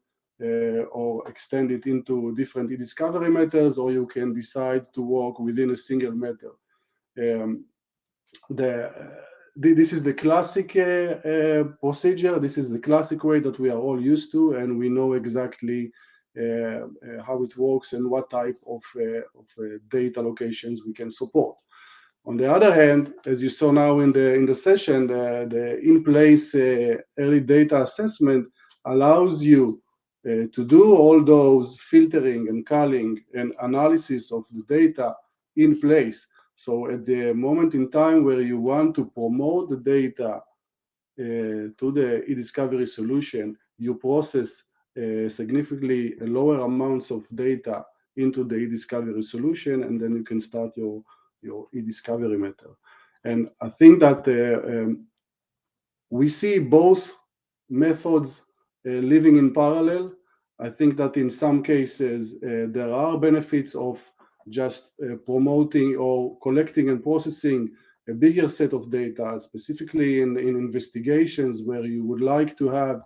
or extend it into different e-discovery methods, or you can decide to work within a single method. This is the classic procedure. This is the classic way that we are all used to, and we know exactly how it works and what type of data locations we can support. On the other hand, as you saw now in the session, the in-place early data assessment allows you to do all those filtering and culling and analysis of the data in place. So at the moment in time where you want to promote the data to the e-discovery solution, you process significantly lower amounts of data into the e-discovery solution, and then you can start your e-discovery method. And I think that we see both methods living in parallel. I think that in some cases there are benefits of just promoting or collecting and processing a bigger set of data, specifically in investigations where you would like to have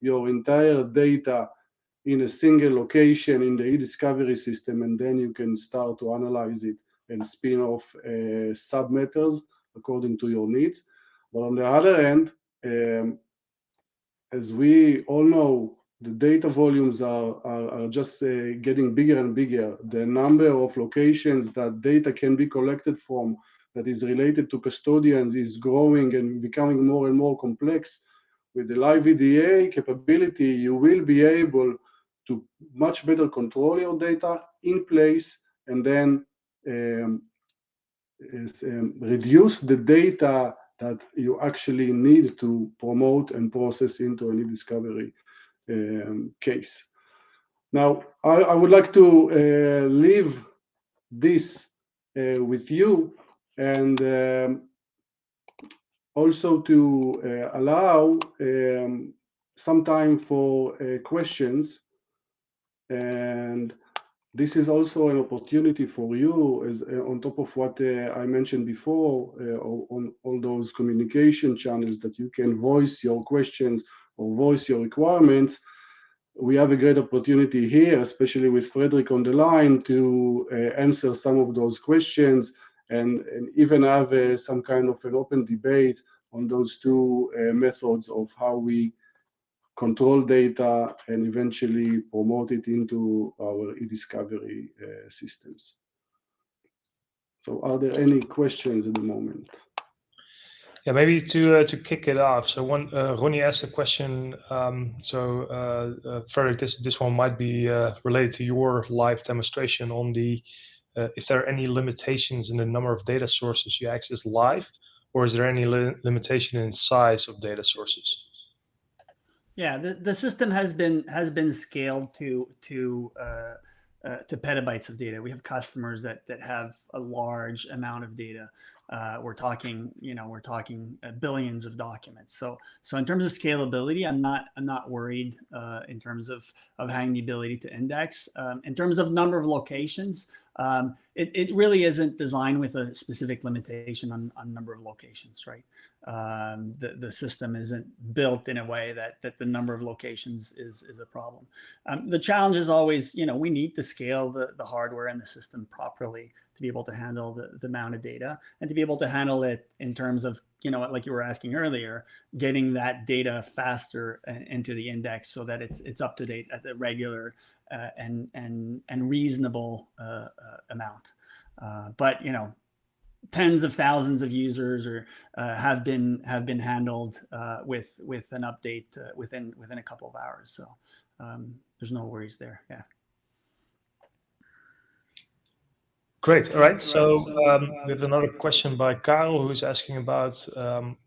your entire data in a single location in the e-discovery system, and then you can start to analyze it and spin off sub-methods according to your needs. But on the other hand, as we all know, the data volumes are just getting bigger and bigger. The number of locations that data can be collected from that is related to custodians is growing and becoming more and more complex. With the live EDA capability, you will be able to much better control your data in place and then reduce the data that you actually need to promote and process into an e-discovery case. Now, I would like to leave this with you and also to allow some time for questions. And this is also an opportunity for you, as on top of what I mentioned before, on all those communication channels that you can voice your questions or voice your requirements. We have a great opportunity here, especially with Frederick on the line, to answer some of those questions and even have some kind of an open debate on those two methods of how we control data and eventually promote it into our e-discovery systems. So are there any questions at the moment? Yeah, maybe to kick it off. So Ronnie asked a question. Frederick, this one might be related to your live demonstration on the if there are any limitations in the number of data sources you access live, or is there any limitation in size of data sources? Yeah, the system has been scaled to petabytes of data. We have customers that have a large amount of data. We're talking billions of documents. So in terms of scalability, I'm not worried in terms of having the ability to index. In terms of number of locations, it really isn't designed with a specific limitation on number of locations, right? The system isn't built in a way that the number of locations is a problem. The challenge is always, we need to scale the hardware and the system properly to be able to handle the amount of data and to be able to handle it in terms of, like you were asking earlier, getting that data faster into the index so that it's up to date at the regular and reasonable amount. But tens of thousands of users or have been handled with an update within a couple of hours. So there's no worries there. Yeah. Great. All right. So we have another question by Karel, who's asking about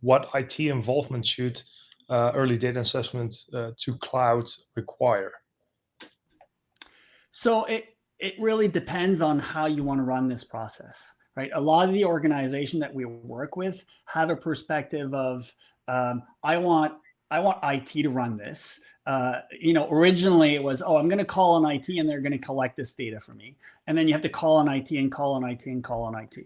what IT involvement should early data assessment to cloud require? So it really depends on how you want to run this process, right? A lot of the organization that we work with have a perspective of I want IT to run this. Originally it was, I'm going to call on IT and they're going to collect this data for me. And then you have to call on IT and call on IT and call on IT.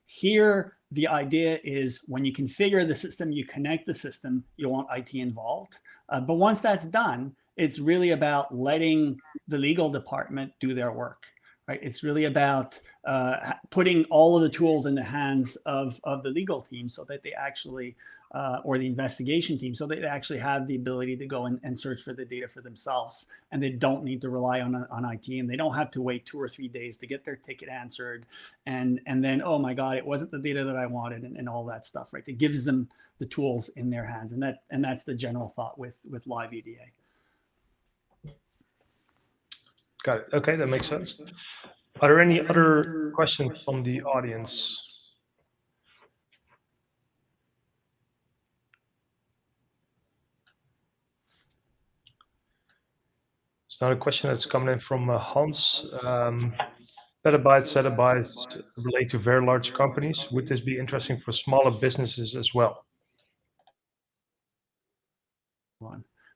Here, the idea is when you configure the system, you connect the system, you want IT involved. But once that's done, it's really about letting the legal department do their work, right? It's really about putting all of the tools in the hands of the legal team so that they actually, or the investigation team, so they actually have the ability to go and search for the data for themselves. And they don't need to rely on IT, and they don't have to wait 2 or 3 days to get their ticket answered. And then, oh my God, it wasn't the data that I wanted and all that stuff, right? It gives them the tools in their hands. And that's the general thought with live EDA. Got it. Okay, that makes sense. Are there any other questions from the audience? It's not a question that's coming in from Hans. Petabytes, zettabytes relate to very large companies. Would this be interesting for smaller businesses as well?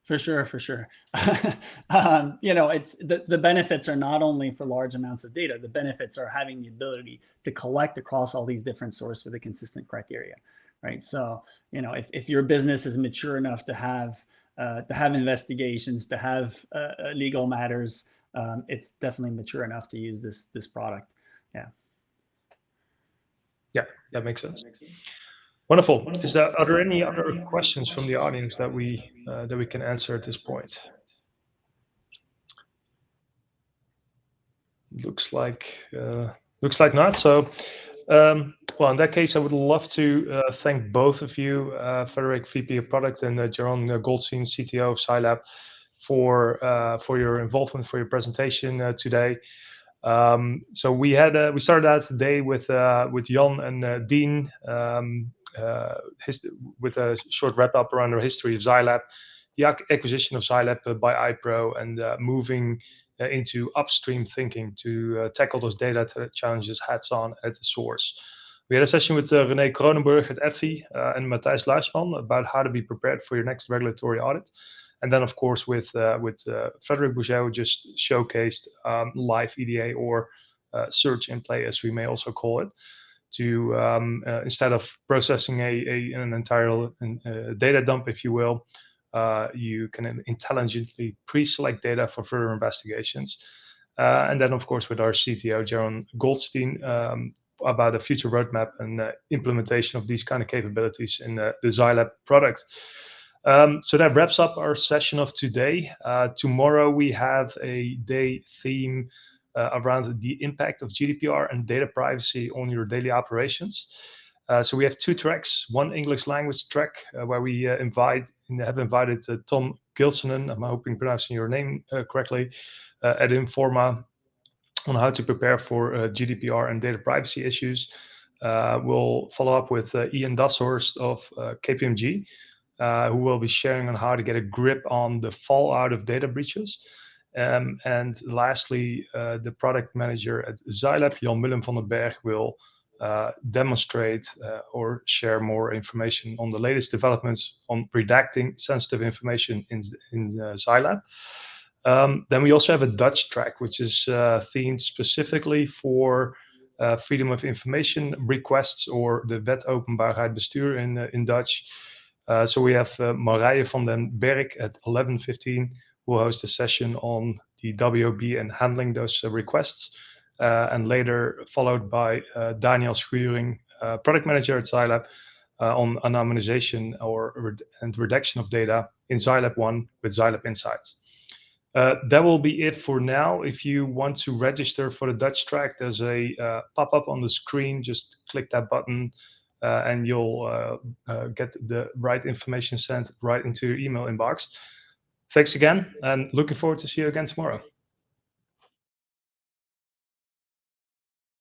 For sure, for sure. It's the benefits are not only for large amounts of data. The benefits are having the ability to collect across all these different sources with a consistent criteria, right? So, if your business is mature enough to have investigations, to have legal matters, it's definitely mature enough to use this product. Yeah. Yeah, that makes sense. Wonderful. Are there any other questions from the audience that we can answer at this point? Looks like not. So, well, in that case, I would love to thank both of you, Frederick, VP of Product, and Jeroen Goldstein, CTO of ZyLAB, for your involvement, for your presentation today. So we started out today with Jan and Dean, with a short wrap up around our history of ZyLAB, the acquisition of ZyLAB by iPro, and moving into upstream thinking to tackle those data challenges hands on at the source. We had a session with René Kronenberg at EFI and Matthijs Luisman about how to be prepared for your next regulatory audit. And then, of course, with Frederick Bouget, who just showcased live EDA or search in play, as we may also call it, to instead of processing an entire data dump, if you will, you can intelligently pre-select data for further investigations. And then, of course, with our CTO, Jeroen Goldstein, about the future roadmap and implementation of these kind of capabilities in the ZyLAB product. So that wraps up our session of today. Tomorrow we have a day theme around the impact of GDPR and data privacy on your daily operations. So we have two tracks, one English language track where we have invited Tom Gilsonen, I'm hoping pronouncing your name correctly, at Informa, on how to prepare for GDPR and data privacy issues. We'll follow up with Ian Dashorst of KPMG, who will be sharing on how to get a grip on the fallout of data breaches. And lastly, the product manager at ZyLAB, Jan Willem van den Berg, will demonstrate or share more information on the latest developments on redacting sensitive information in ZyLAB. Then we also have a Dutch track, which is themed specifically for freedom of information requests, or the Wet Openbaarheid Bestuur in Dutch. So we have Marije van den Berg at 11:15, who will host a session on the WOB and handling those requests. And later followed by Daniel Schuring, product manager at ZyLAB, on anonymization and redaction of data in ZyLAB 1 with ZyLAB Insights. That will be it for now. If you want to register for the Dutch track, there's a pop-up on the screen. Just click that button and you'll get the right information sent right into your email inbox. Thanks again, and looking forward to see you again tomorrow.